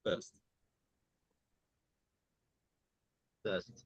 Best. Best.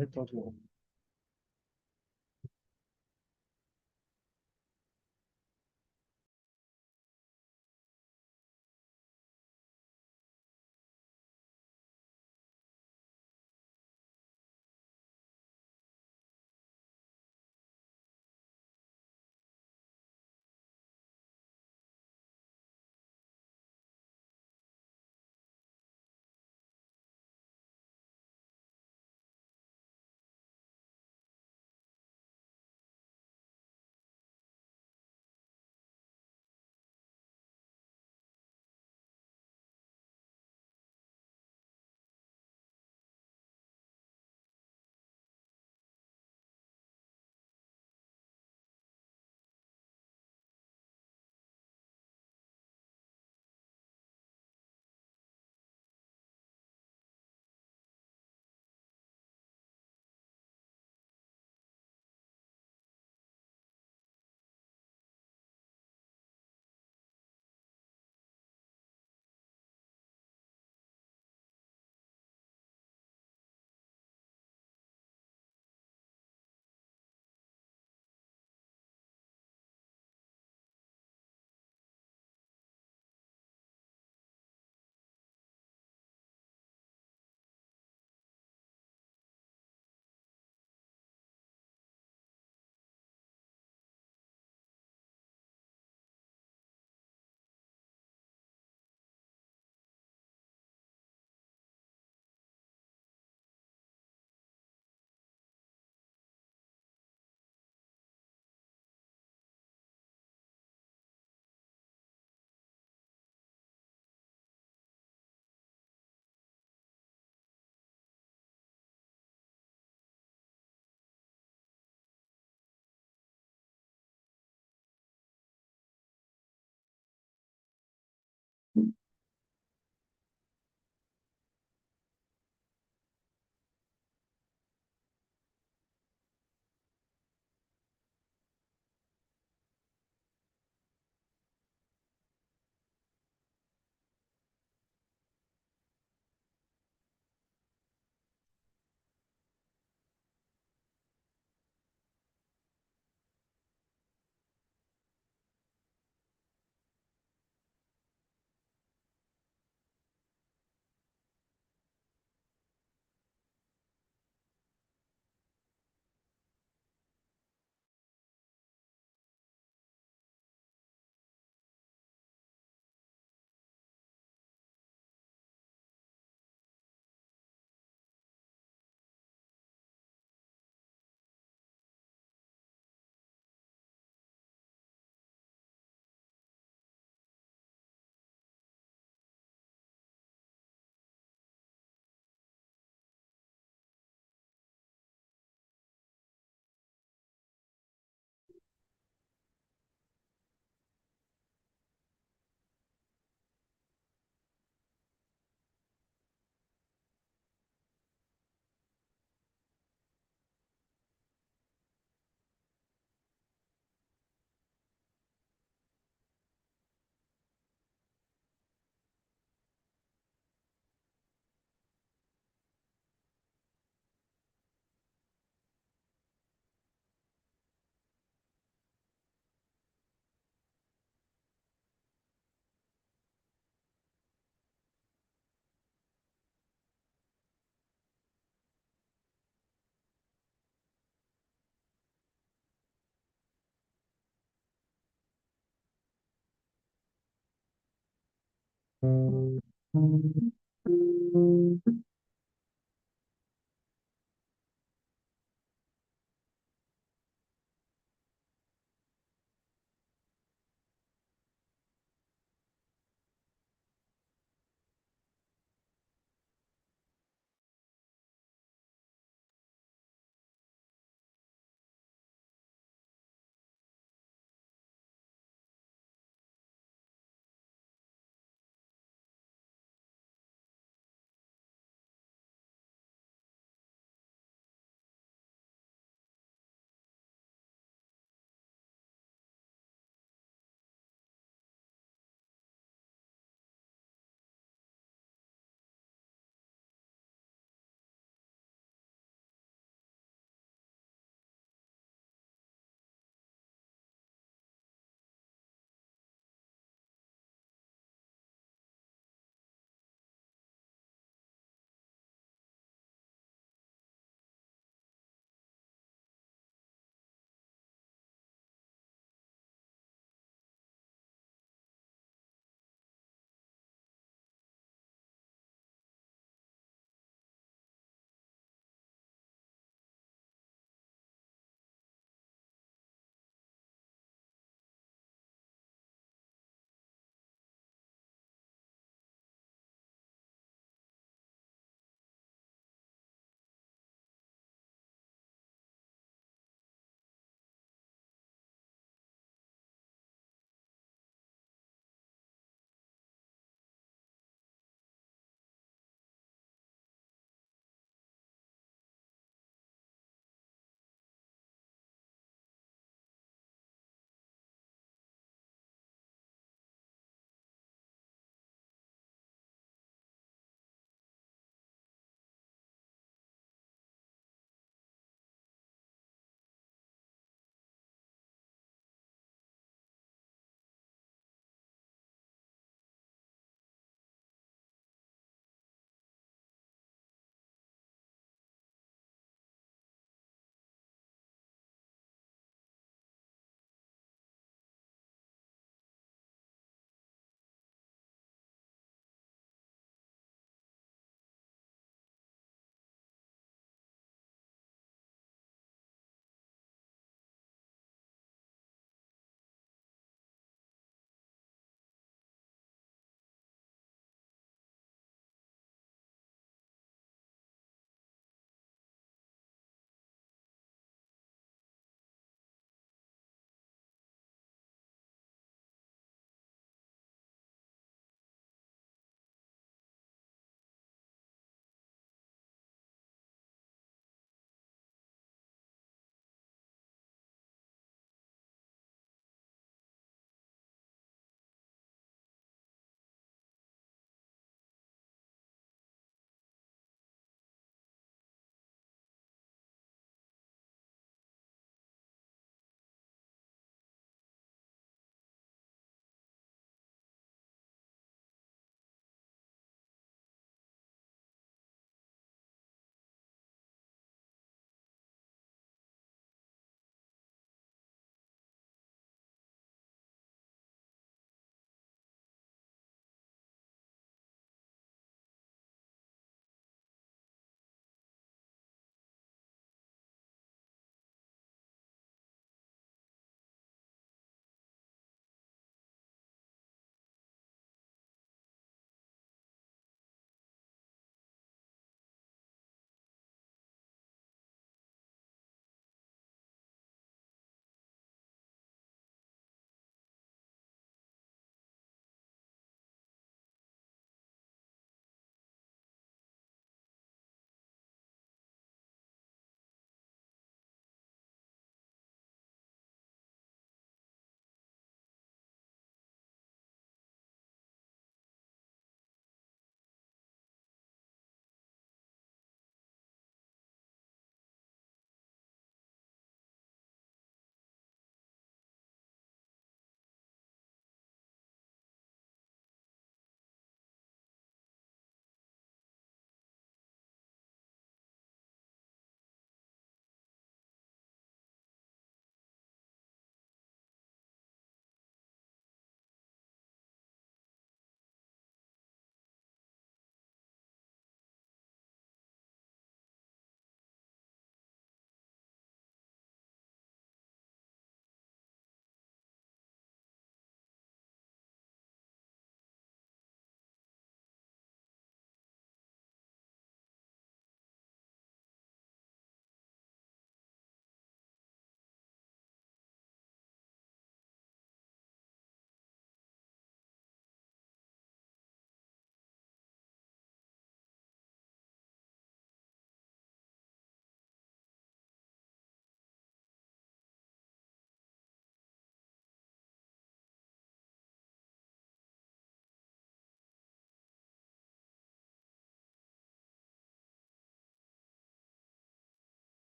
Attends,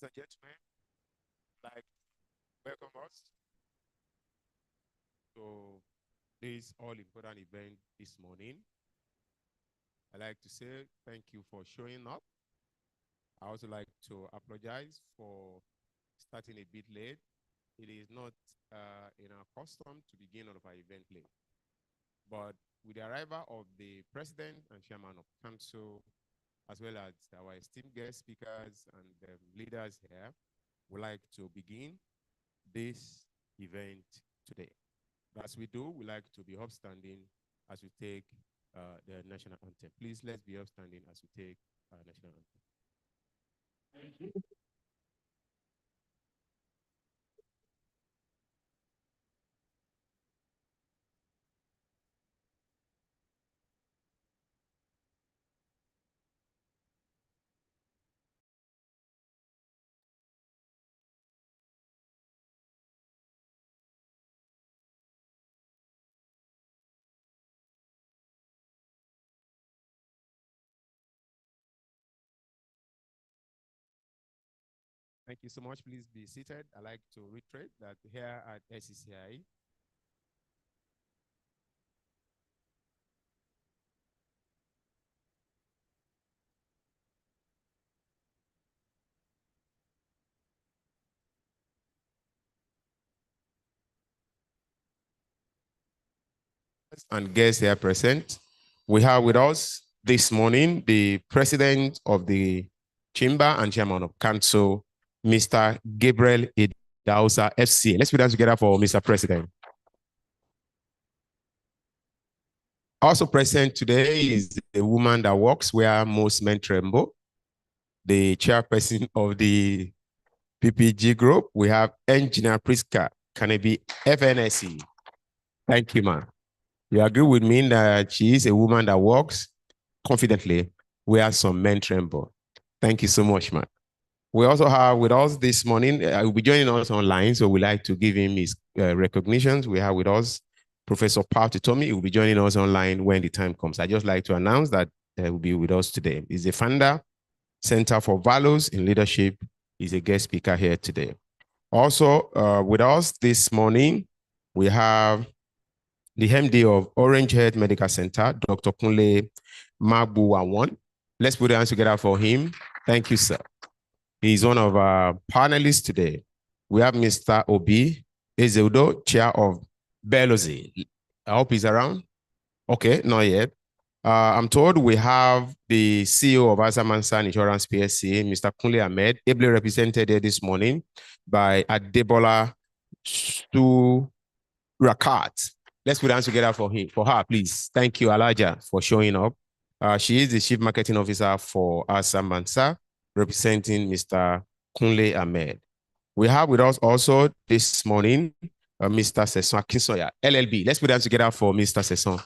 and gentlemen, like welcome us to this all-important event this morning. I'd like to say thank you for showing up. I also like to apologize for starting a bit late. It is not in our custom to begin all of our event late. But with the arrival of the President and Chairman of Council, as well as our esteemed guest speakers and leaders here, we'd like to begin this event today. As we do, we like to be upstanding as we take the national anthem. Please, let's be upstanding as we take our national anthem. Thank you. Thank you so much. Please be seated. I'd like to reiterate that here at SCCI, and guests here present, we have with us this morning the President of the Chamber and Chairman of Council, Mr. Gabriel Idahosa, FCA. Let's put that together for Mr. President. Also present today is the woman that walks where most men tremble, the chairperson of the PPG group. We have Engineer Priska Kanebi, FNSE. Thank you, ma'am. You agree with me that she is a woman that walks confidently where some men tremble. Thank you so much, man. We also have with us this morning, will be joining us online, so we'd like to give him his recognitions. We have with us Professor Paul Titomi. He will be joining us online when the time comes. I'd just like to announce that he will be with us today. He's the founder, Center for Values in Leadership. He's a guest speaker here today. Also with us this morning, we have the MD of Orange Health Medical Center, Dr. Kunle Magbuawan. Let's put our hands together for him. Thank you, sir. He's one of our panelists today. We have Mr. Obi Ezeudo, Chair of Belozi. I hope he's around. Okay, not yet. I'm told we have the CEO of Azamansan Insurance PSC, Mr. Kunle Ahmed, ably represented here this morning by Adebola Rakat. Let's put hands together for her, please. Thank you, Alaja, for showing up. She is the Chief Marketing Officer for Azamansan, representing Mr. Kunle Ahmed. We have with us also this morning, Mr. Sesson Akinsoya, LLB. Let's put hands together for Mr. Sesson.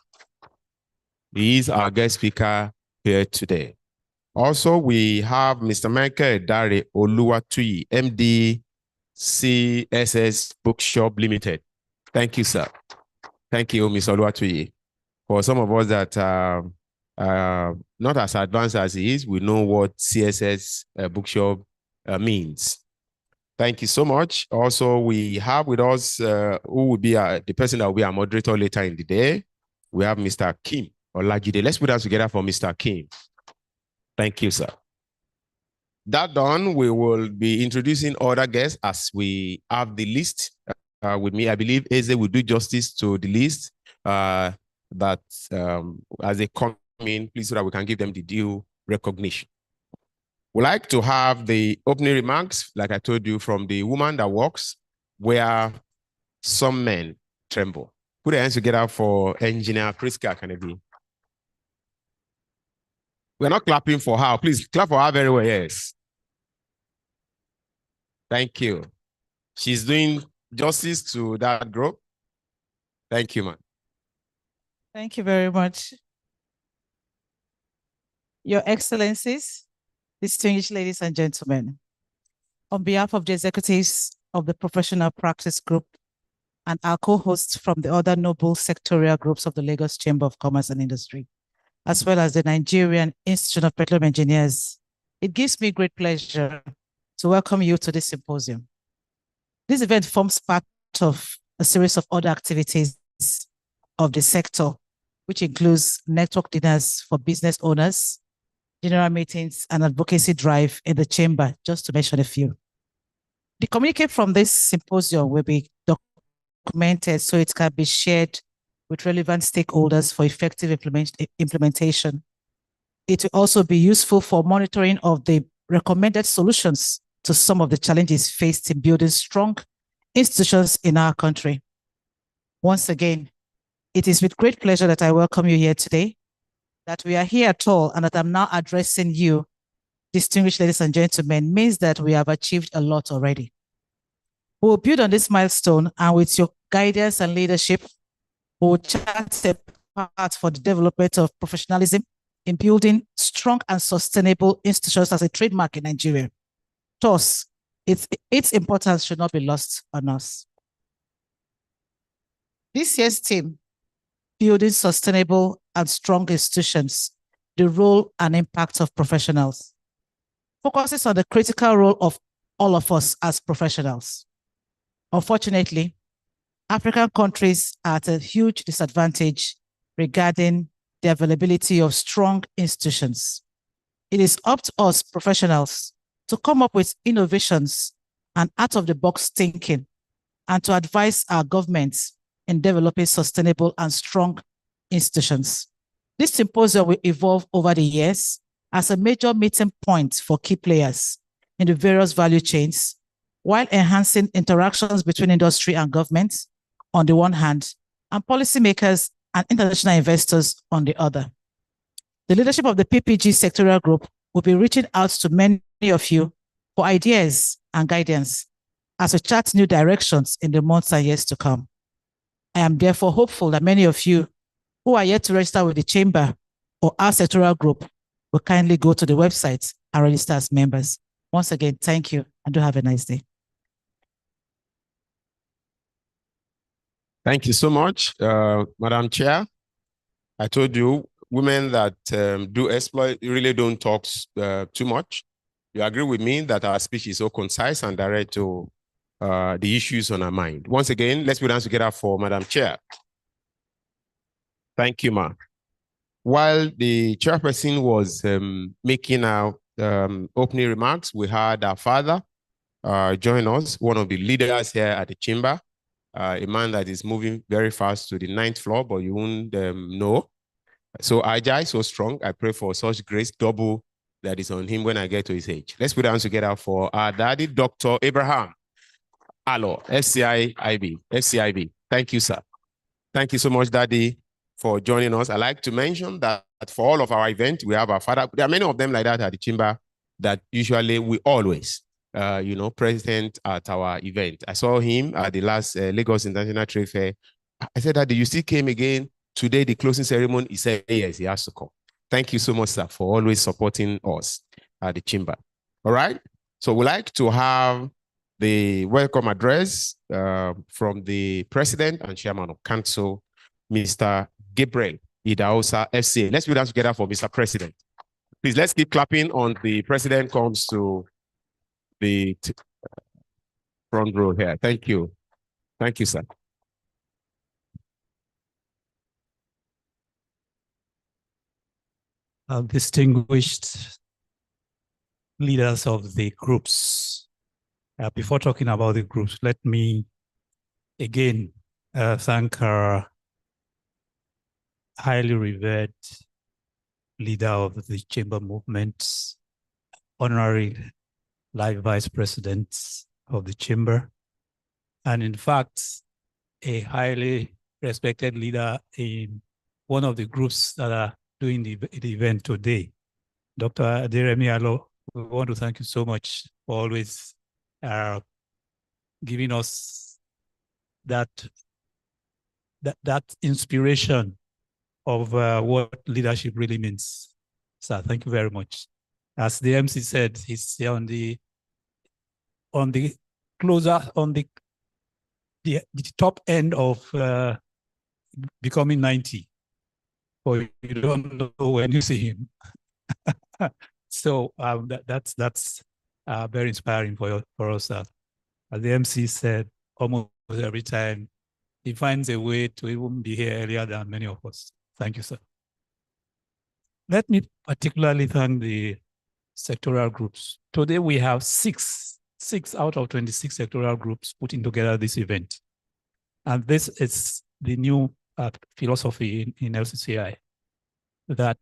He is our guest speaker here today. Also, we have Mr. Michael Dare Oluwatuyi, MD CSS Bookshop Limited. Thank you, sir. Thank you, Mr. Oluwatuyi. For some of us that are not as advanced as he is, we know what CSS Bookshop means. Thank you so much. Also, we have with us who will be the person that will be our moderator later in the day. We have Mr. Kim Olajide. Let's put that together for Mr. Kim. Thank you, sir. That done, we will be introducing other guests as we have the list with me. I believe Eze will do justice to the list that as they come in, please, so that we can give them the due recognition. We'd like to have the opening remarks, like I told you, from the woman that walks where some men tremble. Put your hands together for Engineer Priska Kanebi. We're not clapping for her. Please clap for her very well, yes. Thank you. She's doing justice to that group. Thank you, man. Thank you very much. Your Excellencies, distinguished ladies and gentlemen, on behalf of the executives of the Professional Practice Group and our co-hosts from the other noble sectorial groups of the Lagos Chamber of Commerce and Industry, as well as the Nigerian Institute of Petroleum Engineers, it gives me great pleasure to welcome you to this symposium. This event forms part of a series of other activities of the sector, which includes network dinners for business owners, general meetings, and advocacy drive in the chamber, just to mention a few. The communique from this symposium will be documented so it can be shared with relevant stakeholders for effective implementation. It will also be useful for monitoring of the recommended solutions to some of the challenges faced in building strong institutions in our country. Once again, it is with great pleasure that I welcome you here today, that we are here at all, and that I'm now addressing you, distinguished ladies and gentlemen, means that we have achieved a lot already. We will build on this milestone, and with your guidance and leadership, we will chart a path for the development of professionalism in building strong and sustainable institutions as a trademark in Nigeria. Thus, its importance should not be lost on us. This year's theme, Building Sustainable and Strong Institutions, the Role and Impact of Professionals, focuses on the critical role of all of us as professionals. Unfortunately, African countries are at a huge disadvantage regarding the availability of strong institutions. It is up to us professionals to come up with innovations and out-of-the-box thinking, and to advise our governments in developing sustainable and strong institutions. This symposium will evolve over the years as a major meeting point for key players in the various value chains, while enhancing interactions between industry and government on the one hand, and policymakers and international investors on the other. The leadership of the PPG sectorial group will be reaching out to many of you for ideas and guidance as we chart new directions in the months and years to come. I am therefore hopeful that many of you who are yet to register with the chamber or our sectorial group will kindly go to the website and register as members. Once again, thank you, and do have a nice day. Thank you so much, Madam Chair. I told you, women that do exploit really don't talk too much. You agree with me that our speech is so concise and direct to the issues on our mind. Once again, let's put hands together for Madam Chair. Thank you, Ma. While the chairperson was making our opening remarks, we had our father join us, one of the leaders here at the chamber, a man that is moving very fast to the 9th floor, but you won't know. So agile, so strong. I pray for such grace, double that is on him when I get to his age. Let's put hands together for our daddy, Dr. Abraham Allo, FCIB. Thank you, sir. Thank you so much, Daddy, for joining us. I like to mention that for all of our events, we have our father. There are many of them like that at the chamber that usually we always, present at our event. I saw him at the last Lagos International Trade Fair. I said, Daddy, you still came again today, the closing ceremony? He said, yes, he has to come. Thank you so much, sir, for always supporting us at the chamber. All right. So we'd like to have the welcome address from the President and Chairman of Council, Mr. Gabriel Idahosa, FCA. Let's put that together for Mr. President. Please, let's keep clapping on the President comes to the front row here. Thank you. Thank you, sir. Distinguished leaders of the groups. Before talking about the groups, let me again thank our highly revered leader of the chamber movement, honorary live vice president of the chamber, and in fact, a highly respected leader in one of the groups that are doing the event today. Dr. Aderemi Allo, we want to thank you so much for always giving us that inspiration of what leadership really means. So thank you very much. As the MC said, he's on the top end of becoming 90. Or you don't know when you see him. So that's very inspiring for us. As the MC said, almost every time he finds a way to even be here earlier than many of us. Thank you, sir. Let me particularly thank the sectoral groups. Today we have six out of 26 sectoral groups putting together this event. And this is the new philosophy in LCCI, that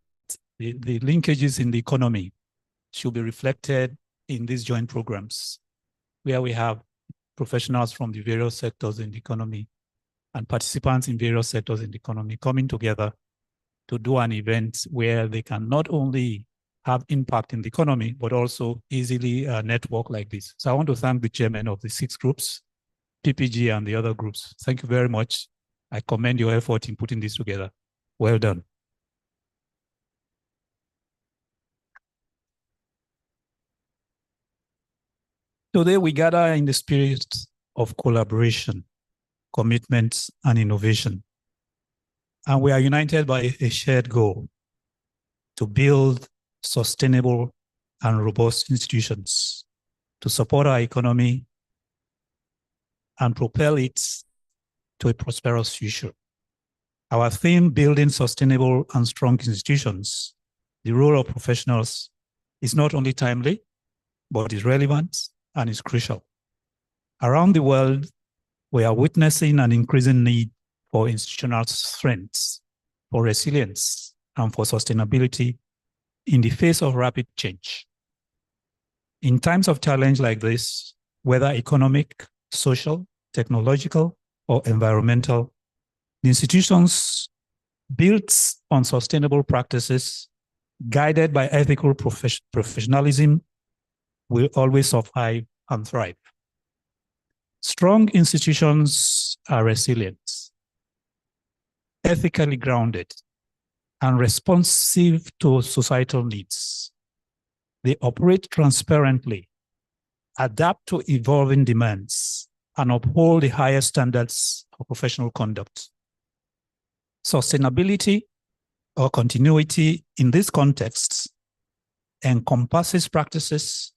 the linkages in the economy should be reflected in these joint programs, where we have professionals from the various sectors in the economy and participants in various sectors in the economy coming together to do an event where they can not only have impact in the economy, but also easily network like this. So I want to thank the chairman of the 6 groups, PPG and the other groups. Thank you very much. I commend your effort in putting this together. Well done. Today we gather in the spirit of collaboration, commitment, and innovation. And we are united by a shared goal to build sustainable and robust institutions to support our economy and propel it to a prosperous future. Our theme, building sustainable and strong institutions, the role of professionals, is not only timely, but is relevant and is crucial. Around the world, we are witnessing an increasing need for institutional strength, for resilience, and for sustainability in the face of rapid change. In times of challenge like this, whether economic, social, technological, or environmental, the institutions built on sustainable practices, guided by ethical professionalism, will always survive and thrive. Strong institutions are resilient, ethically grounded, and responsive to societal needs. They operate transparently, adapt to evolving demands, and uphold the highest standards of professional conduct. Sustainability or continuity in this context encompasses practices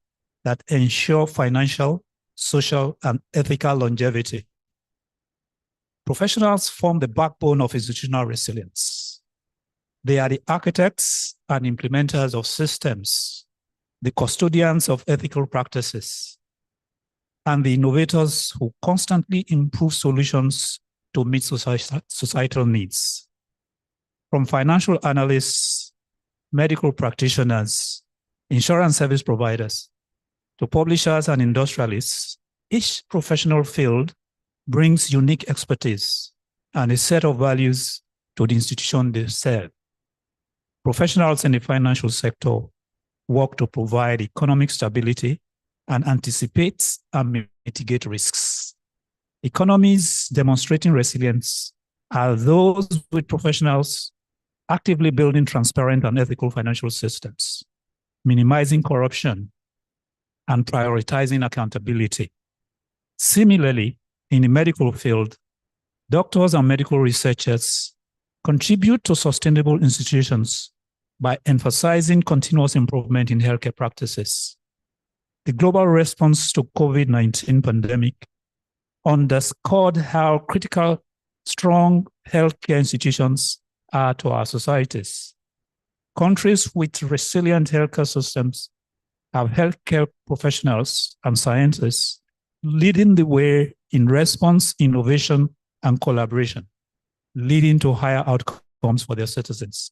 that ensure financial, social, and ethical longevity. Professionals form the backbone of institutional resilience. They are the architects and implementers of systems, the custodians of ethical practices, and the innovators who constantly improve solutions to meet societal needs. From financial analysts, medical practitioners, insurance service providers, to publishers and industrialists, each professional field brings unique expertise and a set of values to the institution they serve. Professionals in the financial sector work to provide economic stability and anticipate and mitigate risks. Economies demonstrating resilience are those with professionals actively building transparent and ethical financial systems, minimizing corruption, and prioritizing accountability. Similarly, in the medical field, doctors and medical researchers contribute to sustainable institutions by emphasizing continuous improvement in healthcare practices. The global response to COVID-19 pandemic underscored how critical strong healthcare institutions are to our societies. Countries with resilient healthcare systems have healthcare professionals and scientists leading the way in response, innovation, and collaboration, leading to higher outcomes for their citizens.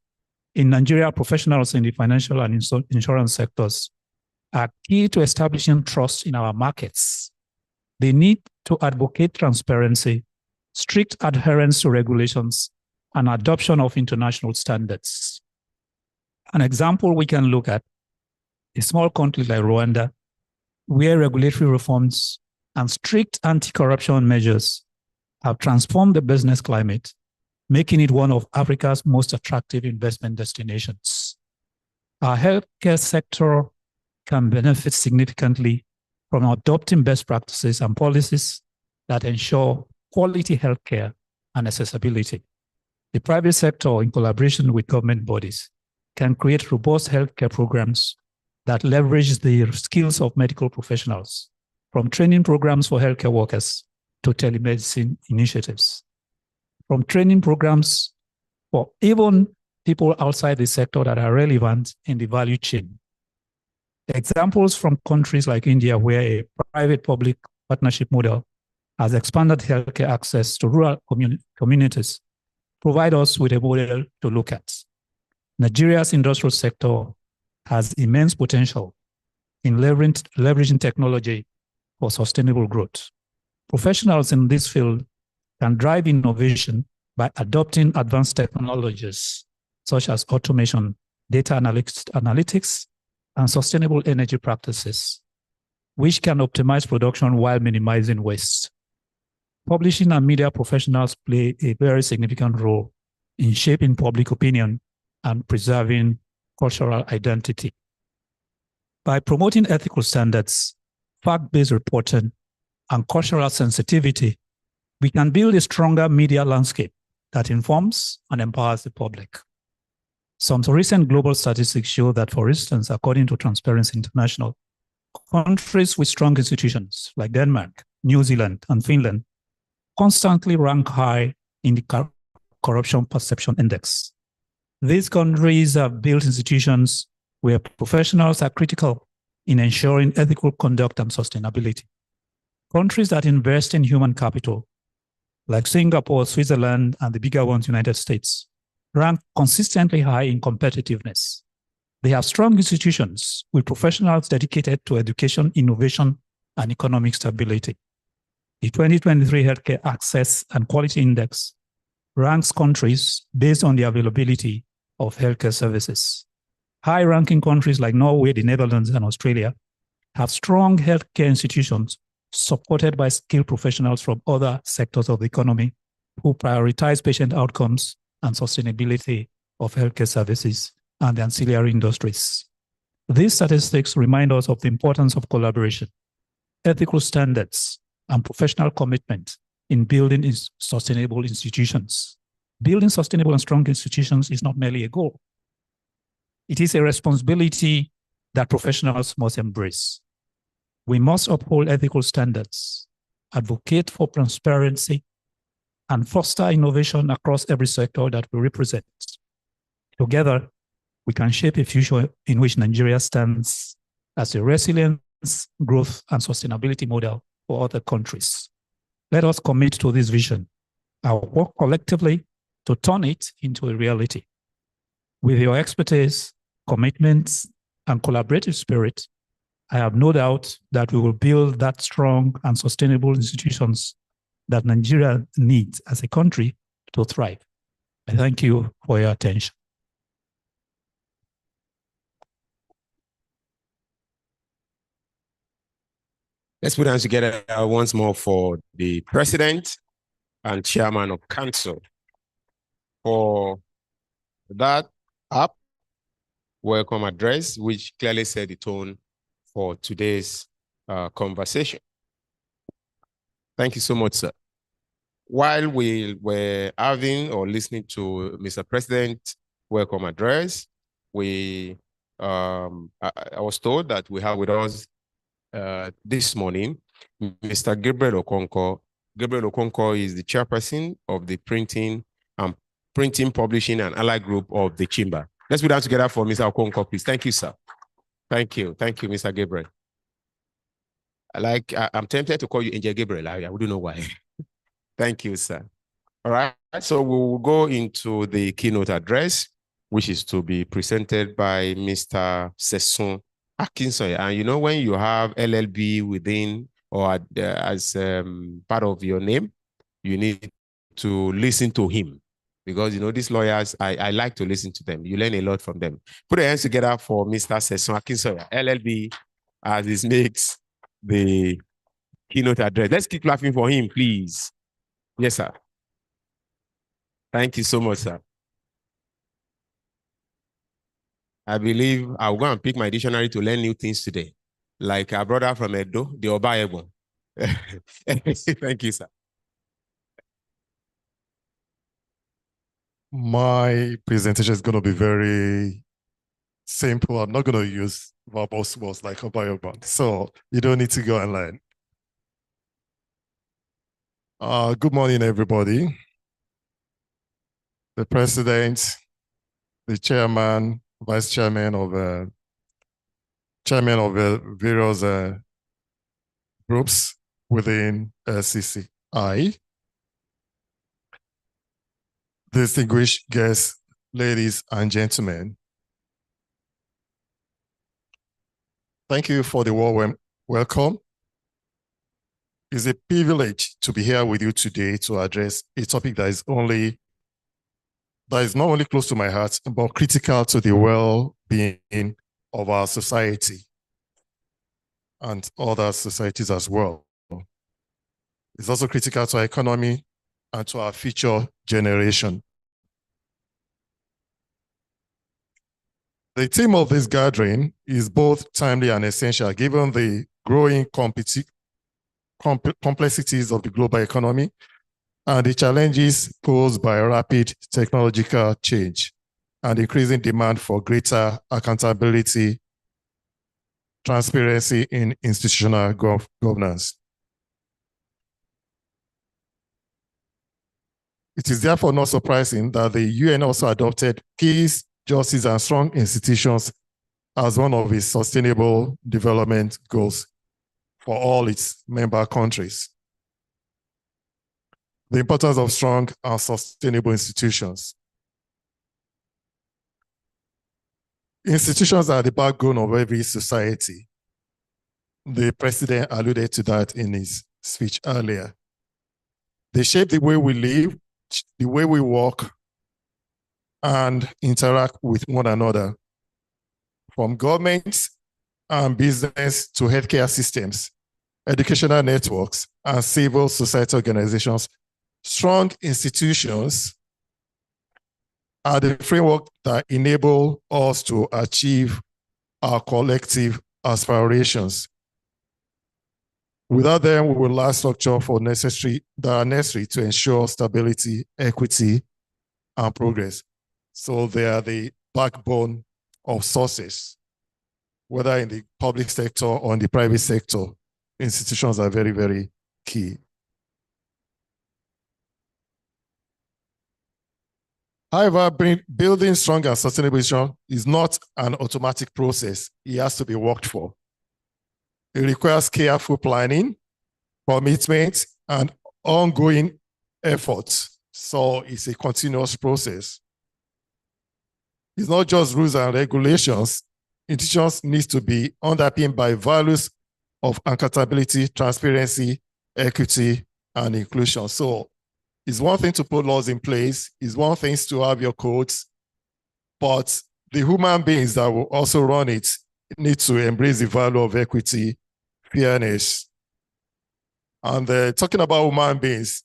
In Nigeria, professionals in the financial and insurance sectors are key to establishing trust in our markets. They need to advocate transparency, strict adherence to regulations, and adoption of international standards. An example we can look at a small country like Rwanda, where regulatory reforms and strict anti-corruption measures have transformed the business climate, making it one of Africa's most attractive investment destinations. Our healthcare sector can benefit significantly from adopting best practices and policies that ensure quality healthcare and accessibility. The private sector, in collaboration with government bodies, can create robust healthcare programs that leverage the skills of medical professionals, from training programs for healthcare workers to telemedicine initiatives, from training programs for even people outside the sector that are relevant in the value chain. Examples from countries like India, where a private-public partnership model has expanded healthcare access to rural communities, provide us with a model to look at. Nigeria's industrial sector has immense potential in leveraging technology for sustainable growth. Professionals in this field can drive innovation by adopting advanced technologies such as automation, data analytics, and sustainable energy practices, which can optimize production while minimizing waste. Publishing and media professionals play a very significant role in shaping public opinion and preserving cultural identity. By promoting ethical standards, fact-based reporting, and cultural sensitivity, we can build a stronger media landscape that informs and empowers the public. Some recent global statistics show that, for instance, according to Transparency International, countries with strong institutions like Denmark, New Zealand, and Finland constantly rank high in the Corruption Perception Index. These countries have built institutions where professionals are critical in ensuring ethical conduct and sustainability. Countries that invest in human capital, like Singapore, Switzerland, and the bigger ones, United States, rank consistently high in competitiveness. They have strong institutions with professionals dedicated to education, innovation, and economic stability. The 2023 Healthcare Access and Quality Index ranks countries based on the availability of healthcare services. High-ranking countries like Norway, the Netherlands, and Australia have strong healthcare institutions supported by skilled professionals from other sectors of the economy who prioritize patient outcomes and sustainability of healthcare services and the ancillary industries. These statistics remind us of the importance of collaboration, ethical standards, and professional commitment in building sustainable institutions. Building sustainable and strong institutions is not merely a goal. It is a responsibility that professionals must embrace. We must uphold ethical standards, advocate for transparency, and foster innovation across every sector that we represent. Together, we can shape a future in which Nigeria stands as a resilience, growth, and sustainability model for other countries. Let us commit to this vision and work collectively to turn it into a reality. With your expertise, commitments, and collaborative spirit, I have no doubt that we will build that strong and sustainable institutions that Nigeria needs as a country to thrive. I thank you for your attention. Let's put hands together once more for the President and Chairman of Council for that welcome address, which clearly set the tone for today's conversation. Thank you so much, sir. While we were having or listening to Mr. President's welcome address, I was told that we have with us this morning Mr. Gabriel Okonkwo. Gabriel Okonkwo is the chairperson of the Printing, Publishing, and Allied Group of the Chamber. Let's put that together for Mr. Okonkwo, please. Thank you, sir. Thank you, Mr. Gabriel. I'm tempted to call you Angel Gabriel. I wouldn't know why. Thank you, sir. All right, so we'll go into the keynote address, which is to be presented by Mr. Sesson Akinsoye. And you know, when you have LLB within or as part of your name, you need to listen to him. Because, you know, these lawyers, I like to listen to them. You learn a lot from them. Put your hands together for Mr. Sesson Akinsoye, LLB, as he makes the keynote address. Let's keep laughing for him, please. Yes, sir. Thank you so much, sir. I believe I'll go and pick my dictionary to learn new things today. Like our brother from Edo, the Obaebo. Thank you, sir. My presentation is going to be very simple. I'm not going to use verbose was like a biobank. So you don't need to go online. Good morning, everybody. The president, the chairman, vice chairman of various groups within CCI, distinguished guests, ladies and gentlemen. Thank you for the warm welcome. It's a privilege to be here with you today to address a topic that is not only close to my heart, but critical to the well-being of our society and other societies as well. It's also critical to our economy and to our future generation. The theme of this gathering is both timely and essential given the growing complexities of the global economy and the challenges posed by rapid technological change and increasing demand for greater accountability, transparency in institutional governance. It is therefore not surprising that the UN also adopted peace, justice, and strong institutions as one of its sustainable development goals for all its member countries. The importance of strong and sustainable institutions. Institutions are the backbone of every society. The president alluded to that in his speech earlier. They shape the way we live, the way we work, and interact with one another, from governments and business to healthcare systems, educational networks, and civil society organizations. Strong institutions are the framework that enable us to achieve our collective aspirations. Without them, we will lack structure that are necessary to ensure stability, equity, and progress. So they are the backbone of sources, whether in the public sector or in the private sector. Institutions are very, very key. However, building strong and sustainable institutions is not an automatic process. It has to be worked for. It requires careful planning, commitment, and ongoing efforts. So it's a continuous process. It's not just rules and regulations. Institutions need to be underpinned by values of accountability, transparency, equity, and inclusion. So it's one thing to put laws in place. It's one thing to have your codes, but the human beings that will also run it need to embrace the value of equity, fairness. And talking about human beings,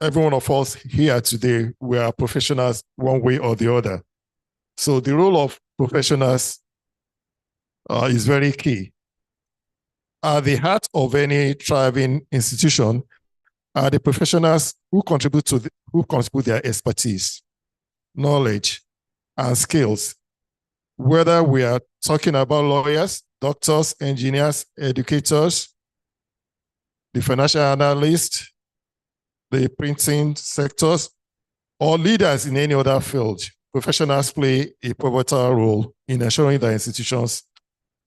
every one of us here today, we are professionals one way or the other. So the role of professionals is very key. At the heart of any thriving institution are the professionals who contribute their expertise, knowledge, and skills. Whether we are talking about lawyers, doctors, engineers, educators, the financial analysts, the printing sectors, or leaders in any other field, professionals play a pivotal role in ensuring that institutions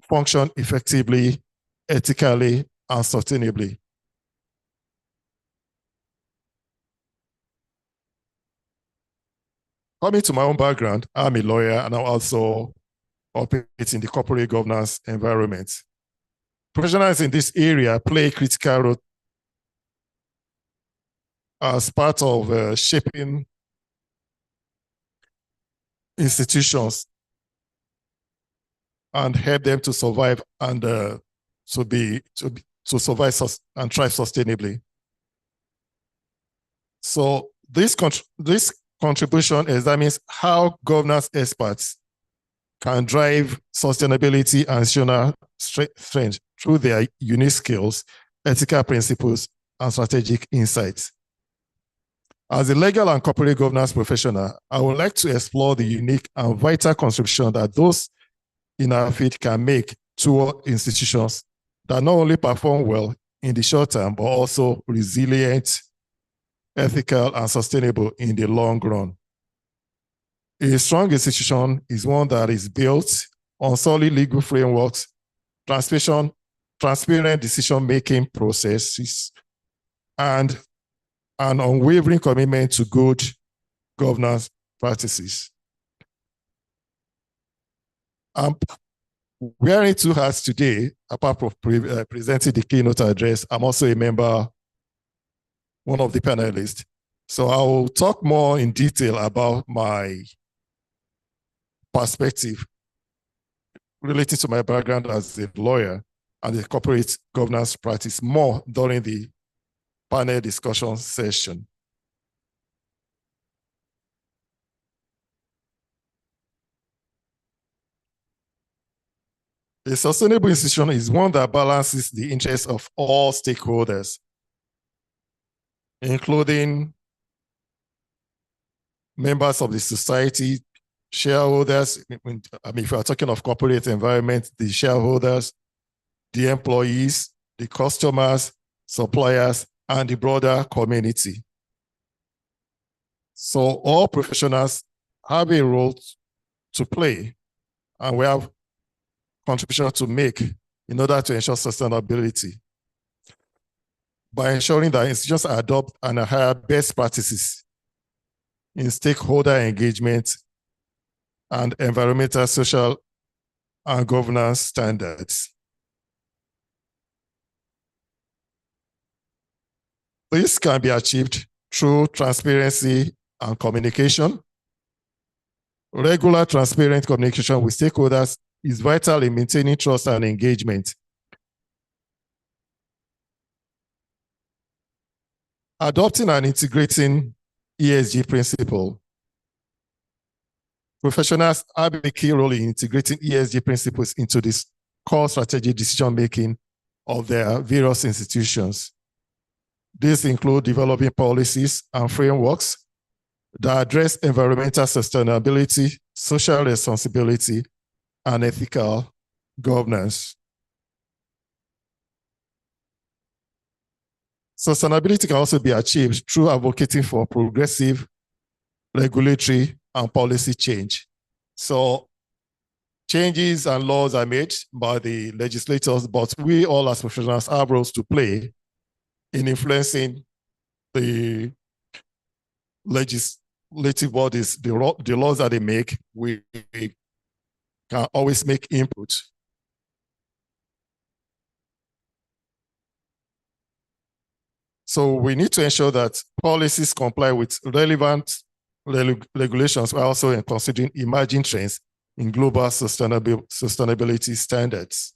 function effectively, ethically, and sustainably. Coming to my own background, I'm a lawyer and I also operate in the corporate governance environment. Professionals in this area play a critical role as part of shaping institutions and help them to survive and to survive and thrive sustainably. So this contribution examines how governance experts can drive sustainability and institutional strength through their unique skills, ethical principles, and strategic insights. As a legal and corporate governance professional, I would like to explore the unique and vital contribution that those in our field can make to institutions that not only perform well in the short term, but also resilient, ethical, and sustainable in the long run. A strong institution is one that is built on solid legal frameworks, transparent decision-making processes, and an unwavering commitment to good governance practices. I'm wearing two hats today, apart from presenting the keynote address. I'm also a member, one of the panelists. So I will talk more in detail about my perspective relating to my background as a lawyer and the corporate governance practice more during the panel discussion session. A sustainable institution is one that balances the interests of all stakeholders, including members of the society, shareholders. If you are talking of corporate environment, the shareholders, the employees, the customers, suppliers, and the broader community. So all professionals have a role to play, and we have contribution to make in order to ensure sustainability by ensuring that institutions adopt and adhere best practices in stakeholder engagement and environmental, social, and governance standards. This can be achieved through transparency and communication. Regular, transparent communication with stakeholders is vital in maintaining trust and engagement. Adopting and integrating ESG principle. Professionals have a key role in integrating ESG principles into this core strategic decision-making of their various institutions. These include developing policies and frameworks that address environmental sustainability, social responsibility, and ethical governance. Sustainability can also be achieved through advocating for progressive regulatory and policy change. So changes and laws are made by the legislators, but we all as professionals have roles to play in influencing the legislative bodies, the laws that they make. We can always make input. So we need to ensure that policies comply with relevant regulations while also considering emerging trends in global sustainability standards.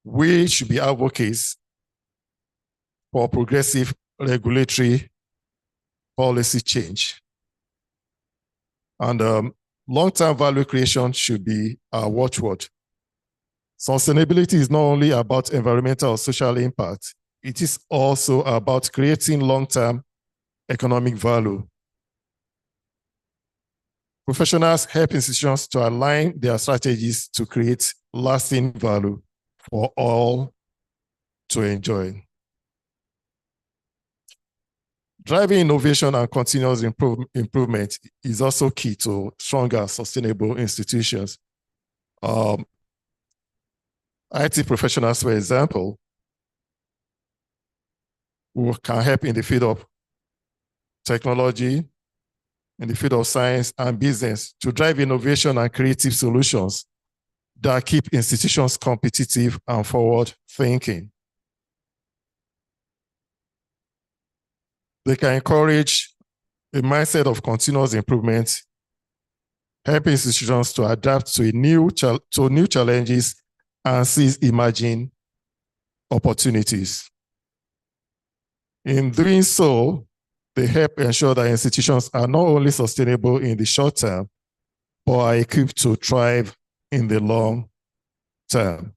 We should be advocates for progressive regulatory policy change. And long-term value creation should be our watchword. Sustainability is not only about environmental or social impact, it is also about creating long-term economic value. Professionals help institutions to align their strategies to create lasting value for all to enjoy. Driving innovation and continuous improvement is also key to stronger, sustainable institutions. IT professionals, for example, who can help in the field of technology, in the field of science and business to drive innovation and creative solutions that keep institutions competitive and forward thinking. They can encourage a mindset of continuous improvement, help institutions to adapt to new challenges and seize emerging opportunities. In doing so, they help ensure that institutions are not only sustainable in the short term, but are equipped to thrive in the long term.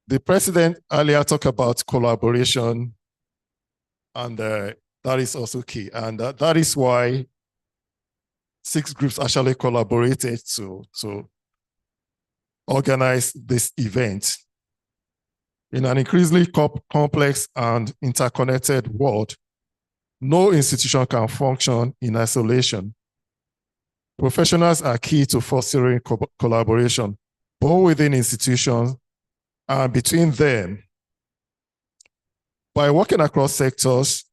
The president earlier talked about collaboration And that is also key. And that is why 6 groups actually collaborated to organize this event. In an increasingly complex and interconnected world, no institution can function in isolation. Professionals are key to fostering collaboration, both within institutions and between them. By working across sectors,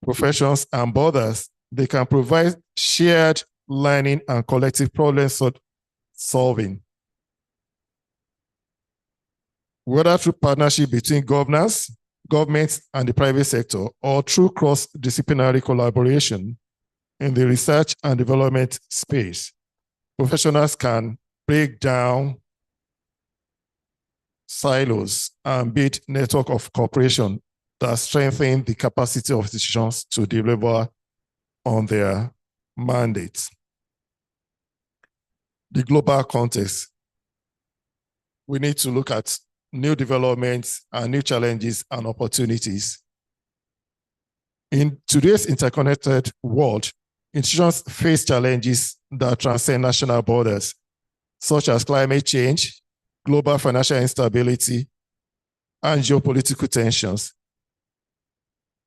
professions, and borders, they can provide shared learning and collective problem solving. Whether through partnership between governments, and the private sector, or through cross-disciplinary collaboration in the research and development space, professionals can break down silos and build network of cooperation that strengthen the capacity of institutions to deliver on their mandates. The global context. We need to look at new developments and new challenges and opportunities. In today's interconnected world, institutions face challenges that transcend national borders, such as climate change, global financial instability, and geopolitical tensions.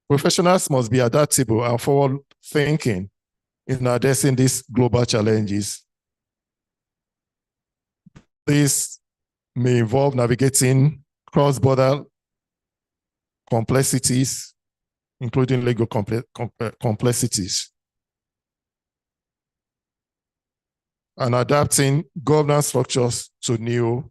Professionals must be adaptable and forward-thinking in addressing these global challenges. This may involve navigating cross-border complexities, including legal complexities, and adapting governance structures to new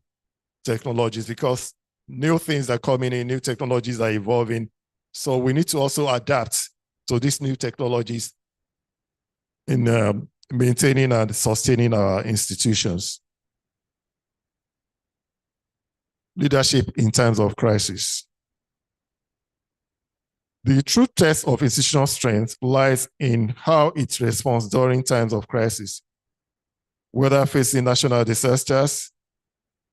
technologies, because new things are coming in, new technologies are evolving. So we need to also adapt to these new technologies in maintaining and sustaining our institutions. Leadership in times of crisis. The true test of institutional strength lies in how it responds during times of crisis, whether facing national disasters,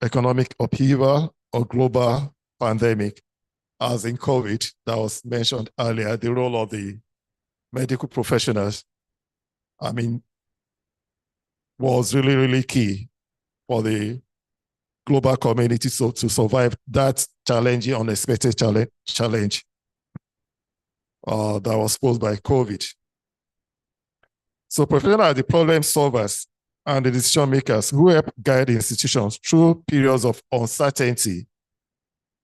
economic upheaval, or global pandemic, as in COVID, that was mentioned earlier. The role of the medical professionals, was really, really key for the global community to survive that challenging, unexpected challenge that was posed by COVID. So professionals are the problem solvers and the decision makers who help guide institutions through periods of uncertainty,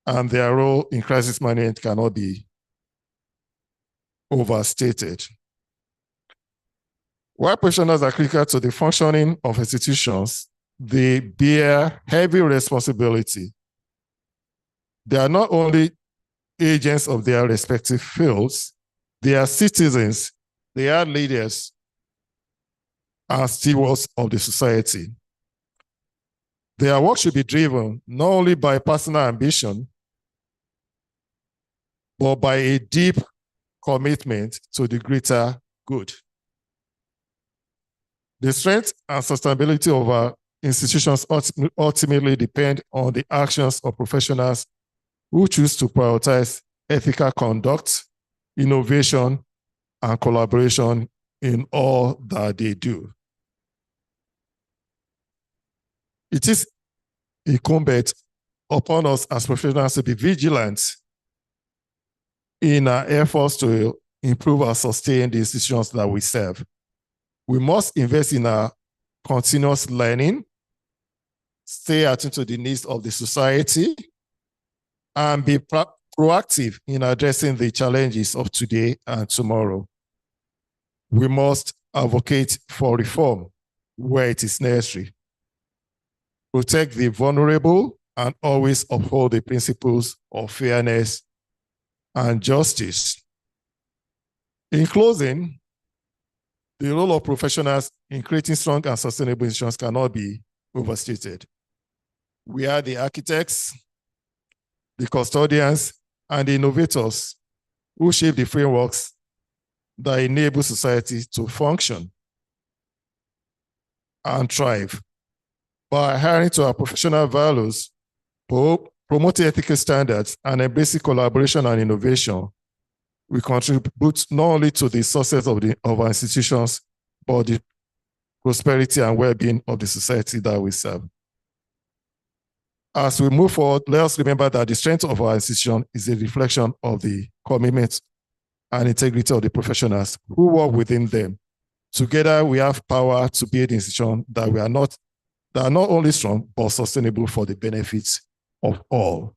and their role in crisis management cannot be overstated. While professionals are critical to the functioning of institutions, they bear heavy responsibility. They are not only agents of their respective fields, they are citizens, they are leaders, and stewards of the society. Their work should be driven not only by personal ambition, but by a deep commitment to the greater good. The strength and sustainability of our institutions ultimately depend on the actions of professionals who choose to prioritize ethical conduct, innovation, and collaboration in all that they do. It is incumbent upon us as professionals to be vigilant in our efforts to improve and sustain the institutions that we serve. We must invest in our continuous learning, stay attuned to the needs of the society, and be proactive in addressing the challenges of today and tomorrow. We must advocate for reform where it is necessary, protect the vulnerable, and always uphold the principles of fairness and justice. In closing, the role of professionals in creating strong and sustainable institutions cannot be overstated. We are the architects, the custodians, and the innovators who shape the frameworks that enable society to function and thrive. By adhering to our professional values, both promoting ethical standards and embracing collaboration and innovation, we contribute not only to the success of our institutions, but the prosperity and well-being of the society that we serve. As we move forward, let us remember that the strength of our institution is a reflection of the commitment and integrity of the professionals who work within them. Together, we have power to build institutions that are not only strong, but sustainable for the benefits of all.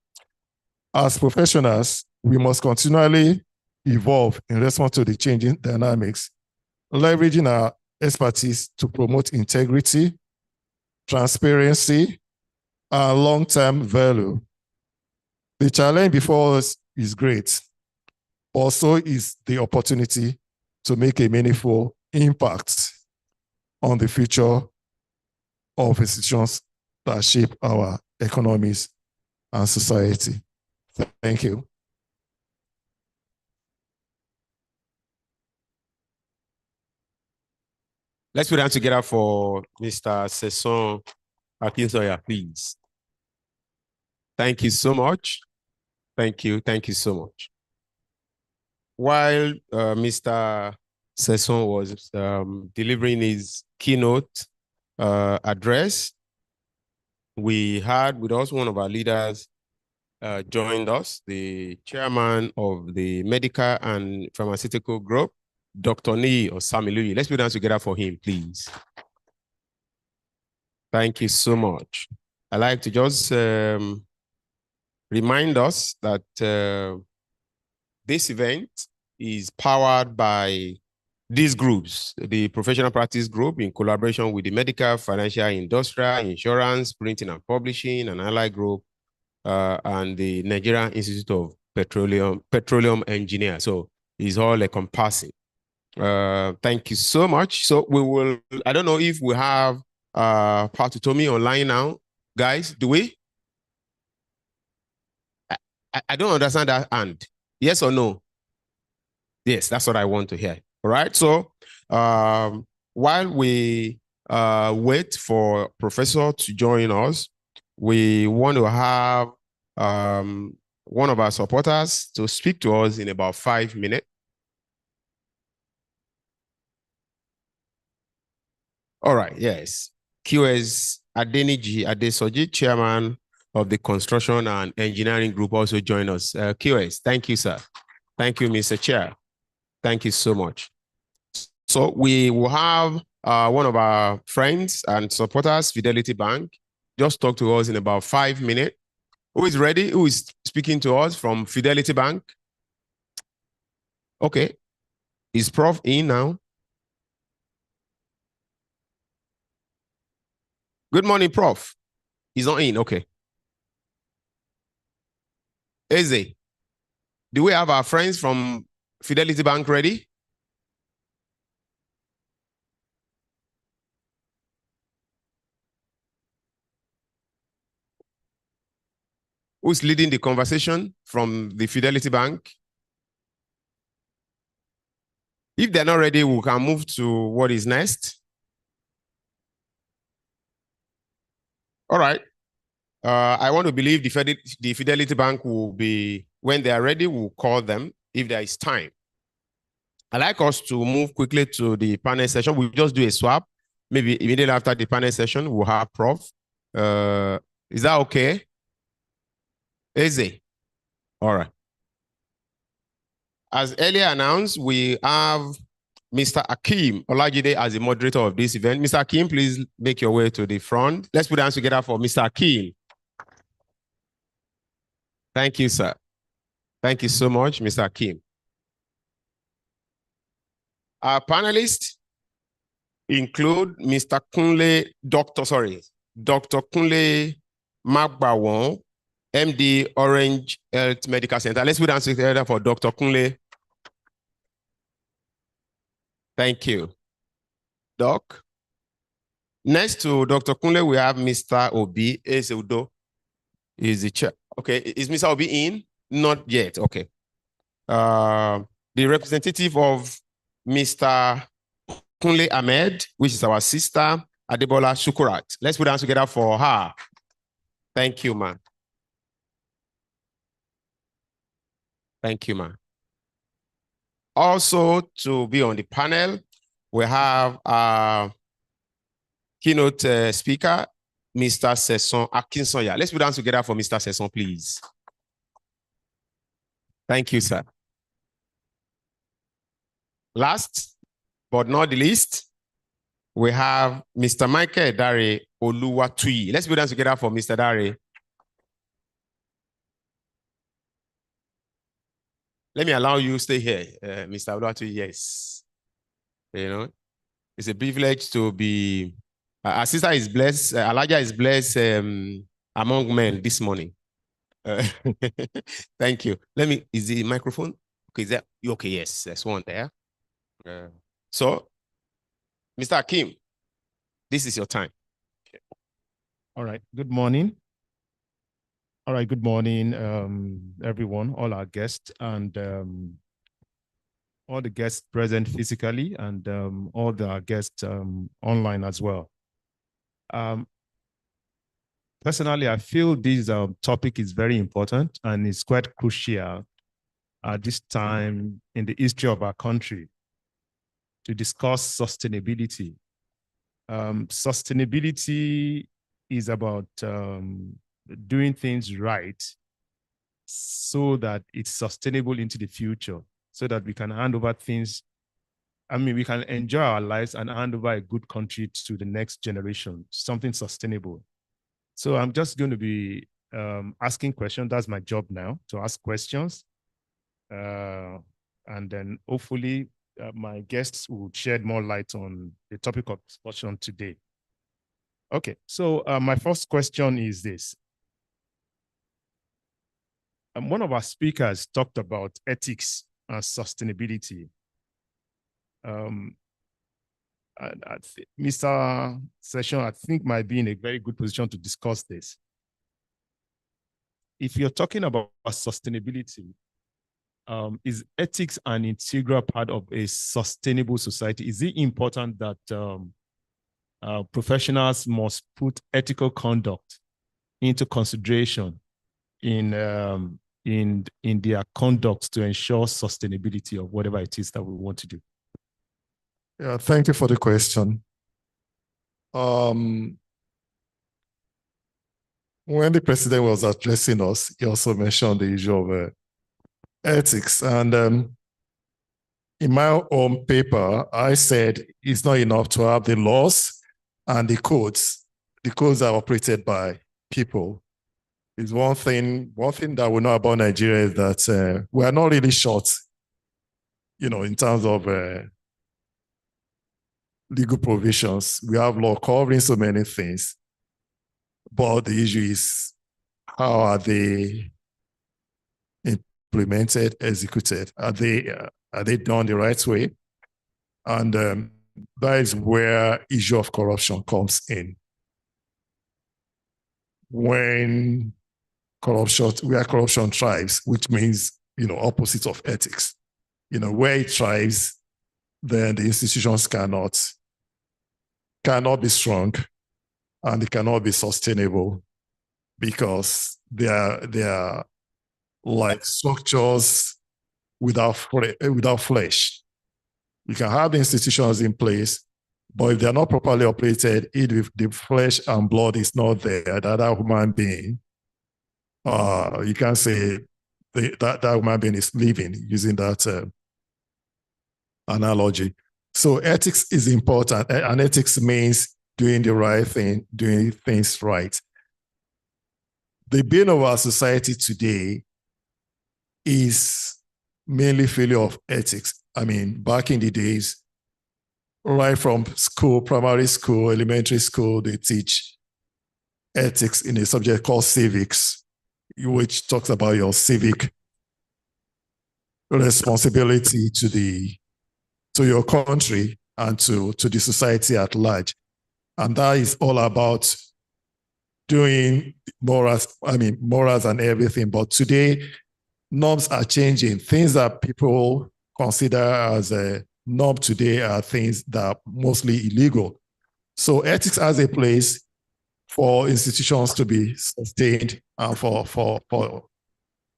As professionals, we must continually evolve in response to the changing dynamics, leveraging our expertise to promote integrity, transparency, and long-term value. The challenge before us is great. Also is the opportunity to make a meaningful impact on the future of institutions that shape our economies and society. Thank you. Let's put hands together for Mr. Sesson Akinsoya, please. Thank you so much. Thank you so much. While Mr. Sesson was delivering his keynote address, we had with us one of our leaders joined us, the chairman of the Medical and Pharmaceutical Group, Dr. Niyi Osamiluyi. Let's put hands together for him, please. Thank you so much. I'd like to just remind us that this event is powered by these groups, the Professional Practice Group in collaboration with the Medical, Financial, Industrial, Insurance, Printing and Publishing, and Allied Group, and the Nigerian Institute of Petroleum Engineers. So it's all encompassing. Thank you so much. So we will, I don't know if we have Patutomi online now. Guys, do we? I don't understand that hand. Yes or no? Yes, that's what I want to hear. All right. So while we wait for Professor to join us, we want to have one of our supporters to speak to us in about 5 minutes. All right. Yes. QS Adeniji Adesoji, chairman of the Construction and Engineering Group, also join us. QS, thank you, sir. Thank you, Mr. Chair. Thank you so much. So we will have one of our friends and supporters, Fidelity Bank, just talk to us in about 5 minutes. Who is ready? Who is speaking to us from Fidelity Bank? Okay. Is Prof in now? Good morning, Prof. He's not in. Okay. Eze, do we have our friends from Fidelity Bank ready? Who's leading the conversation from the Fidelity Bank? If they're not ready, we can move to what is next. All right. I want to believe the Fidelity Bank will be, when they are ready, we'll call them if there is time. I'd like us to move quickly to the panel session. We'll just do a swap. Maybe immediately after the panel session, we'll have Prof. Is that okay? Easy. All right. As earlier announced, we have Mr. Akeem Olajide as the moderator of this event. Mr. Akeem, please make your way to the front. Let's put hands together for Mr. Akeem. Thank you, sir. Thank you so much, Mr. Akeem. Our panelists include Mr. Kunle, Dr. Kunle Magbawon, MD, Orange Health Medical Center. Let's put hands together for Dr. Kunle. Thank you, Doc. Next to Dr. Kunle, we have Mr. Obi Ezeudo. Is the chair. Okay, is Mr. Obi in? Not yet. Okay. The representative of Mr. Kunle Ahmed, which is our sister, Adebola Shukurat. Let's put hands together for her. Thank you, ma'am. Thank you, ma'am. Also, to be on the panel, we have our keynote speaker, Mr. Sesson Akinsoya. Let's put down together for Mr. Sesson, please. Thank you, sir. Last but not the least, we have Mr. Michael Dare Oluwatuyi. Let's put down together for Mr. Dare. Let me allow you to stay here, Mr. Oluwatuyi. Yes. You know, it's a privilege to be, our sister is blessed, Alaja is blessed among men this morning. Thank you. Is the microphone? Okay, is that, okay, yes, there's one there. So, Mr. Akim, this is your time. All right, good morning. All right, good morning, everyone, all our guests, and all the guests present physically, and all the guests online as well. Personally, I feel this topic is very important and it's quite crucial at this time in the history of our country to discuss sustainability. Sustainability is about doing things right so that it's sustainable into the future, so that we can hand over things. I mean, we can enjoy our lives and hand over a good country to the next generation, something sustainable. So I'm just going to be asking questions. That's my job now, to ask questions. And then hopefully my guests will shed more light on the topic of discussion today. Okay, so my first question is this. One of our speakers talked about ethics and sustainability. Mr. Sesson, I think, might be in a very good position to discuss this. If you're talking about sustainability, is ethics an integral part of a sustainable society? Is it important that professionals must put ethical conduct into consideration in their conduct to ensure sustainability of whatever it is that we want to do? Yeah, thank you for the question. When the president was addressing us, he also mentioned the issue of ethics. And in my own paper, I said it's not enough to have the laws and the codes. The codes are operated by people. It's one thing that we know about Nigeria is that we are not really short, in terms of legal provisions. We have law covering so many things, but the issue is, how are they implemented, executed? Are they done the right way? And that is where issue of corruption comes in. Where corruption thrives, which means, opposite of ethics. Where it thrives, then the institutions cannot be strong and they cannot be sustainable, because they are like structures without flesh. You can have the institutions in place, but if they're not properly operated, if the flesh and blood is not there, that human being, you can say that human being is living, using that analogy. So ethics is important, and ethics means doing the right thing, doing things right. The bane of our society today is mainly failure of ethics. I mean, back in the days, right from school, primary school, elementary school, they teach ethics in a subject called civics, which talks about your civic responsibility to your country and to the society at large. And that is all about doing morals and everything. But today, norms are changing. Things that people consider as a norm today are things that are mostly illegal. So ethics has a place for institutions to be sustained and for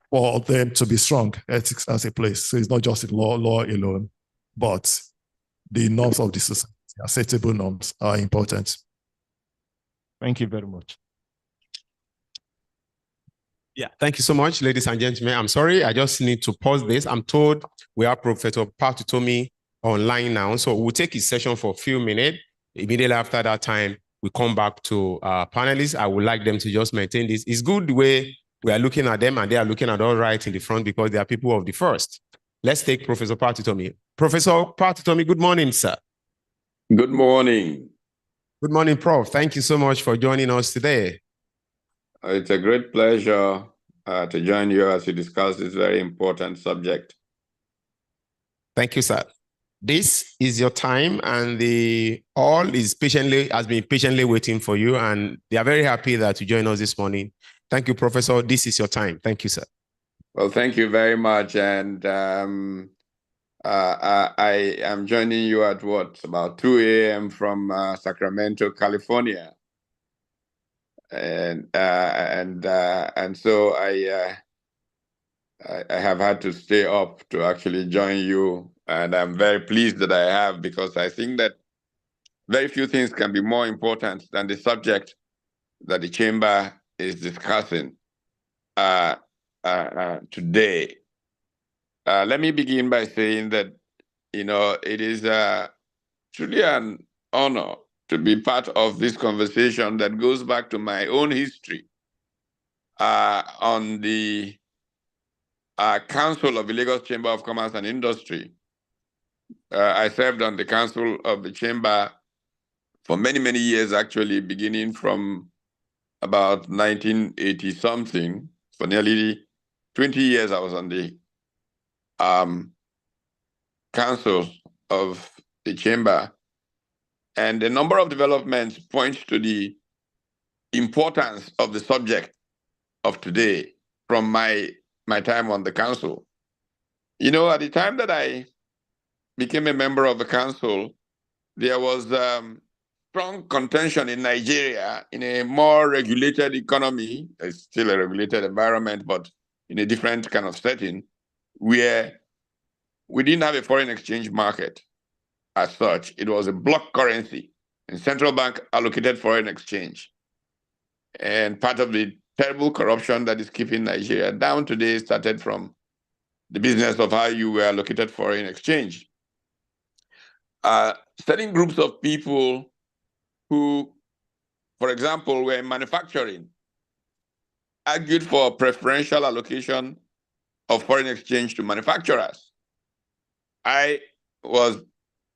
for them to be strong, ethics as a place. So it's not just in law alone, but the norms of the society, acceptable norms are important. Thank you very much. Yeah, thank you so much, ladies and gentlemen. I'm sorry, I just need to pause this. I'm told we have Professor Patutomi online now, so we'll take his session for a few minutes. Immediately after that time, we come back to our panelists. I would like them to just maintain this. It's good the way we are looking at them and they are looking at us right in the front because they are people of the first. Let's take Professor Patutomi. Professor Patutomi, good morning, sir. Good morning. Good morning, Prof. Thank you so much for joining us today. It's a great pleasure to join you as we discuss this very important subject. Thank you, sir. This is your time, and the all has been patiently waiting for you, and they are very happy that you join us this morning. Thank you, Professor. This is your time. Thank you, sir. Well, thank you very much. And I am joining you at about 2 a.m. from Sacramento, California. And so I have had to stay up to actually join you, and I'm very pleased that I have, because I think that very few things can be more important than the subject that the chamber is discussing today. Let me begin by saying that, it is truly an honor to be part of this conversation that goes back to my own history on the Council of the Lagos Chamber of Commerce and Industry. I served on the Council of the Chamber for many, many years, actually, beginning from about 1980-something. For nearly 20 years, I was on the Council of the Chamber. And a number of developments point to the importance of the subject of today from my time on the council. At the time that I became a member of the council, there was strong contention in Nigeria in a more regulated economy. It's still a regulated environment, but in a different kind of setting, where we didn't have a foreign exchange market as such. It was a block currency, and central bank allocated foreign exchange. And part of the terrible corruption that is keeping Nigeria down today started from the business of how you allocated foreign exchange. Certain groups of people who, for example, were in manufacturing, argued for preferential allocation of foreign exchange to manufacturers. I was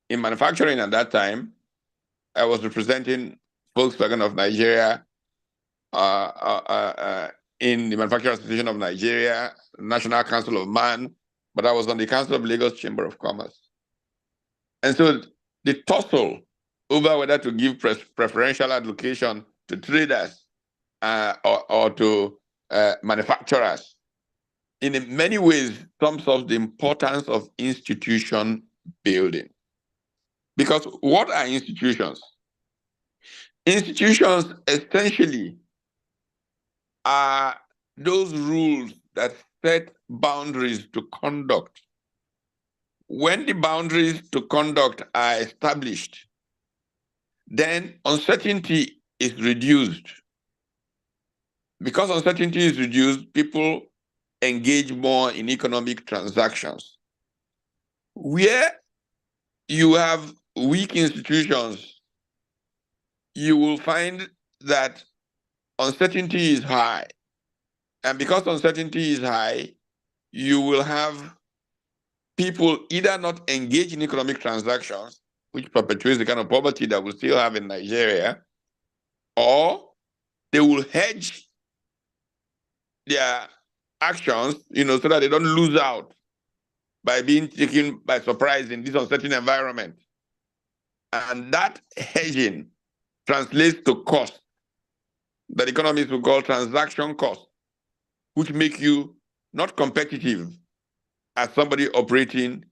in manufacturing at that time. I was representing Volkswagen of Nigeria in the Manufacturing Association of Nigeria, National Council of Man, but I was on the Council of Lagos Chamber of Commerce. And so the tussle over whether to give preferential allocation to traders or to manufacturers, in many ways sums up the importance of institution building. Because what are institutions? Institutions essentially are those rules that set boundaries to conduct. When the boundaries to conduct are established, then uncertainty is reduced. Because uncertainty is reduced, people engage more in economic transactions. Where you have weak institutions, you will find that uncertainty is high. And because uncertainty is high, you will have people either not engage in economic transactions, which perpetuates the kind of poverty that we still have in Nigeria, or they will hedge their actions, so that they don't lose out by being taken by surprise in this uncertain environment. And that hedging translates to cost that economists will call transaction costs, which make you not competitive as somebody operating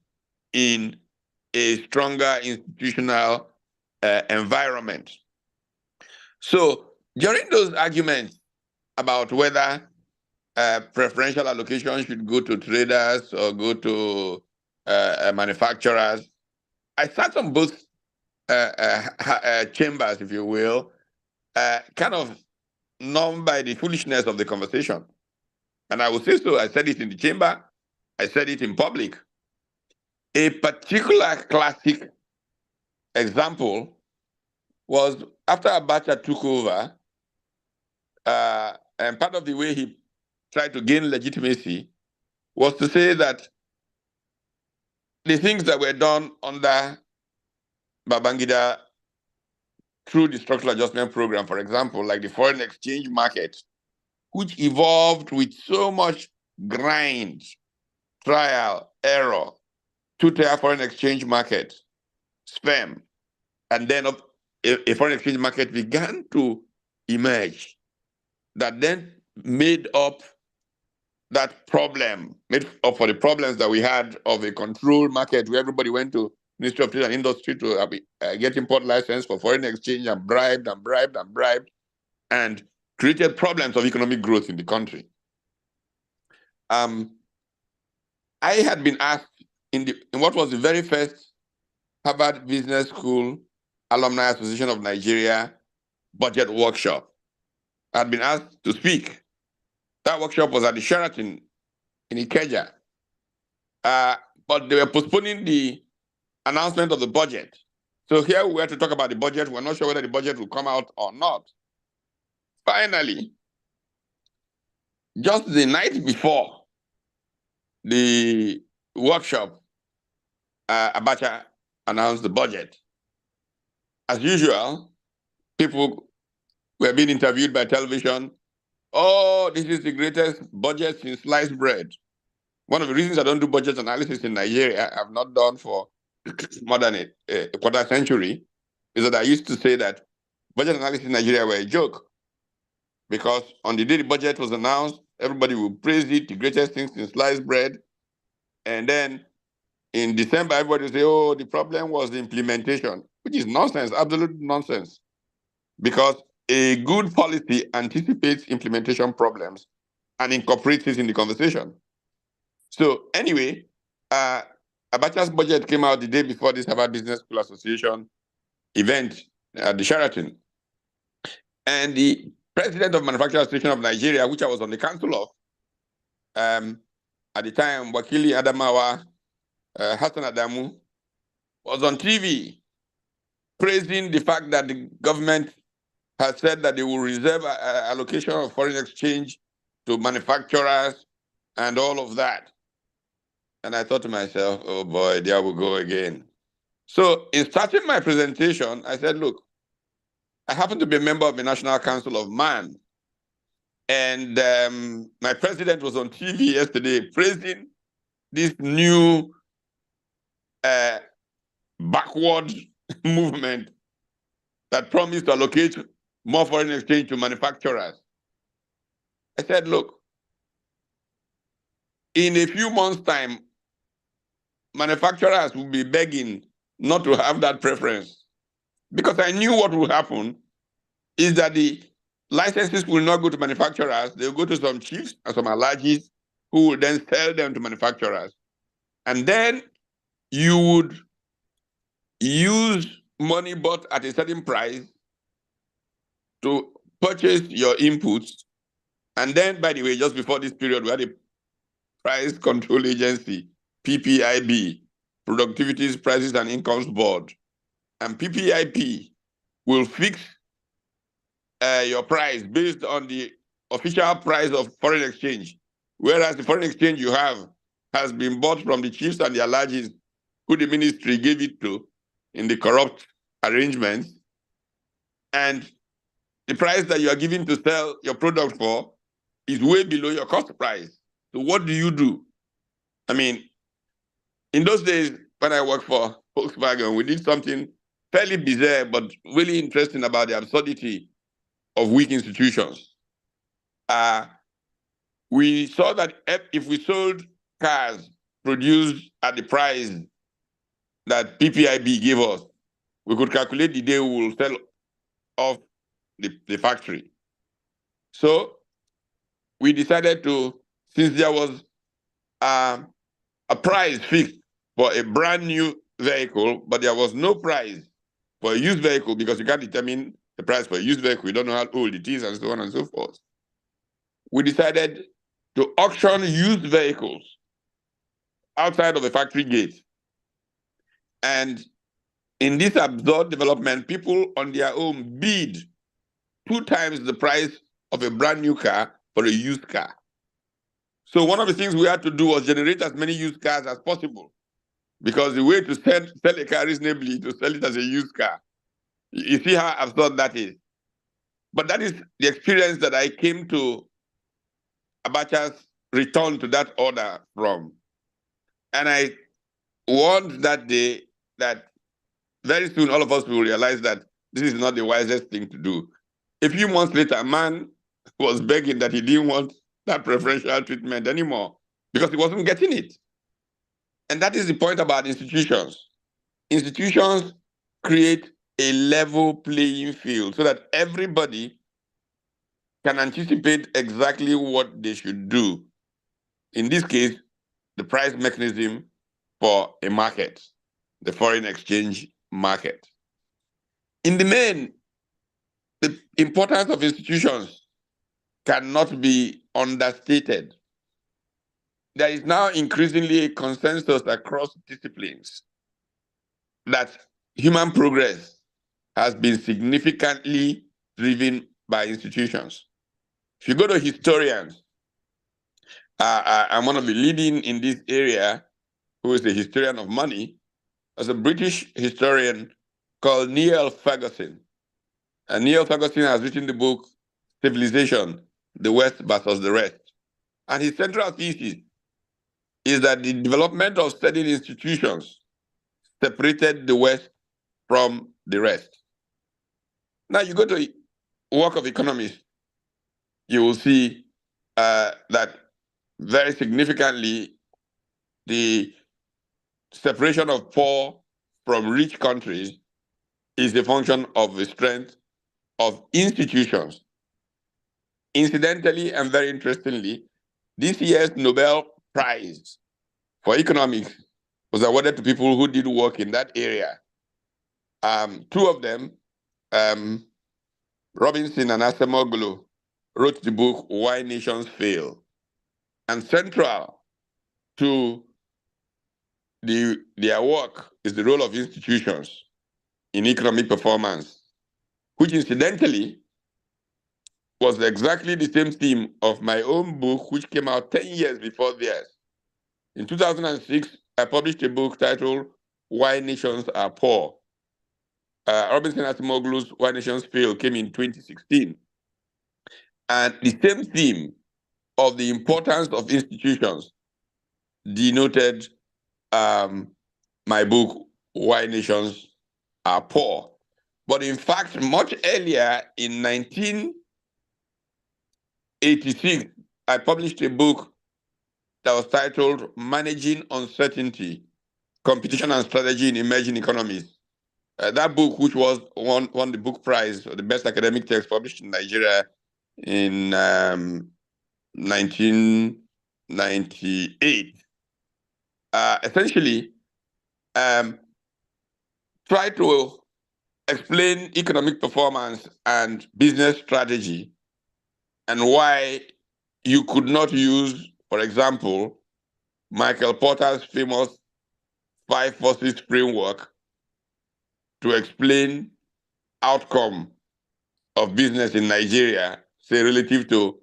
in a stronger institutional environment. So during those arguments about whether preferential allocation should go to traders or go to manufacturers. I sat on both chambers, if you will, kind of numbed by the foolishness of the conversation. And I will say so. I said it in the chamber. I said it in public. A particular classic example was after Abacha took over, and part of the way he tried to gain legitimacy was to say that the things that were done under Babangida through the structural adjustment program, for example, like the foreign exchange market, which evolved with so much grind, trial, error, two-tier foreign exchange market, SPEM, and then a foreign exchange market began to emerge that then made up that problem, made up for the problems that we had of a controlled market where everybody went to Ministry of Trade and Industry to get import license for foreign exchange and bribed, and created problems of economic growth in the country. I had been asked in what was the very first Harvard Business School Alumni Association of Nigeria budget workshop. I had been asked to speak. That workshop was at the Sheraton in Ikeja. But they were postponing the announcement of the budget. So here we were to talk about the budget. We're not sure whether the budget will come out or not. Finally, just the night before the workshop, Abacha announced the budget. As usual, people were being interviewed by television. Oh, this is the greatest budget since sliced bread. One of the reasons I don't do budget analysis in Nigeria, I've not done for more than a quarter century, is that I used to say that budget analysis in Nigeria were a joke. Because on the day the budget was announced, everybody would praise it, the greatest thing since sliced bread. And then in December, everybody would say, oh, the problem was the implementation, which is nonsense, absolute nonsense. Because a good policy anticipates implementation problems and incorporates it in the conversation. So anyway, Abacha's budget came out the day before this Harvard Business School Association event at the Sheraton. And the president of Manufacturers Association of Nigeria, which I was on the council of, at the time, Wakili Adamawa, Hassan Adamu, was on TV praising the fact that the government has said that they will reserve allocation of foreign exchange to manufacturers and all of that. And I thought to myself, oh boy, there we go again. So in starting my presentation, I said, look, I happen to be a member of the National Council of Man. And my president was on TV yesterday praising this new backward movement that promised to allocate more foreign exchange to manufacturers. I said, look, in a few months' time, manufacturers will be begging not to have that preference. Because I knew what will happen is that the licenses will not go to manufacturers, they'll go to some chiefs and some alajis who will then sell them to manufacturers. And then you would use money bought at a certain price to purchase your inputs. And then, by the way, just before this period, we had a Price Control Agency, PPIB, Productivity Prices and Incomes Board. And PPIP will fix your price based on the official price of foreign exchange, whereas the foreign exchange you have has been bought from the chiefs and the alajis who the ministry gave it to in the corrupt arrangements. And the price that you are giving to sell your product for is way below your cost price. So what do you do? I mean, in those days, when I worked for Volkswagen, we did something fairly bizarre, but really interesting about the absurdity of weak institutions. We saw that if we sold cars produced at the price that PPIB gave us, we could calculate the day we will sell off the factory. So we decided to, since there was a price fixed for a brand new vehicle, but there was no price for a used vehicle because you can't determine the price for a used vehicle. You don't know how old it is and so on and so forth. We decided to auction used vehicles outside of the factory gate. And in this absurd development, people on their own bid 2 times the price of a brand new car for a used car. So one of the things we had to do was generate as many used cars as possible, because the way to sell a car reasonably is to sell it as a used car. You see how absurd that is. But that is the experience that I came to Abacha's return to that order from. And I warned that day that very soon all of us will realize that this is not the wisest thing to do. A few months later, a man was begging that he didn't want that preferential treatment anymore because he wasn't getting it. And that is the point about institutions. Institutions create a level playing field so that everybody can anticipate exactly what they should do. In this case, the price mechanism for a market, the foreign exchange market. In the main, the importance of institutions cannot be understated. There is now increasingly a consensus across disciplines that human progress has been significantly driven by institutions. If you go to historians, I'm one of the leading in this area who is a historian of money. There's a British historian called Niall Ferguson. And Niall Ferguson has written the book, Civilization, the West versus the Rest. And his central thesis is that the development of certain institutions separated the West from the rest. Now you go to work of economists, you will see that very significantly the separation of poor from rich countries is a function of the strength of institutions. Incidentally and very interestingly, this year's Nobel Prize for economics was awarded to people who did work in that area. 2 of them, Robinson and Acemoglu, wrote the book Why Nations Fail. And central to their work is the role of institutions in economic performance, which incidentally was exactly the same theme of my own book, which came out 10 years before theirs. In 2006, I published a book titled Why Nations Are Poor. Robinson Acemoglu's Why Nations Fail came in 2016. And the same theme of the importance of institutions denoted my book, Why Nations Are Poor. But in fact, much earlier in 1986, I published a book that was titled Managing Uncertainty, Competition and Strategy in Emerging Economies. That book, which was won the book prize for the best academic text published in Nigeria in 1998, essentially try to explain economic performance and business strategy and why you could not use, for example, Michael Porter's famous 5 forces framework to explain outcome of business in Nigeria, say relative to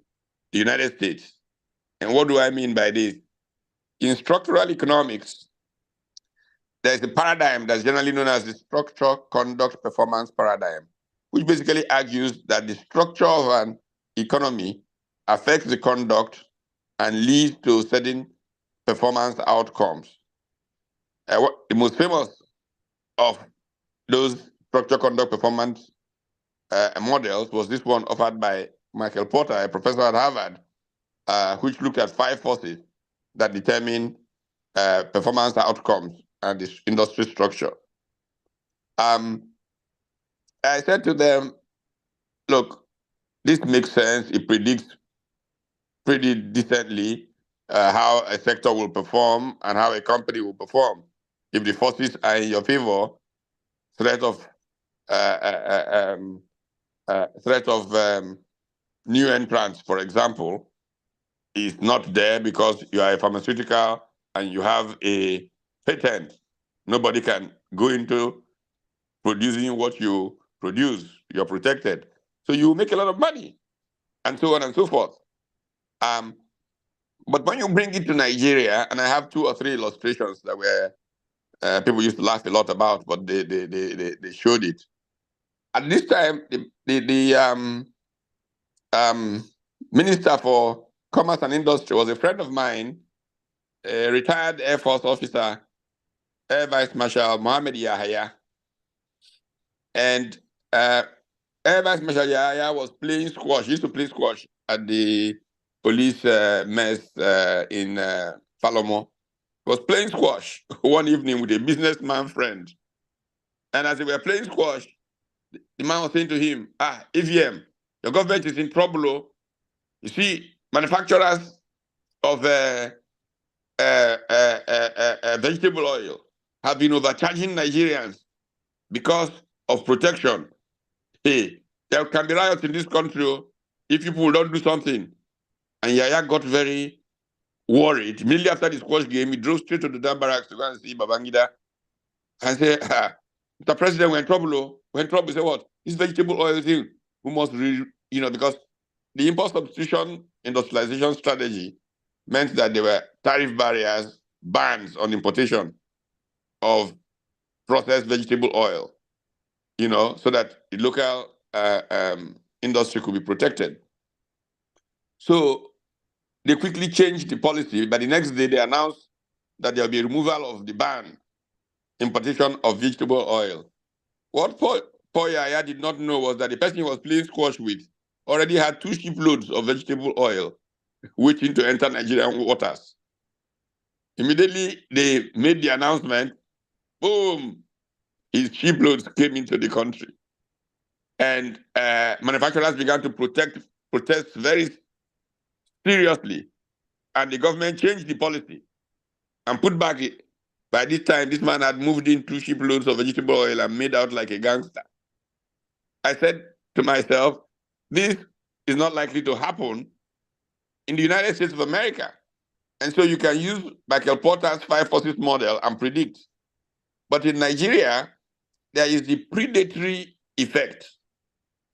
the United States. And what do I mean by this? In structural economics, there's a paradigm that's generally known as the structure, conduct, performance paradigm, which basically argues that the structure of an economy affects the conduct and leads to certain performance outcomes. The most famous of those structure, conduct, performance models was this one offered by Michael Porter, a professor at Harvard, which looked at 5 forces that determine performance outcomes and this industry structure. I said to them, look, this makes sense. It predicts pretty decently how a sector will perform and how a company will perform. If the forces are in your favor, threat of new entrants, for example, is not there because you are a pharmaceutical and you have a patent. Nobody can go into producing what you produce. You're protected. So you make a lot of money and so on and so forth. But when you bring it to Nigeria, and I have 2 or 3 illustrations that were people used to laugh a lot about, but they showed it. At this time, the Minister for Commerce and Industry was a friend of mine, a retired Air Force officer, Air Vice Marshal Mohammed Yahya. And Air Vice Marshal Yahya was playing squash. He used to play squash at the police mess in Falomo. He was playing squash one evening with a businessman friend. And as they were playing squash, the man was saying to him, EVM, your government is in trouble. Oh. You see, manufacturers of vegetable oil have been overcharging Nigerians because of protection. Hey, there can be riots in this country if people don't do something. And Yahya got very worried. Immediately after the squash game, he drove straight to the Dam Barracks to go and see Babangida and say, Mr. President, we're in trouble. Oh. We're in trouble. He said, what? This vegetable oil thing, we must, because the import substitution industrialization strategy meant that there were tariff barriers, bans on importation of processed vegetable oil, so that the local industry could be protected. So they quickly changed the policy, but the next day they announced that there will be removal of the ban importation of vegetable oil. What Paul Yahya did not know was that the person he was playing squash with already had 2 shiploads of vegetable oil waiting to enter Nigerian waters. Immediately they made the announcement, boom, his shiploads came into the country. And manufacturers began to protest very seriously. And the government changed the policy and put back it. By this time, this man had moved in 2 shiploads of vegetable oil and made out like a gangster. I said to myself, this is not likely to happen in the United States of America. And so you can use Michael Porter's 5 forces model and predict. But in Nigeria, there is the predatory effect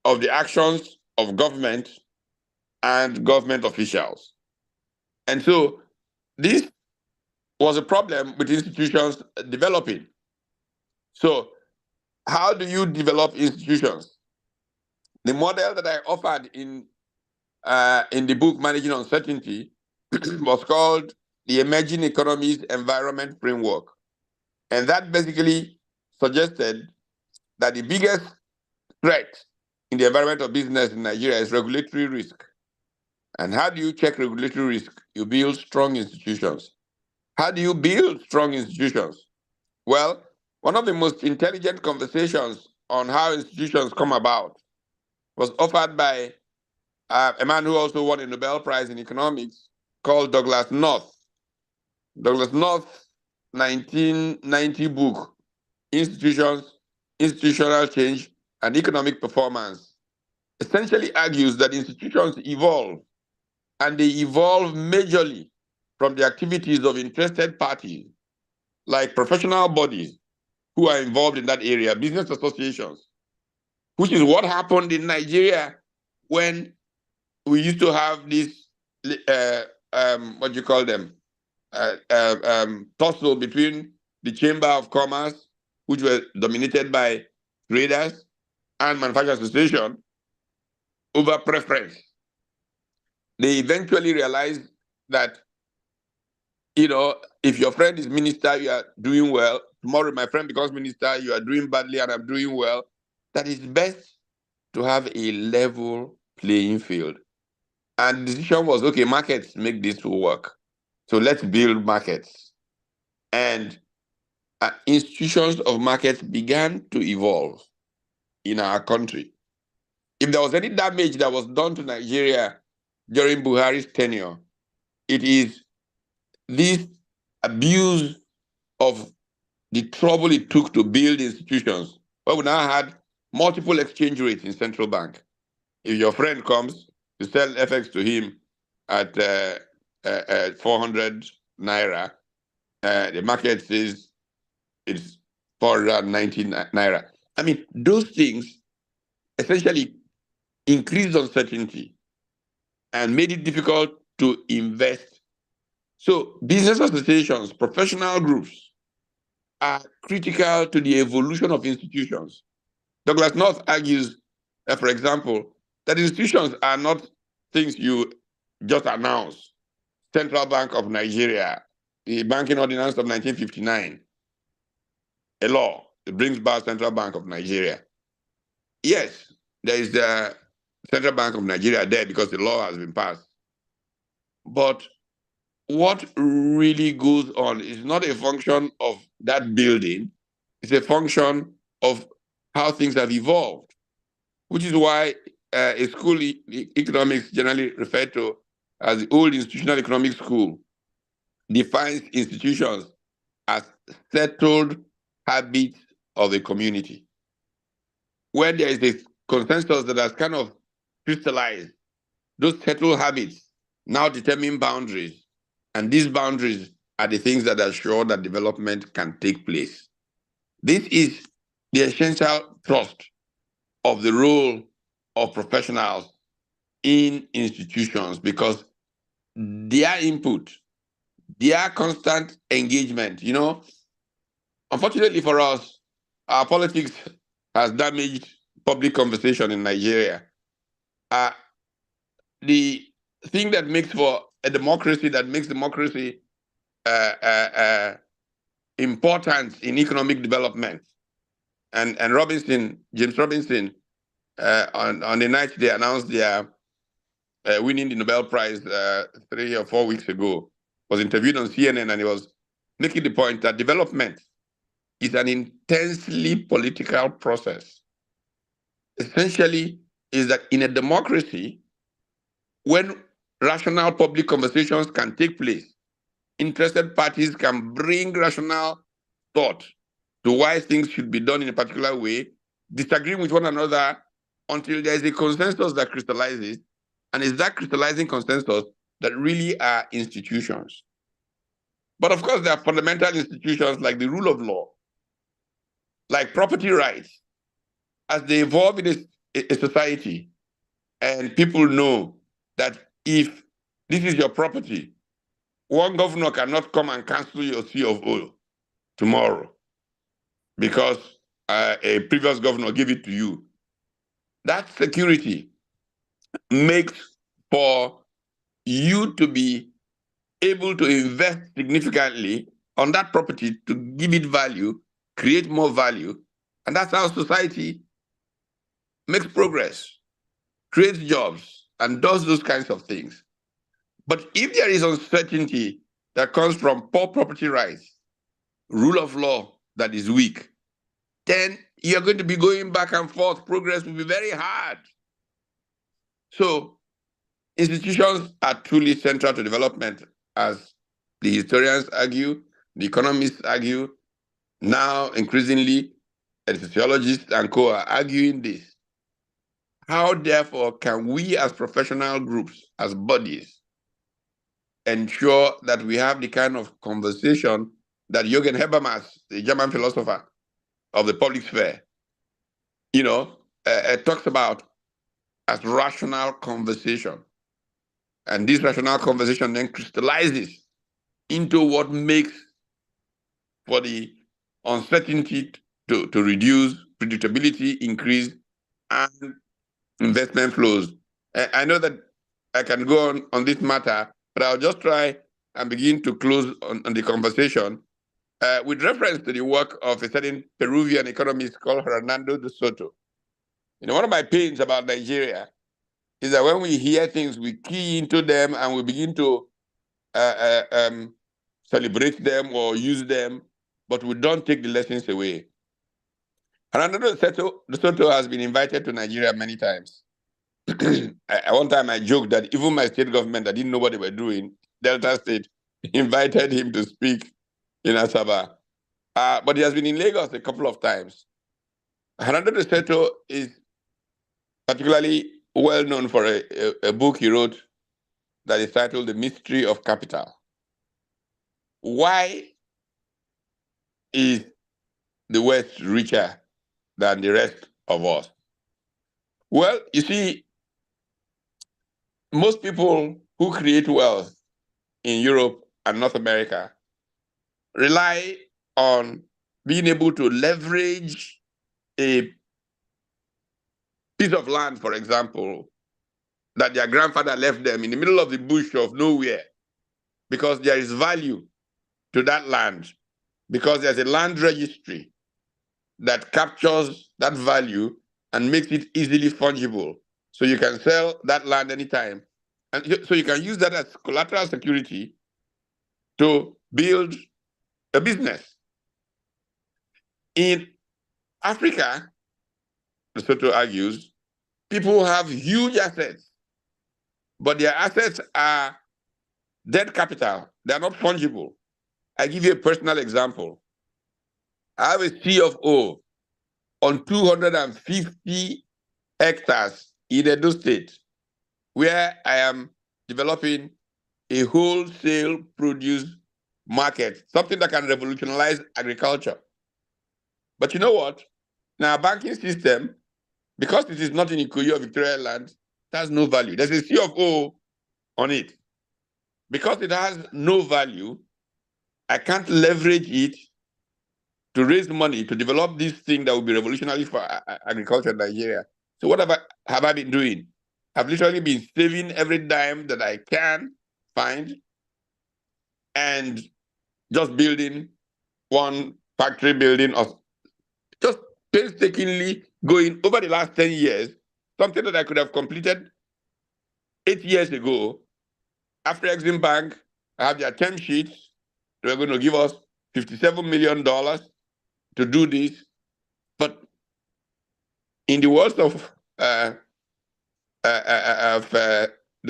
of the actions of government and government officials. And so this was a problem with institutions developing. So how do you develop institutions? The model that I offered in the book, Managing Uncertainty, was called the Emerging Economies Environment Framework. And that basically suggested that the biggest threat in the environment of business in Nigeria is regulatory risk. And how do you check regulatory risk? You build strong institutions. How do you build strong institutions? Well, one of the most intelligent conversations on how institutions come about was offered by a man who also won a Nobel Prize in economics called Douglas North. Douglas North's 1990 book, Institutions, Institutional Change, and Economic Performance, essentially argues that institutions evolve, and they evolve majorly from the activities of interested parties, like professional bodies who are involved in that area, business associations, which is what happened in Nigeria when we used to have this, tussle between the Chamber of Commerce, which were dominated by traders, and Manufacturers Association over preference. They eventually realized that, if your friend is minister, you are doing well. Tomorrow, my friend becomes minister, you are doing badly, and I'm doing well. That it's best to have a level playing field. And the decision was, okay, markets make this work. So let's build markets. And institutions of markets began to evolve in our country. If there was any damage that was done to Nigeria during Buhari's tenure. It is this abuse of the trouble it took to build institutions. Well, we now had multiple exchange rates in central bank. If your friend comes to sell FX to him at 400 naira, the market says it's 490 naira. I mean, those things essentially increased uncertainty and made it difficult to invest. So business associations, professional groups are critical to the evolution of institutions. Douglas North argues, for example, that institutions are not things you just announce. Central Bank of Nigeria, the Banking Ordinance of 1959, a law that brings back Central Bank of Nigeria. Yes, there is the Central Bank of Nigeria there because the law has been passed. But what really goes on is not a function of that building, it's a function of how things have evolved, which is why a school, economics generally referred to as the old institutional economics school, defines institutions as settled habits of a community, where there is a consensus that has kind of crystallized. Those settled habits now determine boundaries, and these boundaries are the things that assure that development can take place. This is the essential thrust of the role of professionals in institutions, because their input, their constant engagement, unfortunately for us, our politics has damaged public conversation in Nigeria. The thing that makes for a democracy, that makes democracy important in economic development. And James Robinson, on the night they announced their winning the Nobel Prize 3 or 4 weeks ago, was interviewed on CNN, and he was making the point that development is an intensely political process. Essentially, is that in a democracy, when rational public conversations can take place, interested parties can bring rational thought to why things should be done in a particular way, disagreeing with one another until there is a consensus that crystallizes, and it's that crystallizing consensus that really are institutions. But of course, there are fundamental institutions like the rule of law, like property rights. As they evolve in a society, and people know that if this is your property, one governor cannot come and cancel your C of O tomorrow because a previous governor gave it to you. That security makes for you to be able to invest significantly on that property to give it value, create more value. And that's how society makes progress, creates jobs, and does those kinds of things. But if there is uncertainty that comes from poor property rights, rule of law that is weak, then you're going to be going back and forth. Progress will be very hard. So institutions are truly central to development, as the historians argue, the economists argue. Now, increasingly, the sociologists and co are arguing this. How, therefore, can we as professional groups, as bodies, ensure that we have the kind of conversation that Jürgen Habermas, the German philosopher of the public sphere, talks about as rational conversation. And this rational conversation then crystallizes into what makes for the uncertainty to reduce, predictability increase, and investment flows. I know that I can go on this matter, but I'll just try and begin to close on the conversation with reference to the work of a certain Peruvian economist called Hernando de Soto. One of my pains about Nigeria is that when we hear things, we key into them and we begin to celebrate them or use them, but we don't take the lessons away. Hernando de Soto has been invited to Nigeria many times. One time I joked that even my state government, I didn't know what they were doing, Delta State, invited him to speak in Asaba. But he has been in Lagos a couple of times. Hernando de Soto is particularly well known for a book he wrote that is titled The Mystery of Capital. Why is the West richer than the rest of us? Well, you see, most people who create wealth in Europe and North America rely on being able to leverage a piece of land, for example, that their grandfather left them in the middle of the bush of nowhere, because there is value to that land, because there's a land registry that captures that value and makes it easily fungible. So you can sell that land anytime. And so you can use that as collateral security to build a business. In Africa, Soto argues, people have huge assets, but their assets are dead capital. They're not fungible. I give you a personal example. I have a CFO on 250 hectares in Edo State, where I am developing a wholesale produce market, something that can revolutionize agriculture. But you know what? In our banking system, because it is not in Ikoyi or Victoria Land, it has no value. There's a CFO on it. Because it has no value, I can't leverage it to raise money to develop this thing that will be revolutionary for agriculture in Nigeria. So what have I been doing? I've literally been saving every dime that I can find and just building one factory building, of just painstakingly going over the last 10 years, something that I could have completed 8 years ago. After Exim Bank, I have their term sheets. They were going to give us $57 million to do this. But in the words of De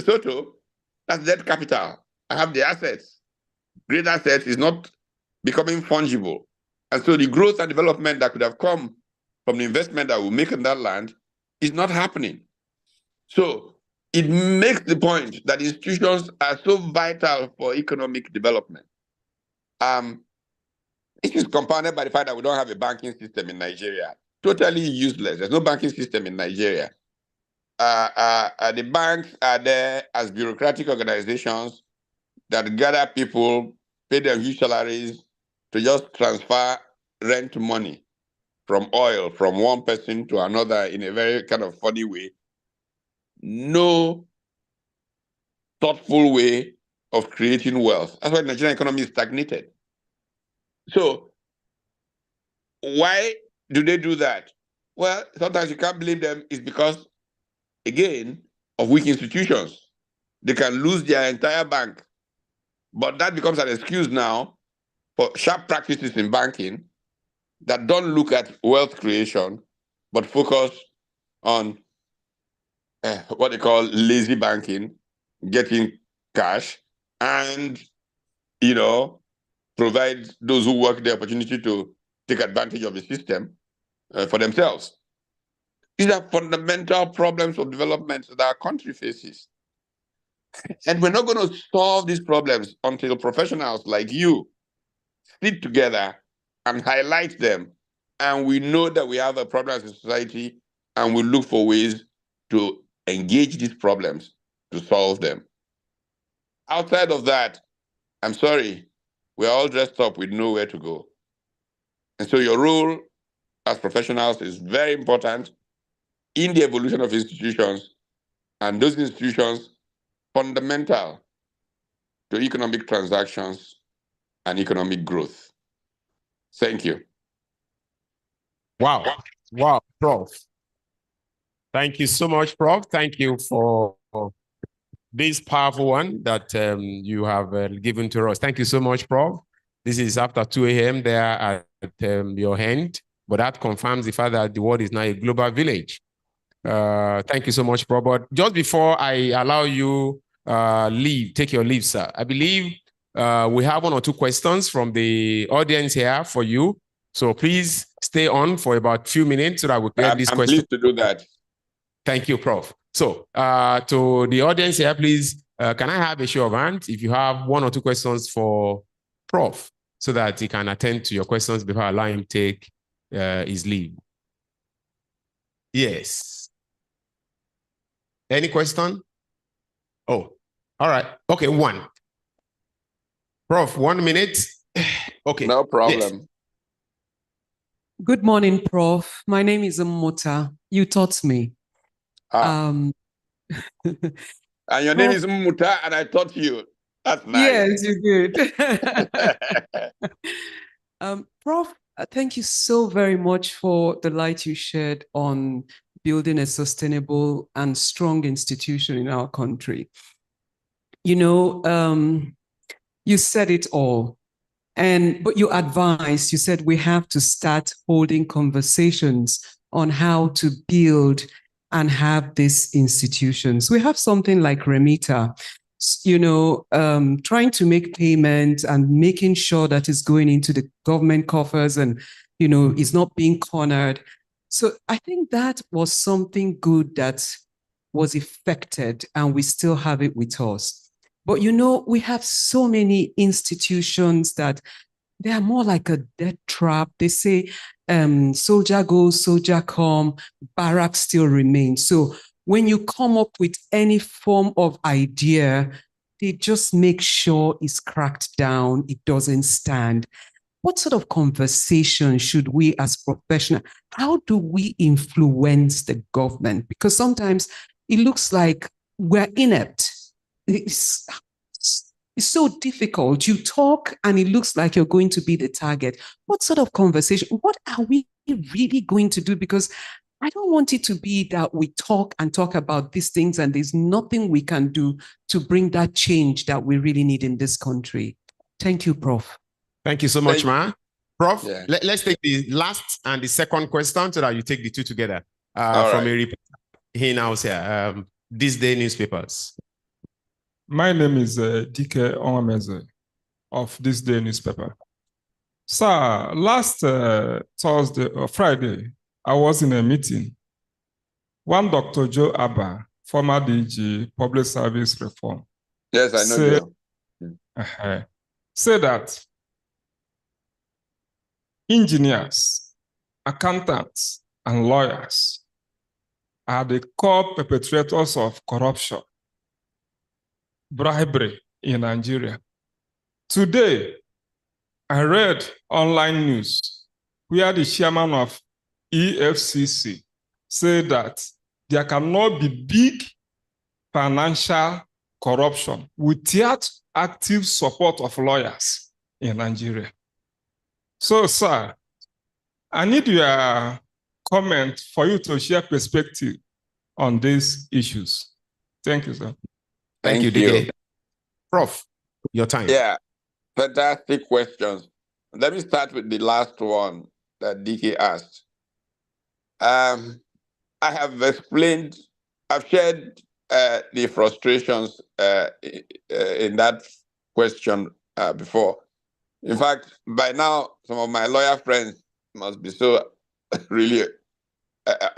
Soto, that's dead capital. I have the assets. Great assets is not becoming fungible. And so the growth and development that could have come from the investment that we make in that land is not happening. So it makes the point that institutions are so vital for economic development. It is compounded by the fact that we don't have a banking system in Nigeria. Totally useless. There's no banking system in Nigeria. The banks are there as bureaucratic organizations that gather people, pay them huge salaries to just transfer rent money from oil from one person to another in a very kind of funny way. No thoughtful way of creating wealth. That's why the Nigerian economy is stagnated. So why do they do that? Well, sometimes you can't blame them. It's because, again, of weak institutions. They can lose their entire bank. But that becomes an excuse now for sharp practices in banking that don't look at wealth creation, but focus on what they call lazy banking, getting cash, and, provide those who work the opportunity to take advantage of the system for themselves. These are fundamental problems of development that our country faces. And we're not going to solve these problems until professionals like you sit together and highlight them. And we know that we have a problem as a society, and we look for ways to engage these problems to solve them. Outside of that, I'm sorry, we're all dressed up with nowhere to go. And so your role as professionals is very important in the evolution of institutions, and those institutions fundamental to economic transactions and economic growth. Thank you. Wow. Wow, Prof. Thank you so much, Prof. Thank you for this powerful one that you have given to us. Thank you so much, Prof. This is after 2 a.m. there at your hand, but that confirms the fact that the world is now a global village. Thank you so much, Prof. But just before I allow you take your leave, sir, I believe we have 1 or 2 questions from the audience here for you. So please stay on for about a few minutes so that we get this I'm question. pleased to do that. Thank you, Prof. So to the audience here, please, can I have a show of hands if you have 1 or 2 questions for Prof so that he can attend to your questions before I allow him take his leave? Yes. Any question? Oh, all right. Okay, 1. Prof, 1 minute. Okay. No problem. Yes. Good morning, Prof. My name is Mota. You taught me. And your name is Muta, and I taught you. That's nice. Yes, you did. Prof, thank you so very much for the light you shed on building a sustainable and strong institution in our country. You know, you said it all. But you advised, you said we have to start holding conversations on how to build and have these institutions. We have something like Remita, you know, trying to make payments and making sure that it's going into the government coffers and, you know, is not being cornered. So I think that was something good that was effected, and we still have it with us. But, you know, we have so many institutions that they are more like a death trap. They say, soldier goes, soldier come, barracks still remain. So when you come up with any form of idea, they just make sure it's cracked down, it doesn't stand. What sort of conversation should we as professionals, how do we influence the government? Because sometimes it looks like we're inept. It's so difficult. You talk and it looks like you're going to be the target. What sort of conversation? What are we really going to do? Because I don't want it to be that we talk and talk about these things and there's nothing we can do to bring that change that we really need in this country. Thank you, Prof. Thank you so much, Ma. Prof, Yeah. let's take the last and the second question so that you take the 2 together right. from a reporter here now, here, This Day newspapers. My name is Dike Onwameze of This Day newspaper. Sir, last Thursday or Friday, I was in a meeting. One Dr. Joe Abba, former DG, Public Service Reform. Yes, I know. Say that engineers, accountants, and lawyers are the core perpetrators of corruption, bribery in Nigeria. Today, I read online news where the chairman of EFCC said that there cannot be big financial corruption without active support of lawyers in Nigeria. So, sir, I need your comment for you to share perspective on these issues. Thank you, sir. Thank you, DK. Prof, your time. Yeah, fantastic questions. Let me start with the last one that DK asked. I have explained, I've shared the frustrations in that question before. In fact, by now, some of my lawyer friends must be so really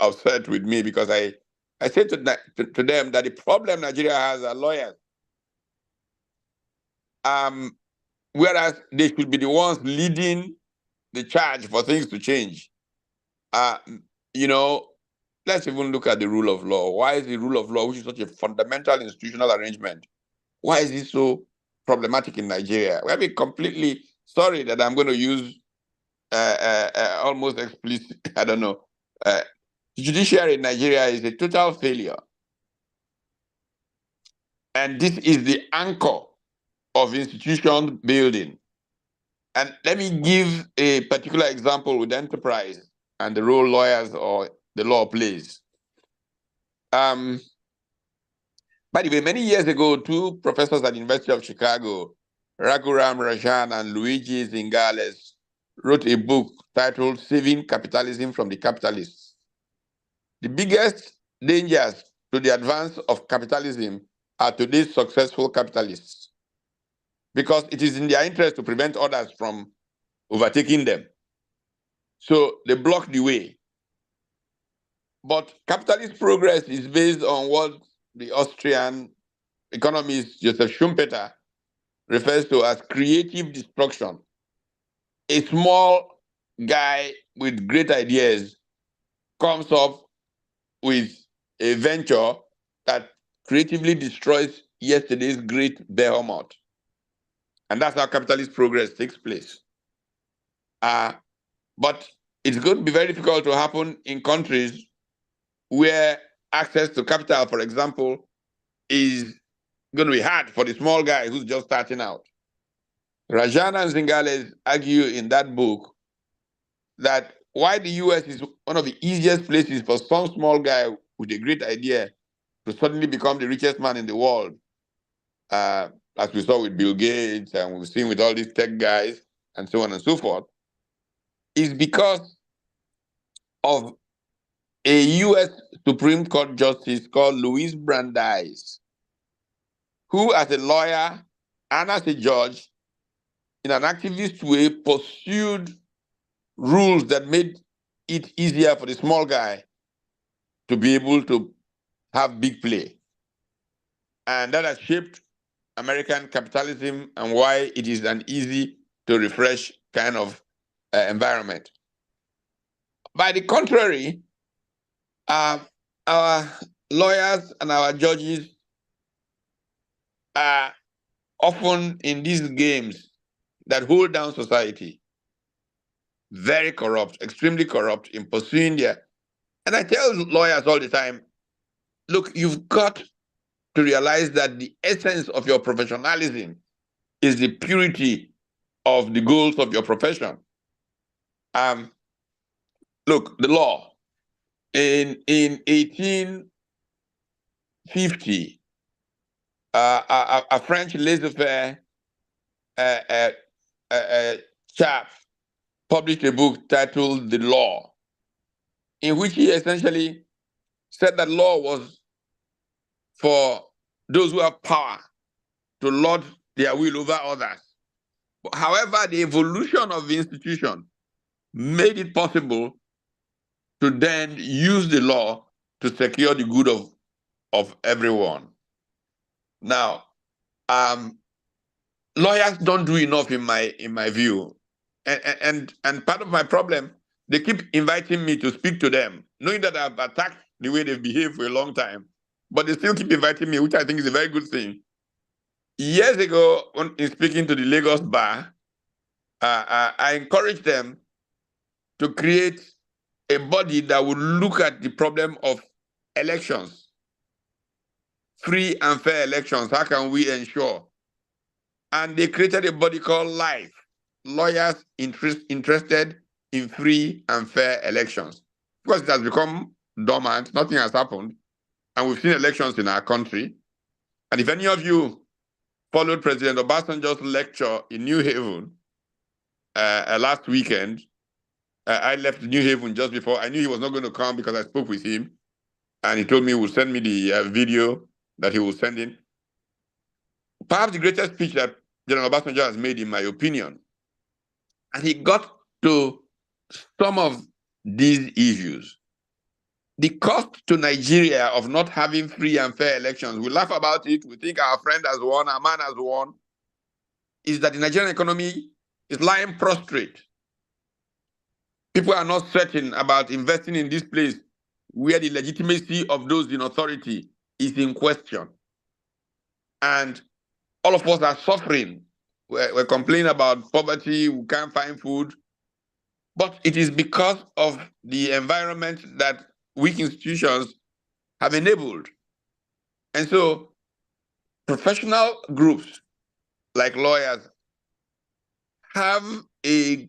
upset with me because I said to them that the problem Nigeria has are lawyers. Whereas they should be the ones leading the charge for things to change. You know, let's even look at the rule of law. Why is the rule of law, which is such a fundamental institutional arrangement, why is it so problematic in Nigeria? We'll be completely sorry that I'm going to use almost explicit, I don't know. The judiciary in Nigeria is a total failure. And this is the anchor of institution building. And let me give a particular example with enterprise and the role lawyers or the law plays. By the way, many years ago, 2 professors at the University of Chicago, Raghuram Rajan and Luigi Zingales, wrote a book titled Saving Capitalism from the Capitalists. The biggest dangers to the advance of capitalism are today's successful capitalists, because it is in their interest to prevent others from overtaking them. So they block the way. But capitalist progress is based on what the Austrian economist Joseph Schumpeter refers to as creative destruction. A small guy with great ideas comes up with a venture that creatively destroys yesterday's great behemoth. And that's how capitalist progress takes place. But it's going to be very difficult to happen in countries where access to capital, for example, is going to be hard for the small guy who's just starting out. Rajan and Zingales argue in that book that why the US is one of the easiest places for some small guy with a great idea to suddenly become the richest man in the world, as we saw with Bill Gates and we've seen with all these tech guys and so on and so forth, is because of a US Supreme Court justice called Louis Brandeis, who as a lawyer and as a judge, in an activist way, pursued rules that made it easier for the small guy to be able to have big play. And that has shaped American capitalism and why it is an easy to refresh kind of environment. By the contrary, our lawyers and our judges are often in these games that hold down society, very corrupt, extremely corrupt in pursuing their. And I tell lawyers all the time, look, you've got to realize that the essence of your professionalism is the purity of the goals of your profession. Look, the law in 1850, a French laissez-faire chap published a book titled The Law, in which he essentially said that law was for those who have power to lord their will over others. However, the evolution of the institution made it possible to then use the law to secure the good of everyone. Now, lawyers don't do enough in my view. And part of my problem, they keep inviting me to speak to them, knowing that I've attacked the way they've behaved for a long time, but they still keep inviting me, which I think is a very good thing. Years ago, in speaking to the Lagos Bar, I encouraged them to create a body that would look at the problem of elections, free and fair elections. How can we ensure? And they created a body called LIFE, Lawyers Interested in Free and Fair Elections. Because it has become dormant, nothing has happened, and we've seen elections in our country. And if any of you followed President Obasanjo's lecture in New Haven last weekend, I left New Haven just before. I knew he was not going to come because I spoke with him, and he told me he would send me the video that he was sending. Perhaps the greatest speech that General Obasanjo has made, in my opinion. And he got to some of these issues. The cost to Nigeria of not having free and fair elections, we laugh about it, we think our friend has won, our man has won, is that the Nigerian economy is lying prostrate. People are not certain about investing in this place where the legitimacy of those in authority is in question. And all of us are suffering. We're complaining about poverty, we can't find food. But it is because of the environment that weak institutions have enabled. And so professional groups like lawyers have a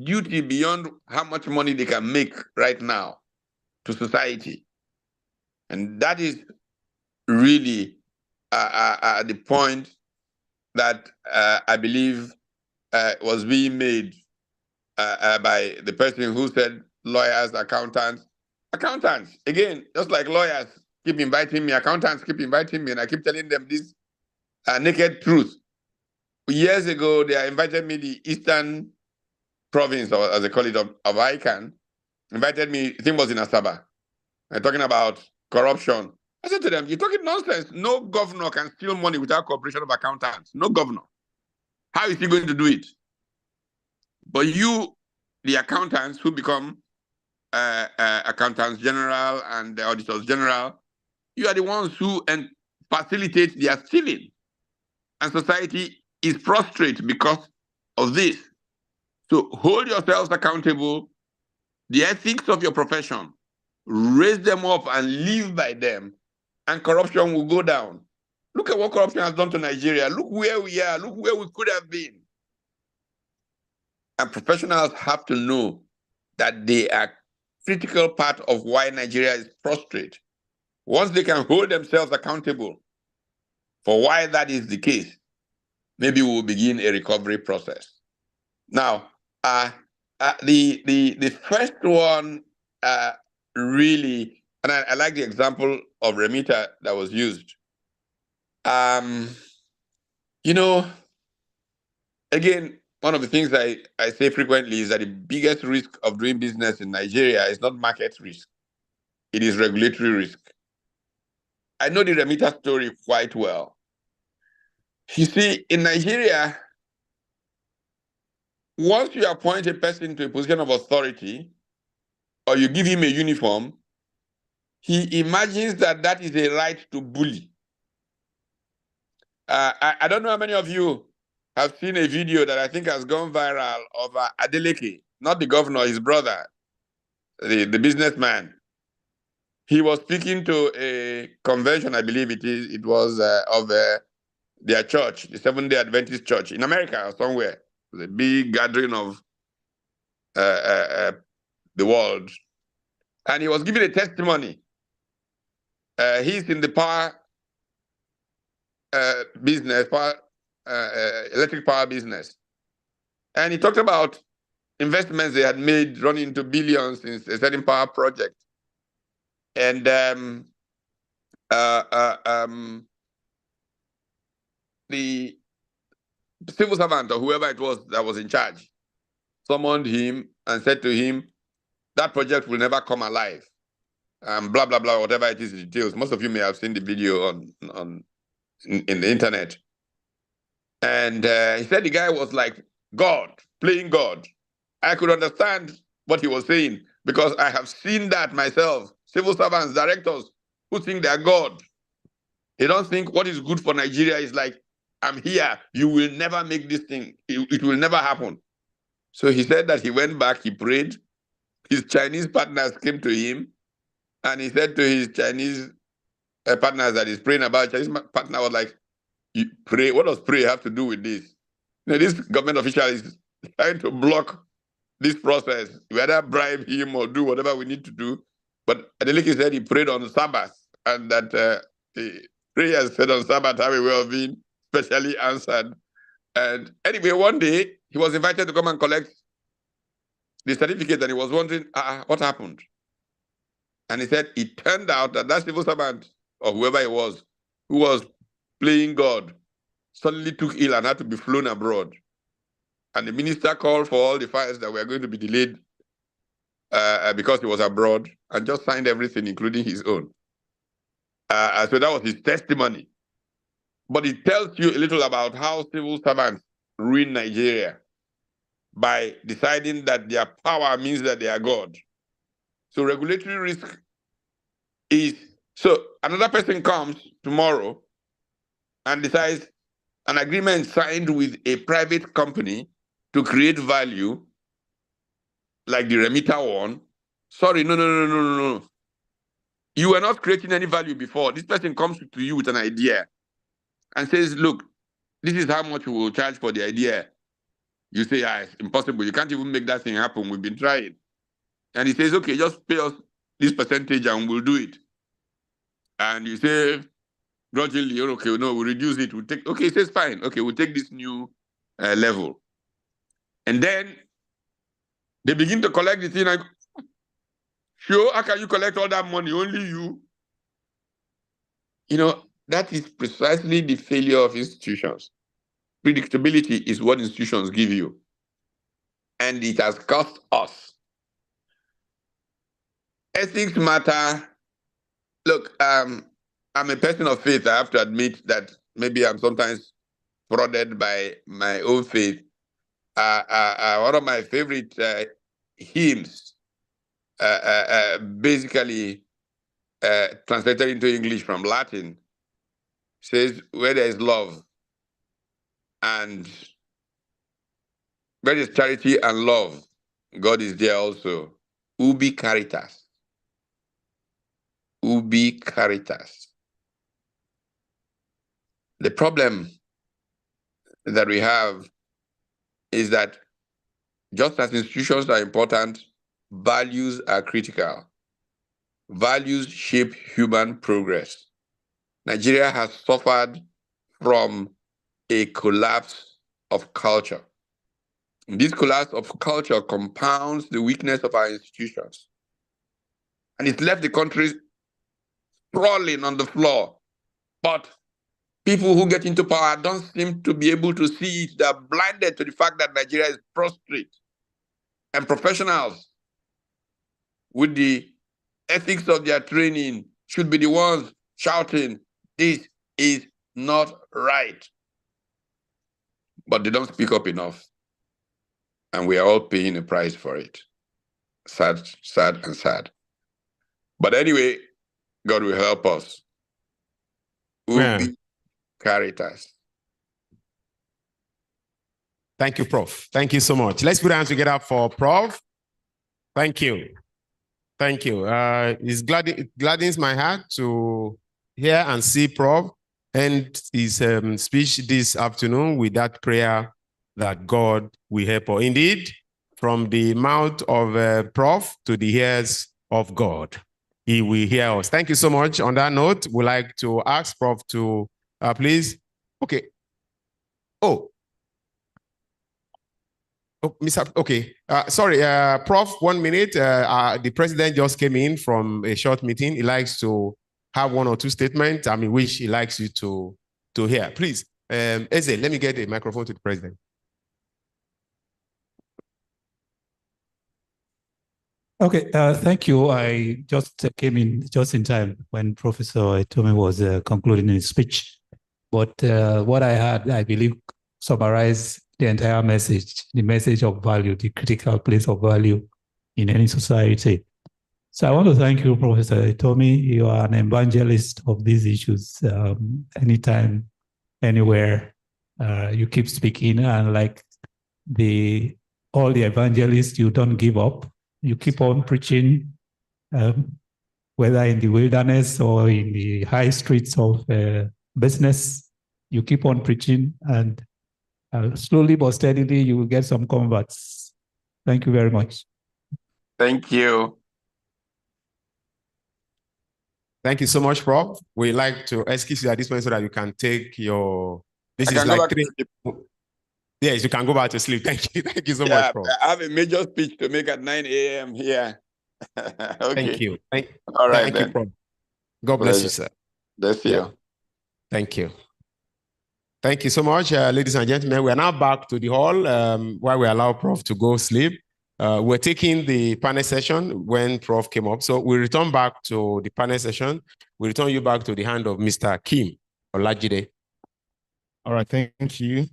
duty beyond how much money they can make right now to society. And that is really the point that I believe was being made by the person who said lawyers, accountants, Accountants, again, just like lawyers keep inviting me, accountants keep inviting me, and I keep telling them this naked truth. Years ago, they invited me, the Eastern Province, or as they call it, of ICANN, invited me, I think it was in Asaba, talking about corruption. I said to them, you're talking nonsense. No governor can steal money without cooperation of accountants. No governor. How is he going to do it? But you, the accountants who become accountants general and the auditors general, you are the ones who facilitate their stealing. And society is prostrate because of this. So hold yourselves accountable. The ethics of your profession, raise them up and live by them, and corruption will go down. Look at what corruption has done to Nigeria. Look where we are. Look where we could have been. And professionals have to know that they are critical part of why Nigeria is prostrate. Once they can hold themselves accountable for why that is the case, maybe we'll begin a recovery process. Now, the first one really, and I like the example of Remita that was used. You know, again, one of the things I say frequently is that the biggest risk of doing business in Nigeria is not market risk. It is regulatory risk. I know the Remita story quite well. You see, in Nigeria, once you appoint a person to a position of authority, or you give him a uniform, he imagines that that is a right to bully. I don't know how many of you have seen a video that I think has gone viral of Adeleke, not the governor, his brother, the businessman. He was speaking to a convention, I believe it was of their church, the Seventh-day Adventist Church in America or somewhere. It was a big gathering of the world. And he was giving a testimony. He's in the power business, electric power business. And he talked about investments they had made running into billions in a certain power project. And the civil servant or whoever it was that was in charge summoned him and said to him, that project will never come alive. Blah, blah, blah, whatever it is, the details. Most of you may have seen the video in the internet. And he said the guy was like God, playing God. I could understand what he was saying because I have seen that myself. Civil servants, directors who think they're God. They don't think what is good for Nigeria is like, I'm here, you will never make this thing. It will never happen. So he said that he went back, he prayed. His Chinese partners came to him and he said to his Chinese partners that he's praying about, Chinese partner was like, you pray, what does pray have to do with this? You know, this government official is trying to block this process. We either bribe him or do whatever we need to do. But Adeleke said he prayed on Sabbath and that the prayers said on Sabbath have a way of being specially answered. And anyway, one day he was invited to come and collect the certificate and he was wondering, what happened? And he said it turned out that that civil servant or whoever it was who was playing God suddenly took ill and had to be flown abroad. And the minister called for all the files that were going to be delayed because he was abroad and just signed everything, including his own. So that was his testimony. But it tells you a little about how civil servants ruin Nigeria by deciding that their power means that they are God. So regulatory risk is, so another person comes tomorrow and decides an agreement signed with a private company to create value, like the Remita one. Sorry, no. You were not creating any value before. This person comes to you with an idea and says, look, this is how much we will charge for the idea. You say, it's impossible. You can't even make that thing happen. We've been trying. And he says, okay, just pay us this percentage and we'll do it. And you say, grudgingly, okay, no, we'll reduce it. We'll take, okay, he says, fine. Okay, we'll take this new level. And then they begin to collect the thing. Sure, how can you collect all that money? Only you. You know, that is precisely the failure of institutions. Predictability is what institutions give you. And it has cost us. Ethics matter. Look, I'm a person of faith. I have to admit that maybe I'm sometimes prodded by my own faith. One of my favorite hymns, basically translated into English from Latin, says, where there is love and where there is charity and love, God is there also. Ubi caritas. Ubi caritas. The problem that we have is that just as institutions are important, values are critical. Values shape human progress. Nigeria has suffered from a collapse of culture. This collapse of culture compounds the weakness of our institutions. And it's left the country sprawling on the floor. But people who get into power don't seem to be able to see it. They're blinded to the fact that Nigeria is prostrate. And professionals with the ethics of their training should be the ones shouting, this is not right. But they don't speak up enough. And we are all paying a price for it. Sad, sad, and sad. But anyway, God will help us. Ubi caritas. Thank you, Prof. Thank you so much. Let's put our hands together for Prof. Thank you. Thank you. It gladdens my heart to hear and see Prof. and his speech this afternoon with that prayer that God will help us. Indeed, from the mouth of Prof to the ears of God, he will hear us. Thank you so much. On that note, we'd like to ask Prof to please. Okay. Oh, Mr. Okay. Sorry, Prof, 1 minute. The president just came in from a short meeting. He likes to have 1 or 2 statements, which he likes you to hear. Please, Eze, let me get a microphone to the president. Okay, thank you. I just came in just in time when Professor Itome was concluding his speech. But what I had, I believe, summarized the entire message, the message of value, the critical place of value in any society. So I want to thank you, Professor Itome. You are an evangelist of these issues. Anytime, anywhere, you keep speaking, and like all the evangelists, you don't give up. You keep on preaching, whether in the wilderness or in the high streets of business. You keep on preaching, and slowly but steadily, you will get some converts. Thank you very much. Thank you. Thank you so much, Prof. We like to excuse you at this point so that you can take your. This is like 3. Yes, you can go back to sleep. Thank you. Thank you so much, Prof. I have a major speech to make at 9 a.m. here. Okay. Thank you. All right, thank then. you, Prof. God bless you, sir. Bless you. Yeah. Thank you. Thank you so much, ladies and gentlemen. We are now back to the hall where we allow Prof to go sleep. We're taking the panel session when Prof came up. So we return back to the panel session. We return you back to the hand of Mr. Kim Olajide. All right, thank you.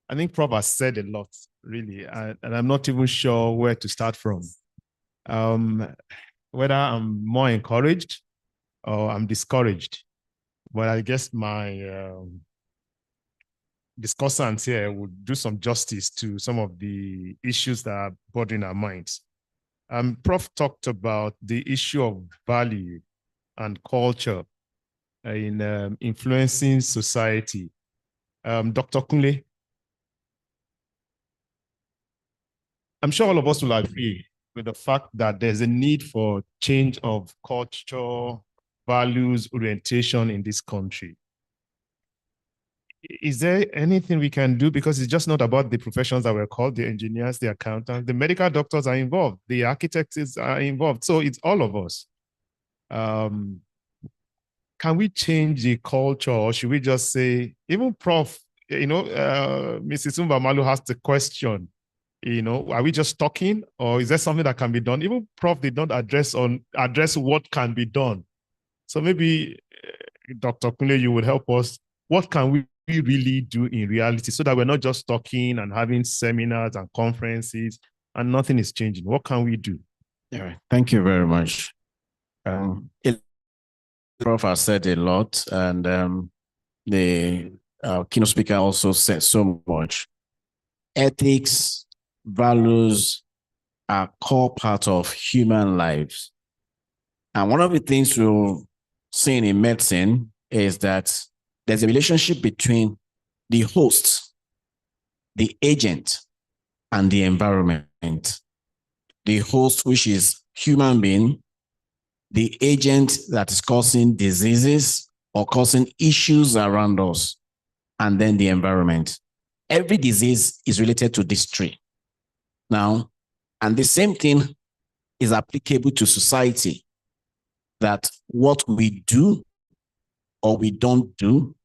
I think Prof has said a lot, really, and I'm not even sure where to start from. Whether I'm more encouraged or I'm discouraged. But I guess my discussants here would do some justice to some of the issues that are bothering our minds. Prof talked about the issue of value and culture in influencing society. Dr. Kunle, I'm sure all of us will agree with the fact that there's a need for change of culture, values, orientation in this country. is there anything we can do? Because it's just not about the professions that were called, the engineers, the accountants, the medical doctors are involved, the architects are involved. So it's all of us. Can we change the culture, or should we just say, even Prof, Mrs. Umbamalu has the question, are we just talking, or is there something that can be done? Even Prof did not address what can be done. So maybe Dr. Kunle, you would help us. What can we really do in reality so that we're not just talking and having seminars and conferences and nothing is changing? What can we do? All right. Thank you very much. Prof has said a lot, and the keynote speaker also said so much. Ethics, values are core part of human lives. And one of the things we're seeing in medicine is that there's a relationship between the host, the agent, and the environment. The host, which is human being, the agent that is causing diseases or causing issues around us, and then the environment. Every disease is related to these three. Now, and the same thing is applicable to society, that what we do or we don't do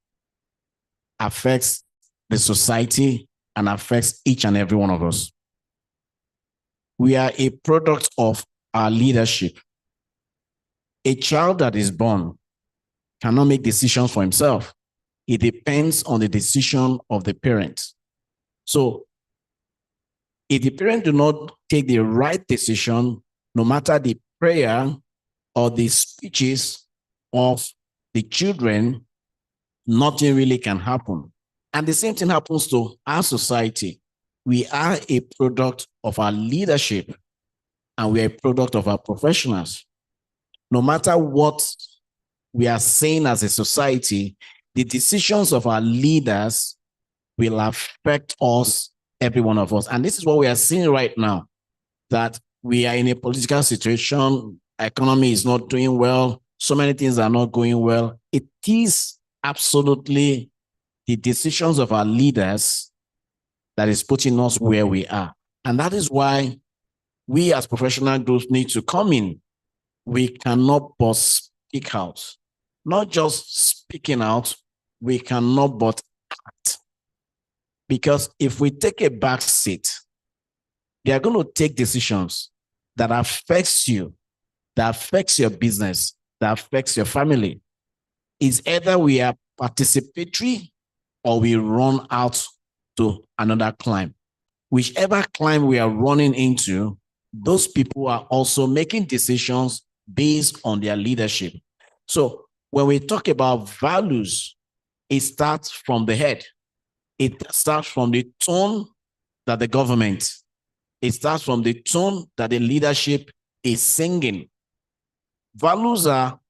affects the society and affects each and every one of us. We are a product of our leadership. A child that is born cannot make decisions for himself. It depends on the decision of the parent. So if the parent do not take the right decision, no matter the prayer or the speeches of the children, nothing really can happen. And the same thing happens to our society. We are a product of our leadership, and we are a product of our professionals. No matter what we are saying as a society, the decisions of our leaders will affect us, every one of us. And this is what we are seeing right now, that we are in a political situation, economy is not doing well, so many things are not going well. It is absolutely the decisions of our leaders that is putting us where we are. And that is why we as professional groups need to come in. We cannot but speak out. Not just speaking out, we cannot but act. Because if we take a back seat, they are going to take decisions that affects you, that affects your business, that affects your family. It's either we are participatory or we run out to another climb. Whichever climb we are running into, those people are also making decisions based on their leadership. So when we talk about values, it starts from the head. It starts from the tone that the government, it starts from the tone that the leadership is singing. Values are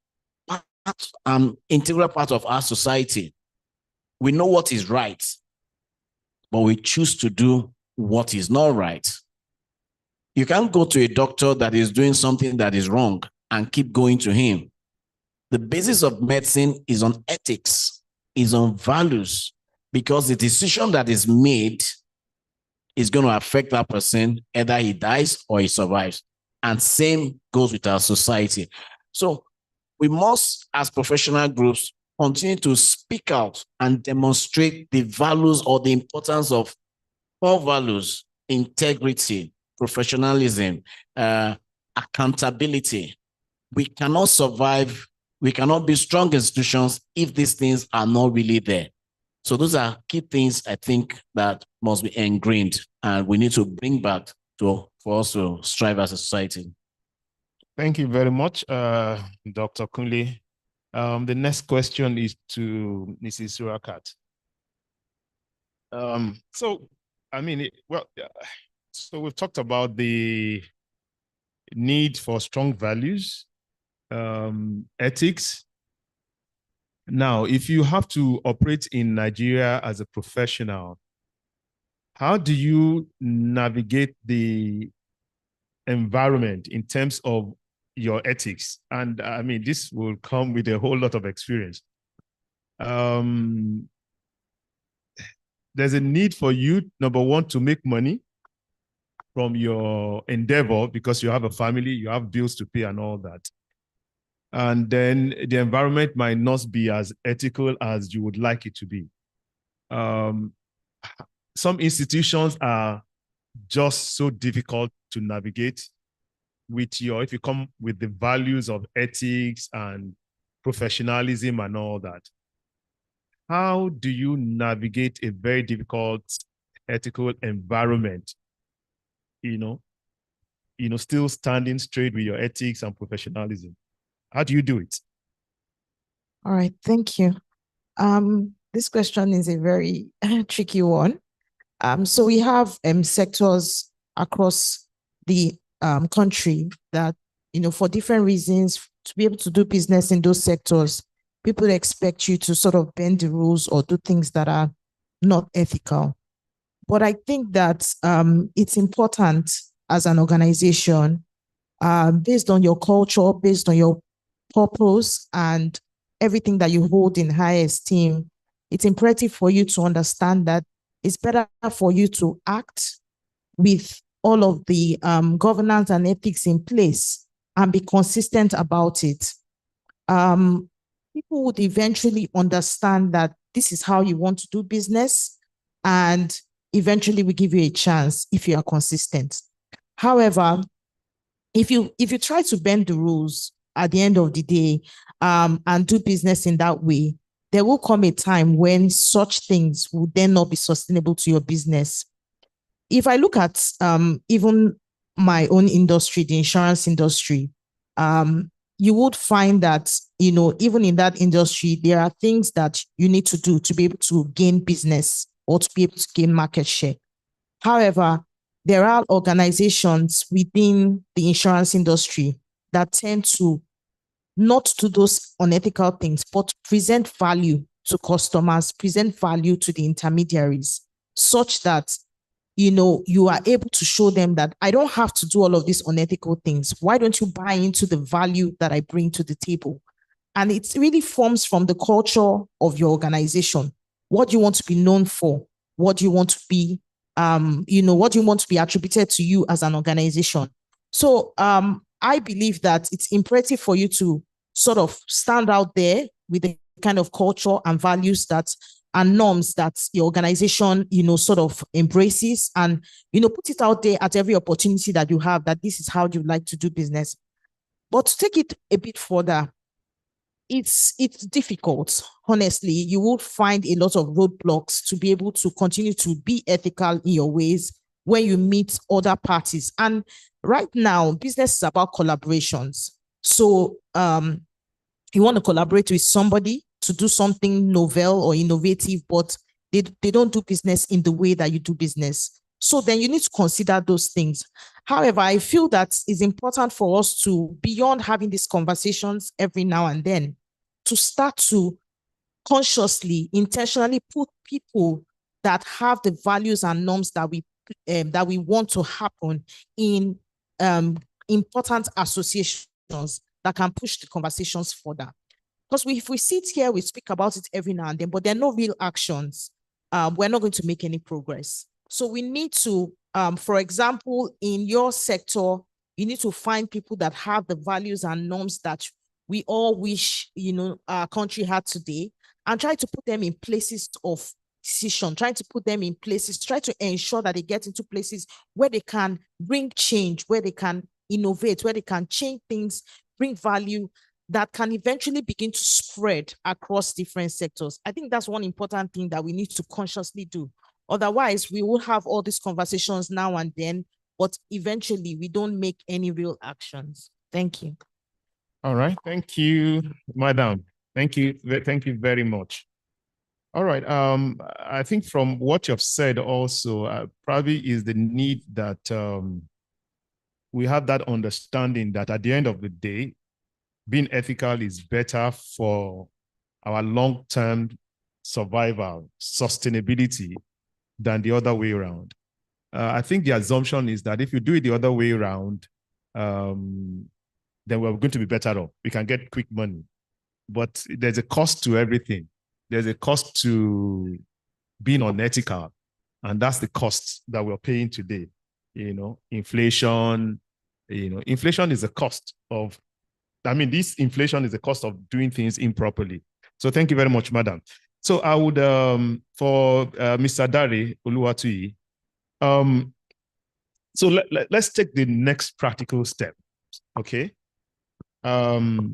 an integral part of our society. We know what is right, but we choose to do what is not right. You can't go to a doctor that is doing something that is wrong and keep going to him. The basis of medicine is on ethics, is on values, because the decision that is made is going to affect that person, either he dies or he survives. And same goes with our society. So we must, as professional groups, continue to speak out and demonstrate the values or the importance of core values: integrity, professionalism, accountability. We cannot survive, we cannot be strong institutions if these things are not really there. So those are key things, I think, that must be ingrained, and we need to bring back for us to strive as a society. Thank you very much, Dr. Kunle. The next question is to Mrs. Surakat. So we've talked about the need for strong values, ethics. Now, if you have to operate in Nigeria as a professional, how do you navigate the environment in terms of your ethics? And this will come with a whole lot of experience. there's a need for you, number one, to make money from your endeavor because you have a family, you have bills to pay and all that. And then the environment might not be as ethical as you would like it to be. Some institutions are just so difficult to navigate with if you come with the values of ethics and professionalism and all that. How do you navigate a very difficult ethical environment? Still standing straight with your ethics and professionalism. How do you do it? All right, thank you. This question is a very tricky one. So we have sectors across the country that, for different reasons, to be able to do business in those sectors, people expect you to sort of bend the rules or do things that are not ethical. But I think that it's important as an organization, based on your culture, based on your purpose and everything that you hold in high esteem, it's imperative for you to understand that it's better for you to act with all of the governance and ethics in place and be consistent about it. People would eventually understand that this is how you want to do business, and eventually we give you a chance if you are consistent. However, if you try to bend the rules at the end of the day and do business in that way, there will come a time when such things will then not be sustainable to your business. If I look at even my own industry, the insurance industry, you would find that, even in that industry, there are things that you need to do to be able to gain business or to be able to gain market share. However, there are organizations within the insurance industry that tend to not do those unethical things, but present value to customers, present value to the intermediaries, such that, you are able to show them that I don't have to do all of these unethical things. Why don't you buy into the value that I bring to the table? And it really forms from the culture of your organization. What do you want to be known for? What do you want to be, what do you want to be attributed to you as an organization? So I believe that it's imperative for you to sort of stand out there with the kind of culture and values that and norms that your organization, sort of embraces, and, put it out there at every opportunity that you have, that this is how you like to do business. But to take it a bit further, it's difficult. Honestly, you will find a lot of roadblocks to be able to continue to be ethical in your ways when you meet other parties. And right now, business is about collaborations. So you want to collaborate with somebody to do something novel or innovative, but they don't do business in the way that you do business. So then you need to consider those things. However, I feel that it's important for us to, beyond having these conversations every now and then, to start to consciously, intentionally put people that have the values and norms that we want to happen in important associations that can push the conversations further. Because if we sit here, we speak about it every now and then, but there are no real actions, we're not going to make any progress. So we need to, for example, in your sector, you need to find people that have the values and norms that we all wish, our country had today, and try to put them in places of decision, trying to put them in places, try to ensure that they get into places where they can bring change, where they can innovate, where they can change things, bring value that can eventually begin to spread across different sectors. I think that's one important thing that we need to consciously do. Otherwise, we will have all these conversations now and then, but eventually we don't make any real actions. Thank you. All right. Thank you, Madam. Thank you. Thank you very much. All right. I think from what you've said also probably is the need that we have that understanding that at the end of the day, being ethical is better for our long-term survival, sustainability than the other way around. I think the assumption is that if you do it the other way around, then we're going to be better off. We can get quick money. But there's a cost to everything. There's a cost to being unethical. And that's the cost that we're paying today. Inflation, inflation is a cost of, this inflation is the cost of doing things improperly. So thank you very much, madam. So I would, for Mr. Dare Oluwatuyi, so let's take the next practical step, okay? It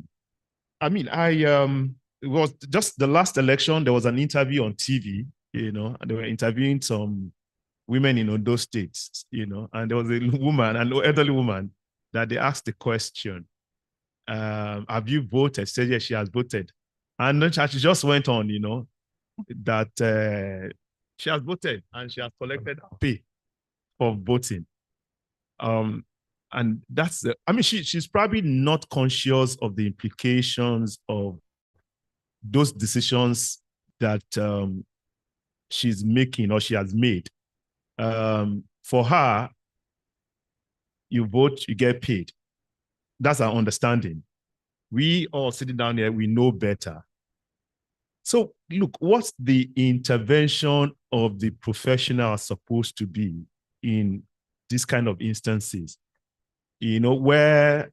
was just the last election, there was an interview on TV, and they were interviewing some women in Ondo states, and there was a woman, an elderly woman, that they asked the question, have you voted? She said, yes, she has voted. And then she just went on, that she has voted and she has collected a pay for voting. And that's, she's probably not conscious of the implications of those decisions that she's making or she has made. For her, you vote, you get paid. That's our understanding. We all sitting down here, we know better. So look, what's the intervention of the professional supposed to be in this kind of instances? Where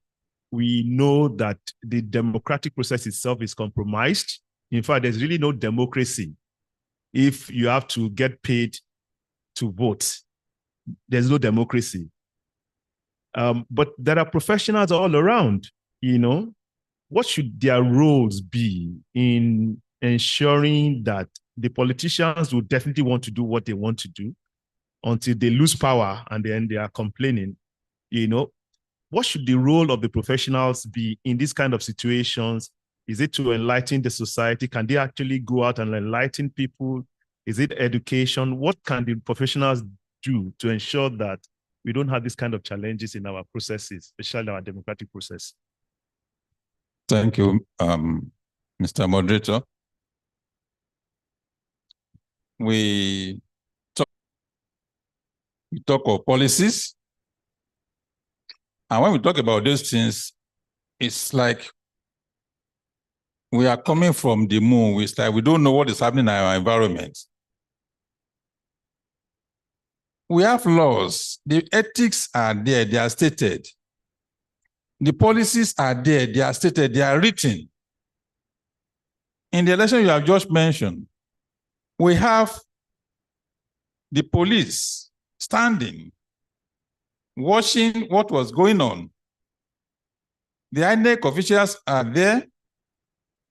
we know that the democratic process itself is compromised. In fact, there's really no democracy if you have to get paid to vote. There's no democracy. But there are professionals all around, What should their roles be in ensuring that the politicians will definitely want to do what they want to do until they lose power and then they are complaining, What should the role of the professionals be in these kind of situations? Is it to enlighten the society? Can they actually go out and enlighten people? Is it education? What can the professionals do to ensure that we don't have these kind of challenges in our processes, especially our democratic process? Thank you, Mr. Moderator. We talk of policies. And when we talk about those things, it's like we are coming from the moon. It's like we don't know what is happening in our environment. We have laws. The ethics are there. They are stated. The policies are there. They are stated. They are written. In the election you have just mentioned, we have the police standing, watching what was going on. The INEC officials are there.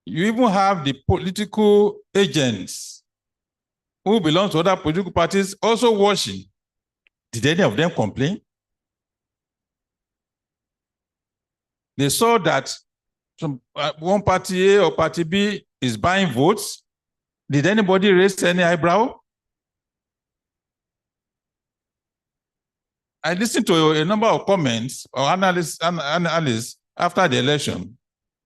You even have the political agents who belong to other political parties also watching. Did any of them complain? They saw that one party A or party B is buying votes. Did anybody raise any eyebrow? I listened to a number of comments or analysts after the election.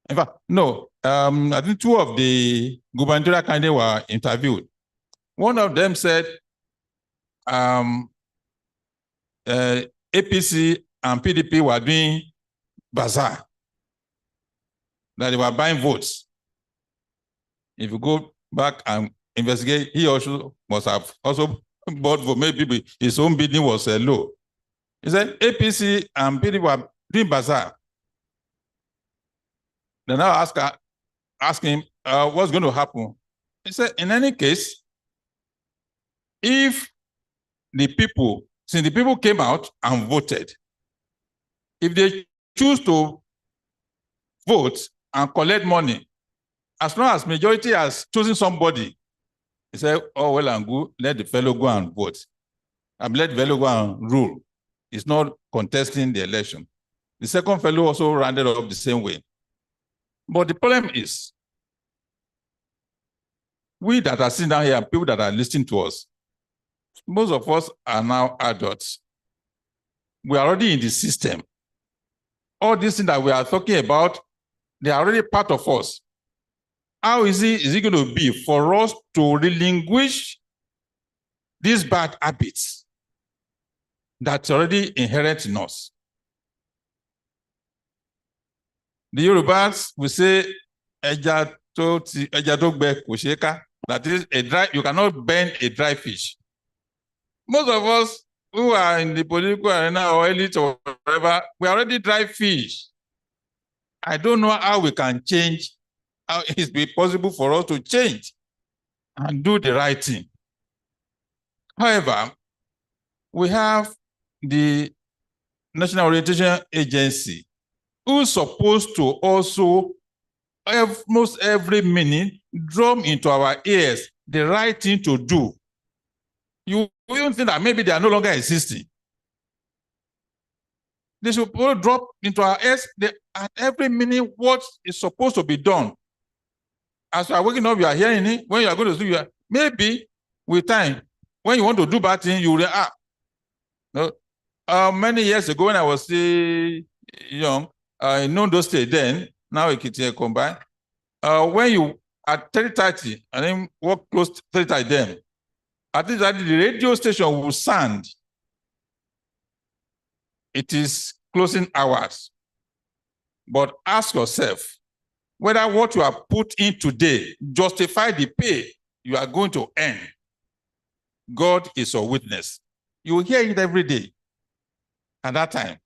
In fact, no, I think two of the gubernatorial candidates were interviewed. One of them said APC and PDP were doing bazaar, that they were buying votes. If you go back and investigate, he also must have also bought vote. Maybe his own bidding was low. He said APC and PDP were doing bazaar. Then I ask him, what's going to happen? He said, in any case, if the people, since the people came out and voted, if they choose to vote and collect money, as long as majority has chosen somebody, he said, oh, well and good, let the fellow go and vote. And let the fellow go and rule. It's not contesting the election. The second fellow also rounded up the same way. But the problem is, we that are sitting down here and people that are listening to us, most of us are now adults. We are already in the system. All these things that we are talking about, they are already part of us. How is it going to be for us to relinquish these bad habits that's already inherent in us? The Yorubas will say, "Ẹja tó gbẹ kò ṣeé ká." That is you cannot burn a dry fish. Most of us who are in the political arena or elite or whatever, we are already dry fish. I don't know how we can change, how it's be possible for us to change and do the right thing. However, we have the National Orientation Agency, who's supposed to also almost every minute drum into our ears the right thing to do. You even think that maybe they are no longer existing. They should drop into our ears at every minute what is supposed to be done. As you are waking up, you are hearing it. When you are going to sleep, maybe with time, when you want to do bad things, you will react. No? Many years ago, when I was still young, in Ondo State then, now Ekiti combined, when you at 30:30, and then walk close to 30:30 then, at least the radio station will sound. It is closing hours. But ask yourself whether what you have put in today justify the pay you are going to earn. God is your witness. You will hear it every day at that time.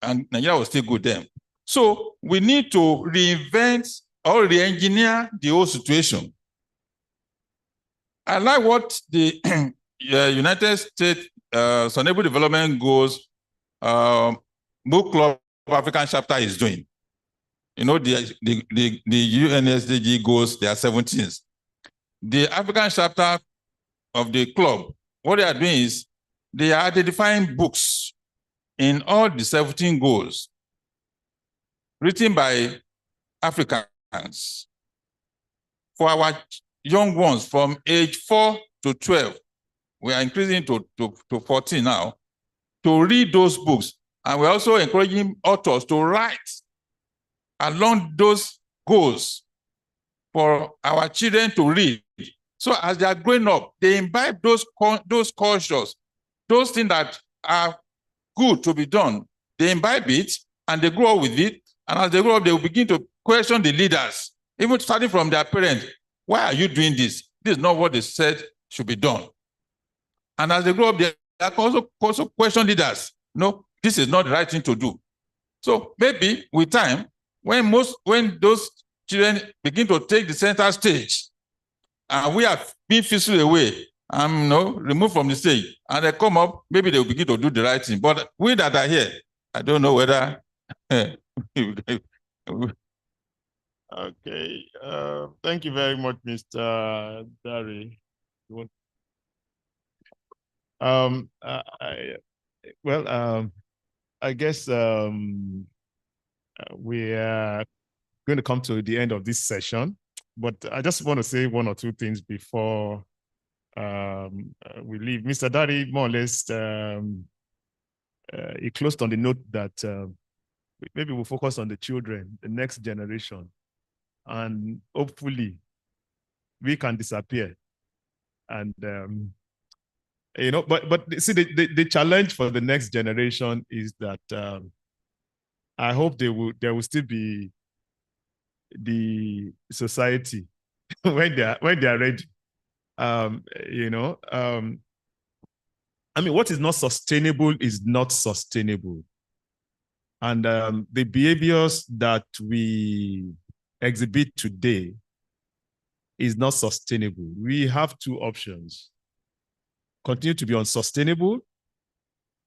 And Nigeria was still good then. So we need to reinvent or re-engineer the whole situation. I like what the United States Sustainable Development Goals Book Club African chapter is doing. You know, the UNSDG goals, there are 17. The African chapter of the club, what they are doing is they are identifying books in all the 17 goals written by Africans for our young ones from age 4 to 12. We are increasing to 14 now, to read those books. And we're also encouraging authors to write along those goals for our children to read. So as they are growing up, they imbibe those cultures, those things that are good to be done. They imbibe it and they grow up with it. And as they grow up, they will begin to question the leaders, even starting from their parents. Why are you doing this? This is not what they said should be done. And as they grow up, they also question leaders. No, this is not the right thing to do. So maybe with time, when those children begin to take the center stage, and we are being fizzled away and removed from the stage, and they come up, maybe they will begin to do the right thing. But we that are here, I don't know whether. Okay. Thank you very much, Mr. Dari. I guess we are going to come to the end of this session, but I just want to say one or two things before we leave. Mr. Dari, more or less, he closed on the note that maybe we'll focus on the children, the next generation, and hopefully we can disappear. And but see, the challenge for the next generation is that I hope there will still be the society when they are ready. I mean, what is not sustainable is not sustainable. And the behaviors that we exhibit today is not sustainable. We have two options: continue to be unsustainable,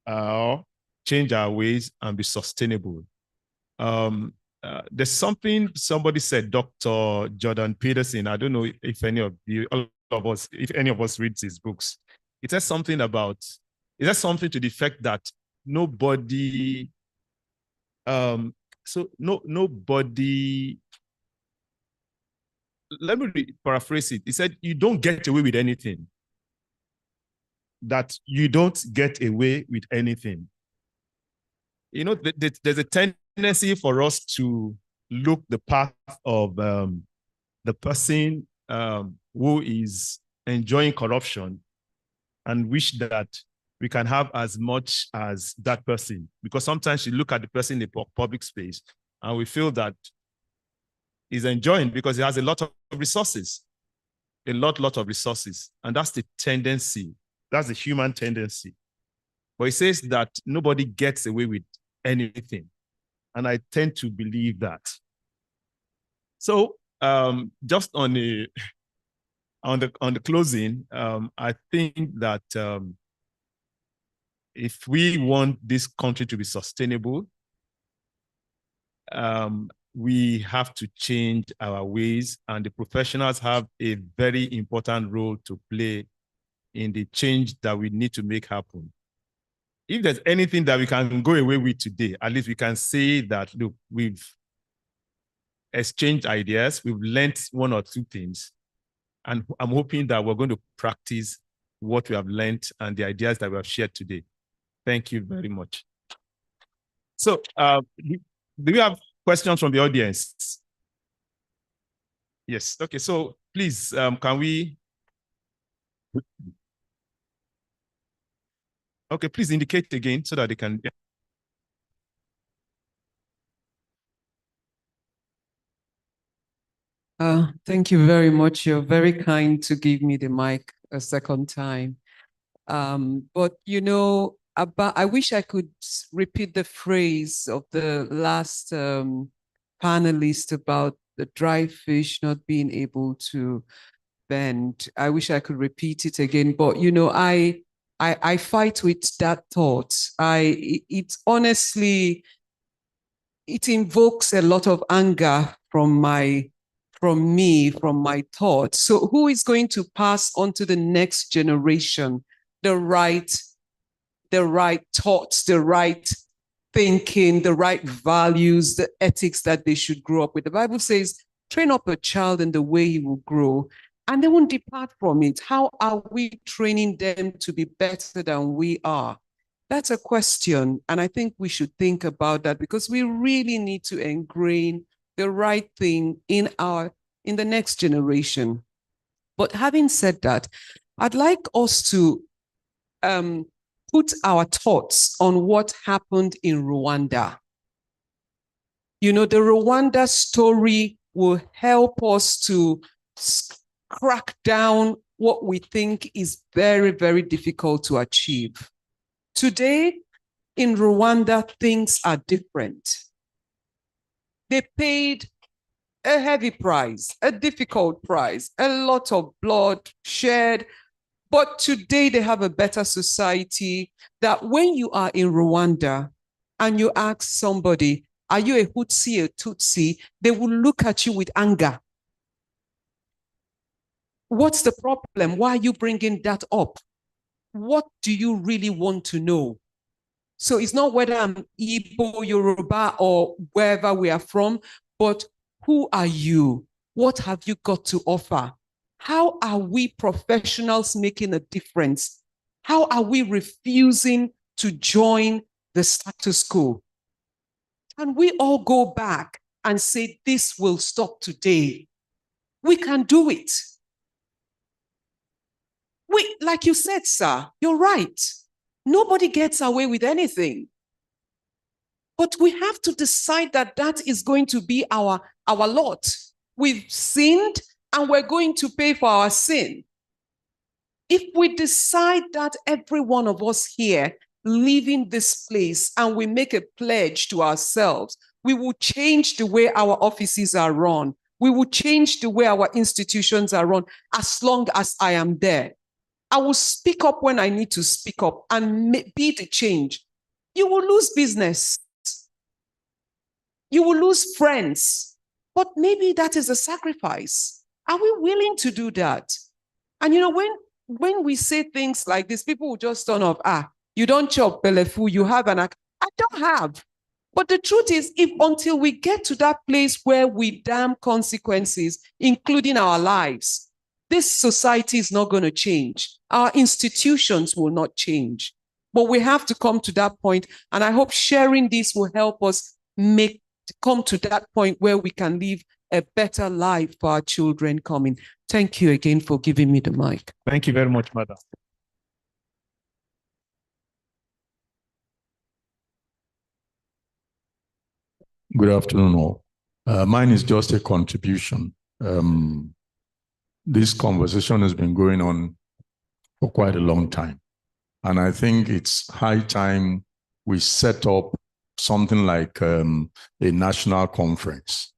or change our ways and be sustainable. There's something somebody said, Dr. Jordan Peterson. I don't know if any of us reads his books. It says something to the effect that nobody. Nobody. Let me paraphrase it. He said, "You don't get away with anything." That you don't get away with anything. There's a tendency for us to look the path of the person who is enjoying corruption and wish that we can have as much as that person. Because sometimes you look at the person in the public space and we feel that is enjoying because it has a lot of resources, a lot of resources. And that's the tendency. That's the human tendency. But it says that nobody gets away with anything. And I tend to believe that. So just on the closing, I think that if we want this country to be sustainable, we have to change our ways, and the professionals have a very important role to play in the change that we need to make happen. If there's anything that we can go away with today, at least we can say that, look, we've exchanged ideas, we've learned one or two things, and I'm hoping that we're going to practice what we have learned and the ideas that we have shared today. Thank you very much. So do we have questions from the audience? Yes, okay, so please, can we? Okay, please indicate again so that they can. Thank you very much. You're very kind to give me the mic a second time. But you know, I wish I could repeat the phrase of the last panelist about the dry fish not being able to bend. I wish I could repeat it again, but you know, I fight with that thought. It honestly, it invokes a lot of anger from my thoughts. So who is going to pass on to the next generation the right thoughts, the right thinking, the right values, the ethics that they should grow up with? The Bible says, train up a child in the way he will grow, and they won't depart from it. How are we training them to be better than we are? That's a question. And I think we should think about that, because we really need to ingrain the right thing in the next generation. But having said that, I'd like us to put our thoughts on what happened in Rwanda. You know, the Rwanda story will help us to crack down what we think is very, very difficult to achieve. Today, in Rwanda, things are different. They paid a heavy price, a difficult price, a lot of blood shed. But today they have a better society, that when you are in Rwanda and you ask somebody, are you a Hutsi, a Tutsi? They will look at you with anger. What's the problem? Why are you bringing that up? What do you really want to know? So it's not whether I'm Igbo, Yoruba, or wherever we are from, but who are you? What have you got to offer? How are we professionals making a difference? How are we refusing to join the status quo? Can we all go back and say, this will stop today? We can do it. Like you said, sir, you're right. Nobody gets away with anything. But we have to decide that that is going to be our lot. We've sinned and we're going to pay for our sin. If we decide that every one of us here leaving this place and we make a pledge to ourselves, we will change the way our offices are run. We will change the way our institutions are run as long as I am there. I will speak up when I need to speak up and be the change. You will lose business. You will lose friends. But maybe that is a sacrifice. Are we willing to do that? And you know, when we say things like this, people will just turn off, you don't chop belefu, you have I don't have. But the truth is, if until we get to that place where we damn consequences, including our lives, this society is not going to change. Our institutions will not change. But we have to come to that point, and I hope sharing this will help us come to that point where we can live a better life for our children coming. Thank you again for giving me the mic. Thank you very much, madam. Good afternoon, all. Mine is just a contribution. This conversation has been going on for quite a long time. And I think it's high time we set up something like a national conference.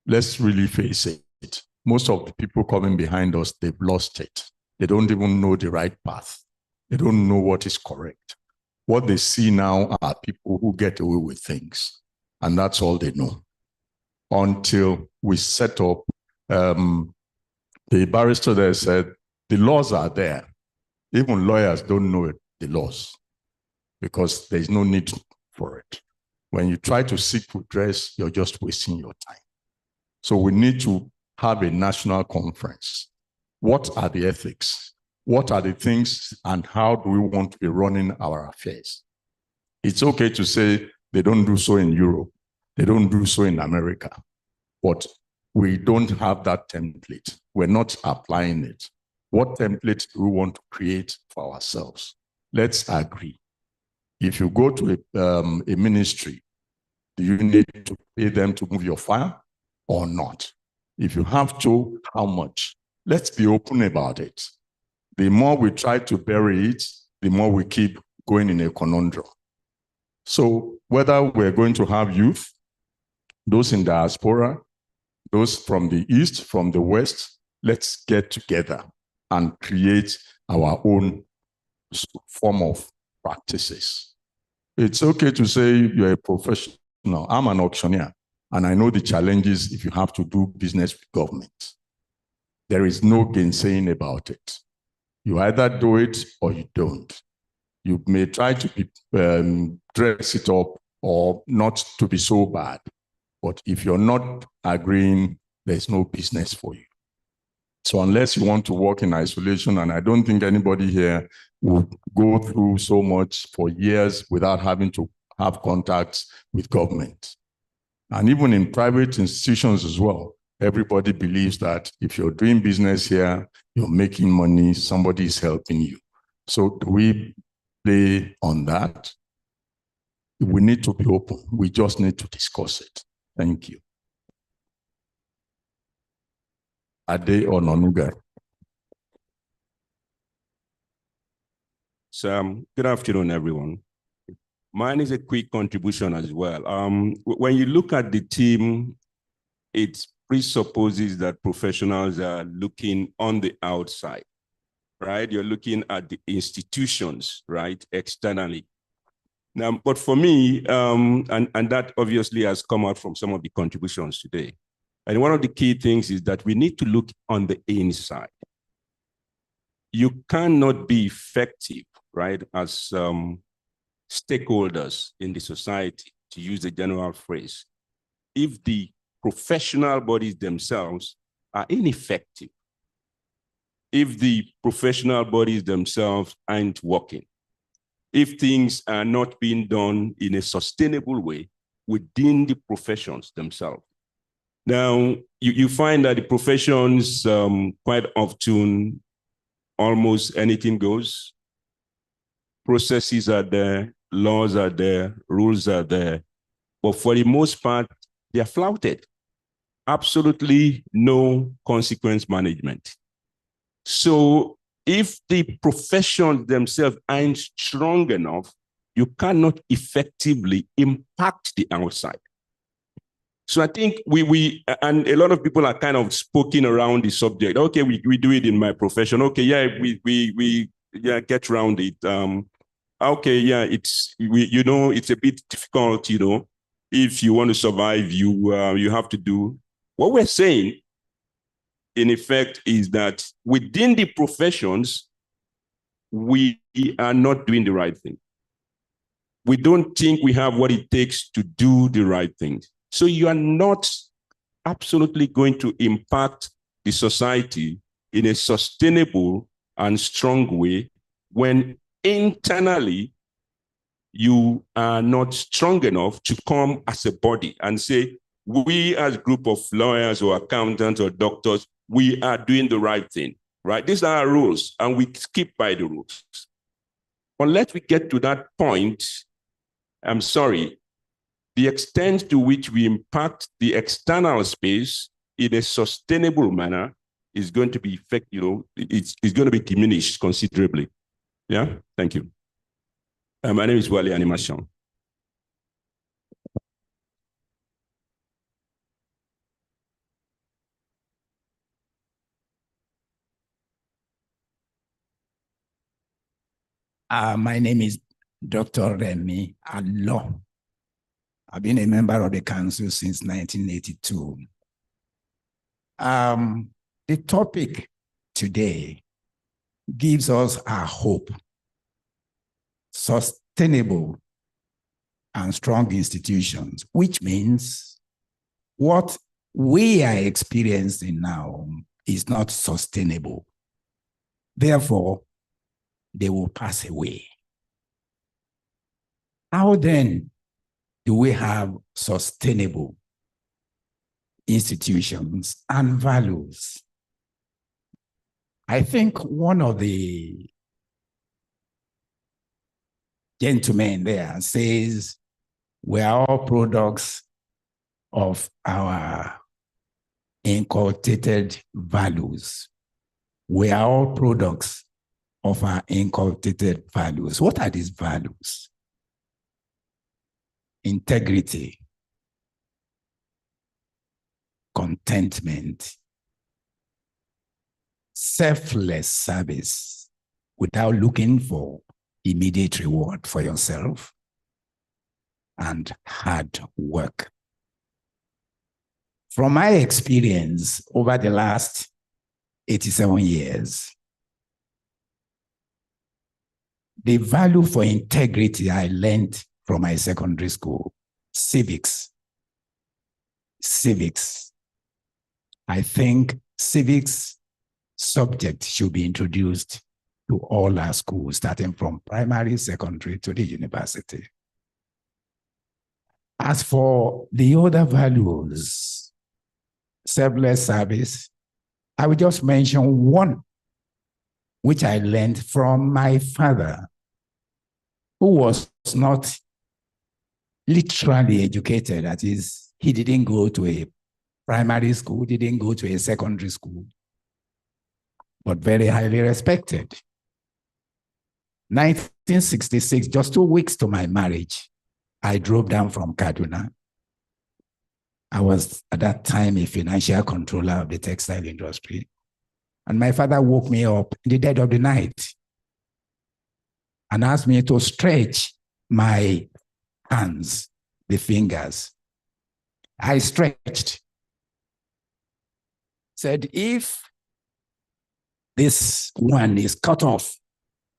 Let's really face it. Most of the people coming behind us, they've lost it. They don't even know the right path. They don't know what is correct. What they see now are people who get away with things. And that's all they know. Until we set up, the barrister there said, the laws are there. Even lawyers don't know the laws because there's no need for it. When you try to seek redress, you're just wasting your time. So we need to have a national conference. What are the ethics? What are the things and how do we want to be running our affairs? It's okay to say they don't do so in Europe. They don't do so in America. But we don't have that template. We're not applying it. What template do we want to create for ourselves? Let's agree. If you go to a ministry, do you need to pay them to move your file or not? If you have to, how much? Let's be open about it. The more we try to bury it, the more we keep going in a conundrum. So whether we're going to have youth, those in diaspora, those from the East, from the West, let's get together and create our own form of practices. It's okay to say you're a professional. I'm an auctioneer, and I know the challenges if you have to do business with government. There is no gainsaying about it. You either do it or you don't. You may try to dress it up or not to be so bad. But if you're not agreeing, there's no business for you. So unless you want to work in isolation, and I don't think anybody here would go through so much for years without having to have contacts with government. And even in private institutions as well, everybody believes that if you're doing business here, you're making money, somebody is helping you. So do we play on that? We need to be open. We just need to discuss it. Thank you. Ade Ononuga. So, good afternoon, everyone. Mine is a quick contribution as well. When you look at the team, it presupposes that professionals are looking on the outside, right? You're looking at the institutions, right, externally. Now, but for me, and that obviously has come out from some of the contributions today. And one of the key things is that we need to look on the inside. You cannot be effective, right, as stakeholders in the society, to use the general phrase, if the professional bodies themselves are ineffective, if the professional bodies themselves aren't working, if things are not being done in a sustainable way within the professions themselves. Now, you find that the professions quite often, almost anything goes. Processes are there, laws are there, rules are there, but for the most part, they are flouted. Absolutely no consequence management. So if the professions themselves aren't strong enough, you cannot effectively impact the outside. So I think we and a lot of people are kind of spoken around the subject. Okay, we do it in my profession. Okay, yeah, we get around it. Okay, yeah, it's it's a bit difficult, if you want to survive, you have to do. What we're saying, in effect, is that within the professions, we are not doing the right thing. We don't think we have what it takes to do the right thing. So you are not absolutely going to impact the society in a sustainable and strong way when internally you are not strong enough to come as a body and say, we as a group of lawyers or accountants or doctors, we are doing the right thing, right? These are our rules and we keep by the rules. Unless we get to that point, I'm sorry, the extent to which we impact the external space in a sustainable manner is going to be it's going to be diminished considerably. Yeah, thank you. My name is Wale Animation. My name is Dr. Remy Allo. I've been a member of the council since 1982. The topic today gives us a hope, sustainable and strong institutions, which means what we are experiencing now is not sustainable. Therefore, they will pass away. How then do we have sustainable institutions and values? I think one of the gentlemen there says we are all products of our inculcated values. We are all products of our inculcated values. What are these values? Integrity, contentment, selfless service without looking for immediate reward for yourself, and hard work. From my experience over the last 87 years, the value for integrity I learned from my secondary school, civics. I think civics subject should be introduced to all our schools, starting from primary, secondary to the university. As for the other values, selfless service, I will just mention one, which I learned from my father, who was not literally educated. That is, he didn't go to a primary school, didn't go to a secondary school, but very highly respected. 1966, just 2 weeks to my marriage, I drove down from Kaduna. I was at that time a financial controller of the textile industry. And my father woke me up in the dead of the night and asked me to stretch my hands, the fingers. I stretched. Said, if this one is cut off,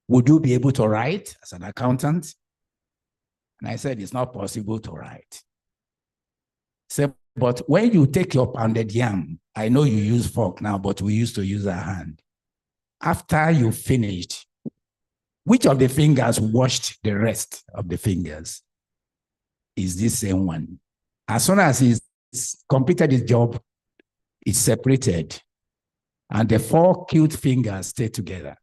would you be able to write as an accountant? And I said, it's not possible to write. Said, but when you take your pounded yam, I know you use fork now, but we used to use our hand. After you finished, which of the fingers washed the rest of the fingers? Is this same one. As soon as he's completed his job, it's separated, and the 4 cute fingers stay together.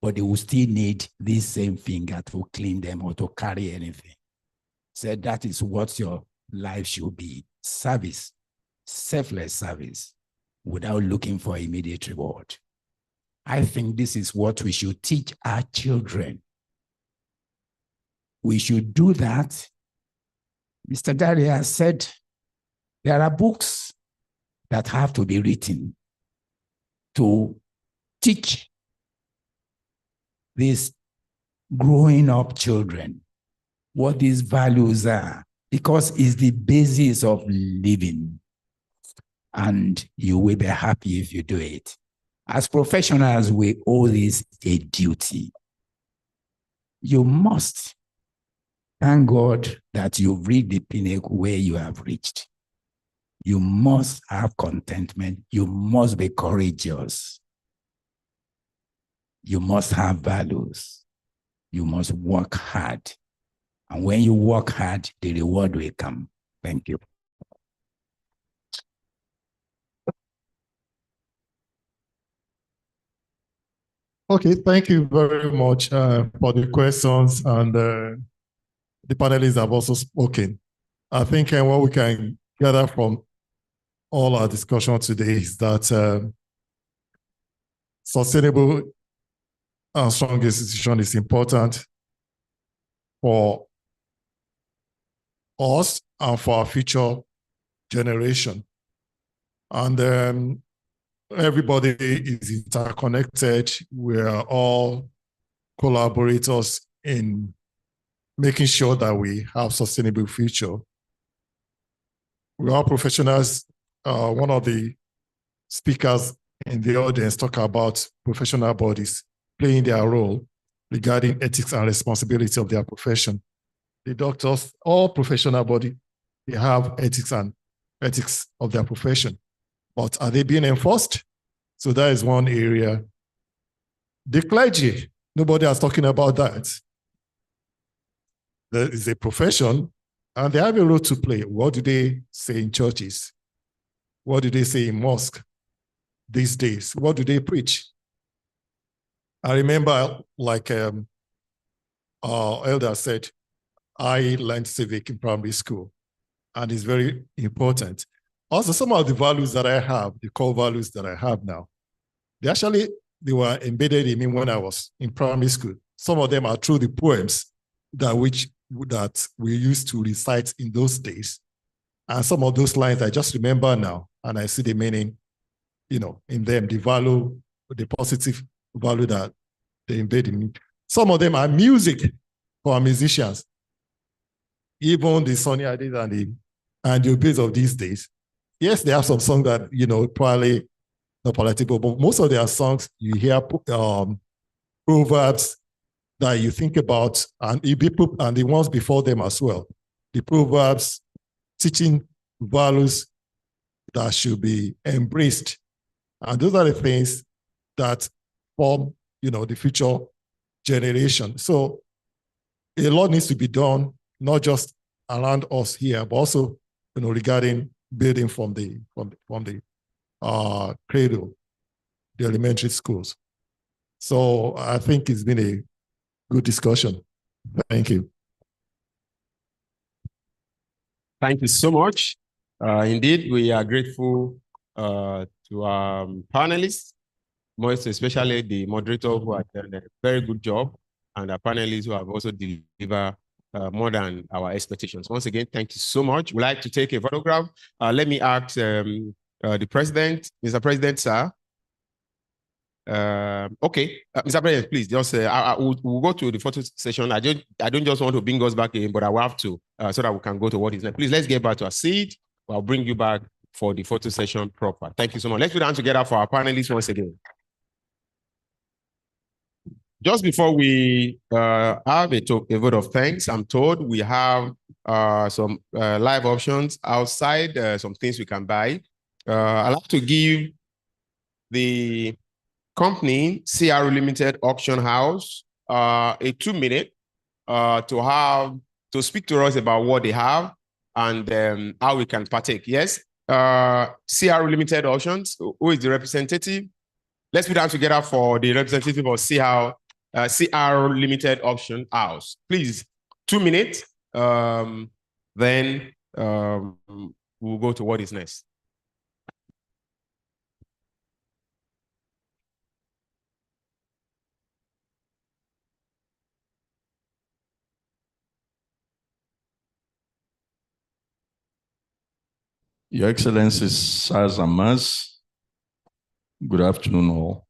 But they will still need this same finger to clean them or to carry anything. So that is what your life should be. Service, selfless service, without looking for immediate reward. I think this is what we should teach our children. We should do that. Mr. Daria said there are books that have to be written to teach these growing up children what these values are, because it's the basis of living. And you will be happy if you do it. As professionals, we owe this a duty. You must thank God that you've reached the pinnacle where you have reached. You must have contentment. You must be courageous. You must have values. You must work hard. And when you work hard, the reward will come. Thank you. Okay, thank you very much for the questions and the panelists have also spoken. I think what we can gather from all our discussion today is that sustainable and strong institution is important for us and for our future generation. And everybody is interconnected. We are all collaborators in making sure that we have sustainable future. We are professionals. One of the speakers in the audience talk about professional bodies playing their role regarding ethics and responsibility of their profession. The doctors, all professional bodies, they have ethics of their profession, but are they being enforced? So that is one area. The clergy, nobody is talking about that. There is a profession and they have a role to play. What do they say in churches? What do they say in mosque these days? What do they preach? I remember, like our elder said, I learned civic in primary school, and it's very important. Also, some of the values that I have, the core values that I have now, they were embedded in me when I was in primary school. Some of them are through the poems that we used to recite in those days. And some of those lines I just remember now, and I see the meaning, in them, the value, the positive value that they embed in me. Some of them are music for our musicians. Even the Sonny Ade and the Obeys of these days. Yes, they have some songs that, probably not palatable, but most of their songs, you hear proverbs that you think about, and the ones before them as well. The proverbs teaching values that should be embraced. And those are the things that form, the future generation. So a lot needs to be done, not just around us here, but also, regarding building from the cradle, the elementary schools. So I think it's been a good discussion. Thank you. Thank you so much. Indeed, we are grateful to our panelists, most especially the moderator who have done a very good job, and our panelists who have also delivered more than our expectations. Once again, thank you so much. We'd like to take a photograph. Let me ask the president, Mr. President, sir. Okay, Mr. President, please just we'll go to the photo session. I don't just want to bring us back in, but I will have to so that we can go to what is next. Please, let's get back to our seat. I'll bring you back for the photo session proper. Thank you so much. Let's put down together for our panelists once again. Just before we have a vote of thanks, I'm told we have some live options outside, some things we can buy. I'd like to give the company, CRO Limited Auction House, a 2-minute to speak to us about what they have and how we can partake. Yes, CRO Limited Auctions, who is the representative? Let's put down together for the representative of CRO Limited Auction House. Please, 2 minutes, then we'll go to what is next. Your Excellencies, sirs and Mars, good afternoon all.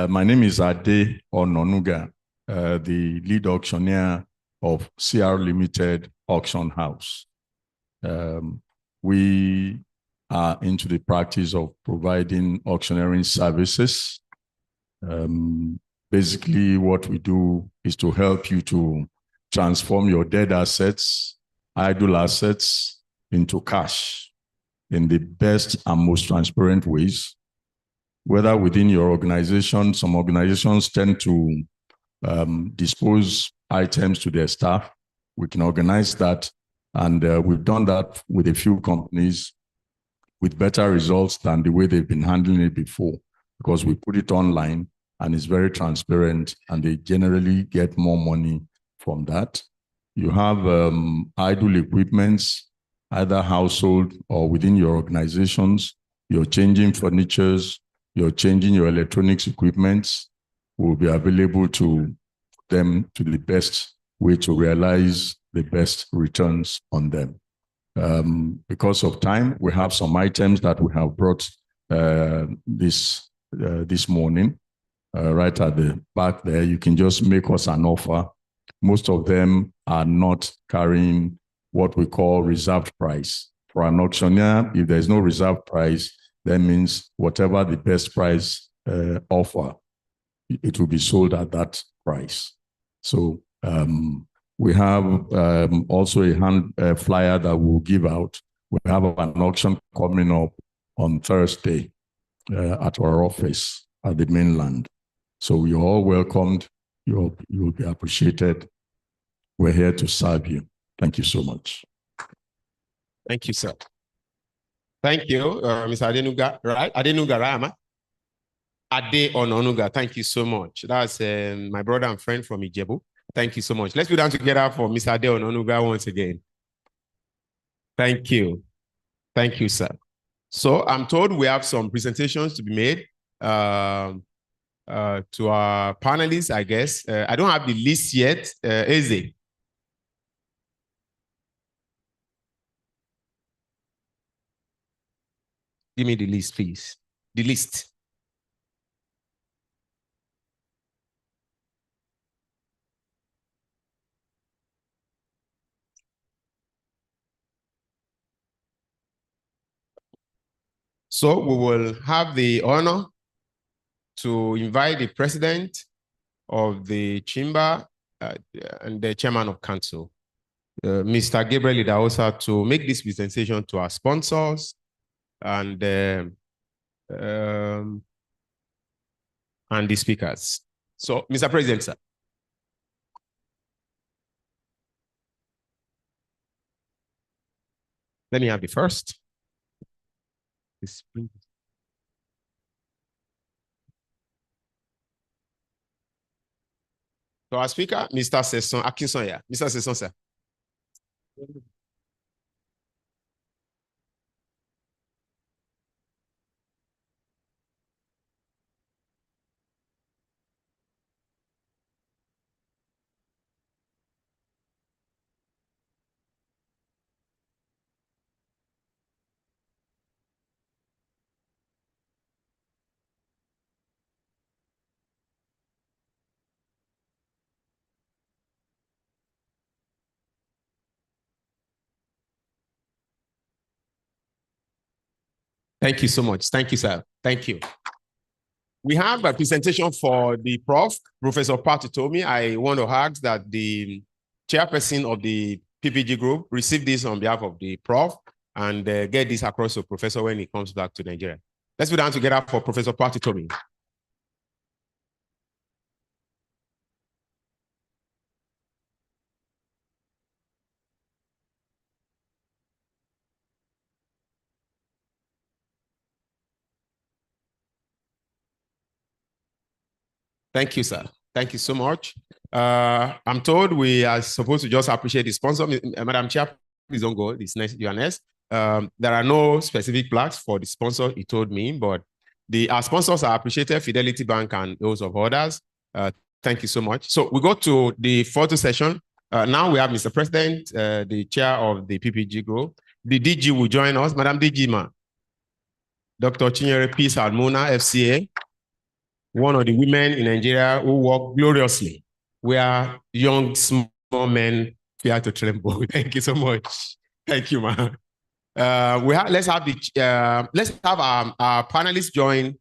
My name is Ade Ononuga, the lead auctioneer of CR Limited Auction House. We are into the practice of providing auctioneering services. Basically, what we do is to help you to transform your dead assets, idle assets, into cash in the best and most transparent ways, whether within your organization. Some organizations tend to dispose items to their staff. We can organize that. And we've done that with a few companies with better results than the way they've been handling it before, because we put it online and it's very transparent and they generally get more money from that. You have idle equipments, either household or within your organizations. You're changing furnitures, you're changing your electronics equipments, will be available to them to the best way to realize the best returns on them. Because of time, we have some items that we have brought this morning. Right at the back there, you can just make us an offer. Most of them are not carrying what we call reserved price. For an auctioneer, if there's no reserve price, that means whatever the best price offer, it will be sold at that price. So we have also a hand flyer that we'll give out. We have an auction coming up on Thursday at our office at the mainland. So you're all welcomed. You'll be appreciated. We're here to serve you. Thank you so much. Thank you, sir. Thank you, Mr. Adenuga, right? Adenuga, right? Ade Ononuga, thank you so much. That's my brother and friend from Ijebu. Thank you so much. Let's put down together for Mr. Ade Ononuga once again. Thank you. Thank you, sir. So I'm told we have some presentations to be made to our panelists, I guess. I don't have the list yet. Eze. Give me the list, please. The list. So we will have the honor to invite the president of the chamber and the chairman of council, Mr. Gabriel Idahosa, to make this presentation to our sponsors and the speakers. So, Mr. President, sir. Let me have the first. So our speaker, Mr. Sesson Akinsoya. Mr. Sesson, sir. Thank you so much. Thank you, sir. Thank you. We have a presentation for the prof, Professor Pat Utomi. I want to ask that the chairperson of the PPG group receive this on behalf of the prof and get this across to professor when he comes back to Nigeria. Let's put down together for Professor Pat Utomi. Thank you, sir. Thank you so much. I'm told we are supposed to just appreciate the sponsor. Madam Chair, please don't go. This next UNS. There are no specific plaques for the sponsor, he told me, but our sponsors are appreciated, Fidelity Bank and those of others. Thank you so much. So we go to the photo session. Now we have Mr. President, the chair of the PPG group. The DG will join us. Madam DG, ma. Dr. Chinyere P. Salmona, FCA. One of the women in Nigeria who work gloriously. We are young, small men fear to tremble. Thank you so much. Thank you, man. Let's have our panelists join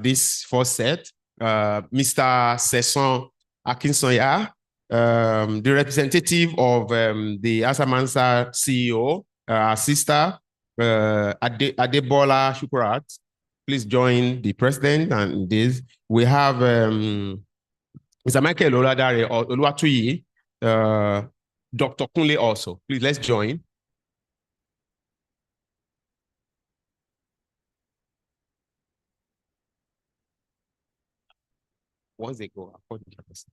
this first set. Mr. Sesson Akinsoya, the representative of the Asamansa CEO, our sister, Adebola Shukurat. Please join the president and this. We have Mr. Michael Oladare Oluwatuyi, Dr. Kunle also. Please, let's join. Once they go, I'll call the person.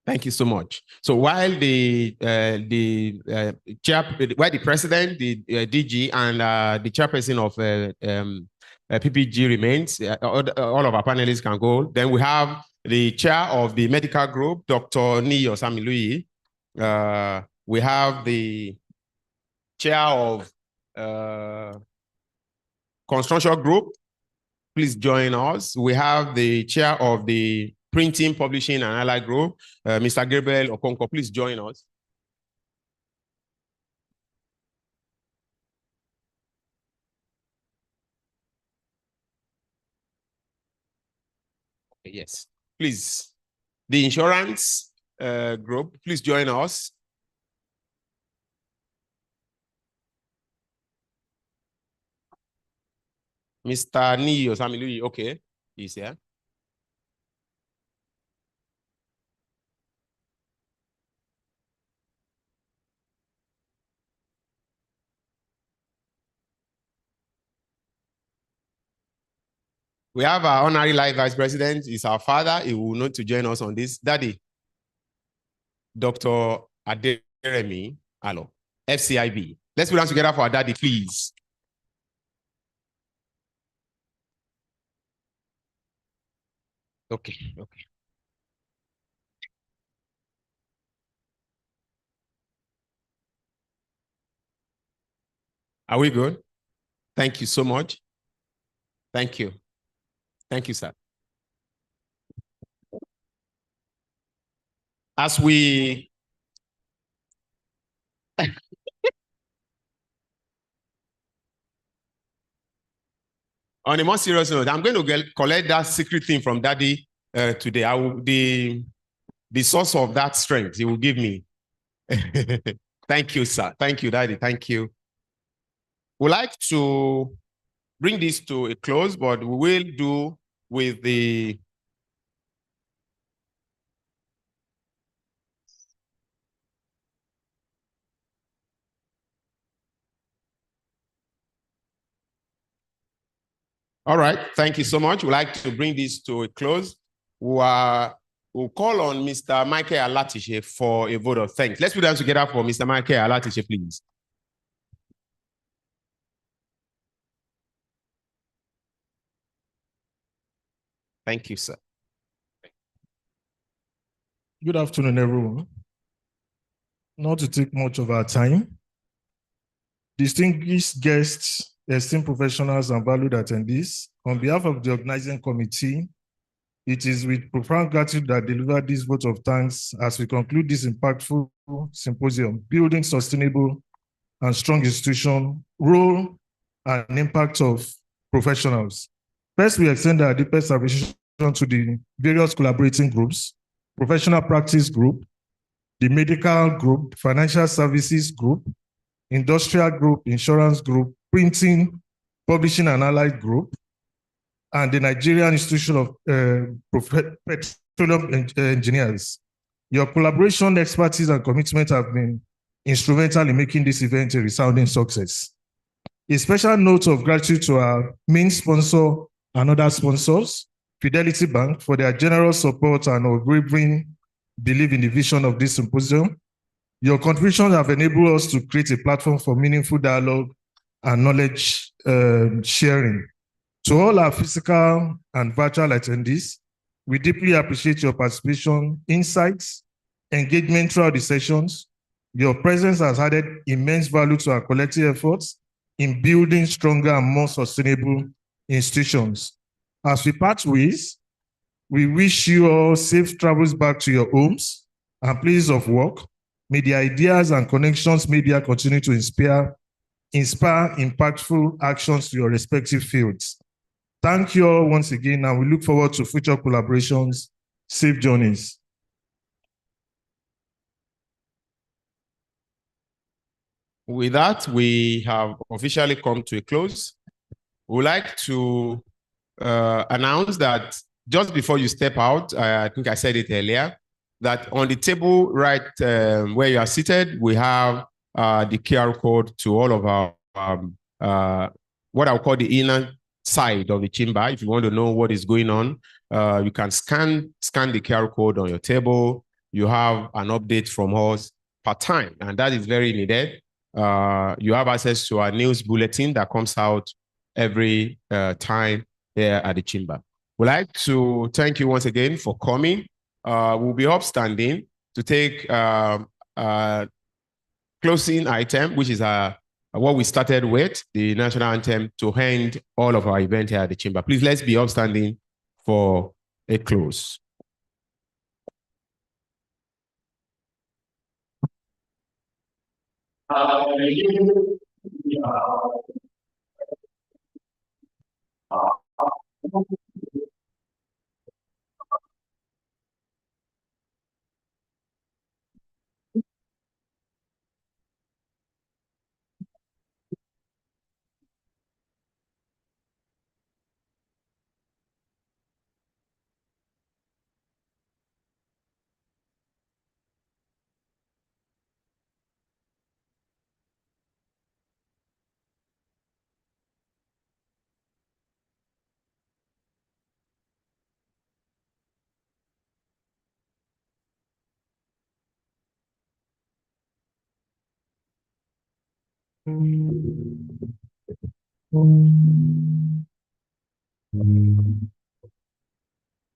Thank you so much. So while the president, the DG, and the chairperson of PPG remains, all of our panelists can go. Then we have the chair of the medical group, Dr. Niyi Osamiluyi. We have the chair of construction group. Please join us. We have the chair of the printing, publishing, and allied group, Mr. Gabriel Okonkwo. Please join us. Okay, yes, please. The insurance group, please join us. Mr. Niyi Osamiluyi, okay, he's here. We have our honorary life vice president. He's our father. He will not to join us on this. Daddy, Dr. Aderemi Alo, FCIB. Let's put hands together for our daddy, please. Okay, okay. Are we good? Thank you so much. Thank you. Thank you, sir. As we on a more serious note, I'm going to collect that secret thing from Daddy today. I will the source of that strength he will give me. Thank you, sir. Thank you, Daddy. Thank you. We'd like to bring this to a close, but we will do with the all right. Thank you so much. We'd like to bring this to a close. We'll call on Mr. Michael Alatishe for a vote of thanks. Let's put them together for Mr. Michael Alatishe, please. Thank you, sir. Good afternoon, everyone. Not to take much of our time. Distinguished guests, esteemed professionals, and valued attendees, on behalf of the organizing committee, it is with profound gratitude that I deliver this vote of thanks as we conclude this impactful symposium, Building Sustainable and Strong Institution, Role and Impact of Professionals. First, we extend our deepest appreciation to the various collaborating groups, Professional Practice Group, the Medical Group, Financial Services Group, Industrial Group, Insurance Group, Printing, Publishing and Allied Group, and the Nigerian Institution of Petroleum Engineers. Your collaboration, expertise, and commitment have been instrumental in making this event a resounding success. A special note of gratitude to our main sponsor and other sponsors, Fidelity Bank, for their generous support and unwavering belief in the vision of this symposium. Your contributions have enabled us to create a platform for meaningful dialogue and knowledge sharing. To all our physical and virtual attendees, we deeply appreciate your participation, insights, engagement throughout the sessions. Your presence has added immense value to our collective efforts in building stronger and more sustainable institutions. As we part ways, we wish you all safe travels back to your homes and places of work. May the ideas and connections made here continue to inspire impactful actions to your respective fields. Thank you all once again, and we look forward to future collaborations. Safe journeys. With that, we have officially come to a close. We'd like to announce that just before you step out, I think I said it earlier, that on the table right where you are seated, we have the QR code to all of our, what I'll call the inner side of the chamber. If you want to know what is going on, you can scan the QR code on your table. you have an update from us per time, and that is very needed. You have access to our news bulletin that comes out every time here at the chamber. We'd like to thank you once again for coming. We'll be upstanding to take closing item, which is what we started with, the national anthem, to end all of our event here at the chamber. Please, let's be upstanding for a close.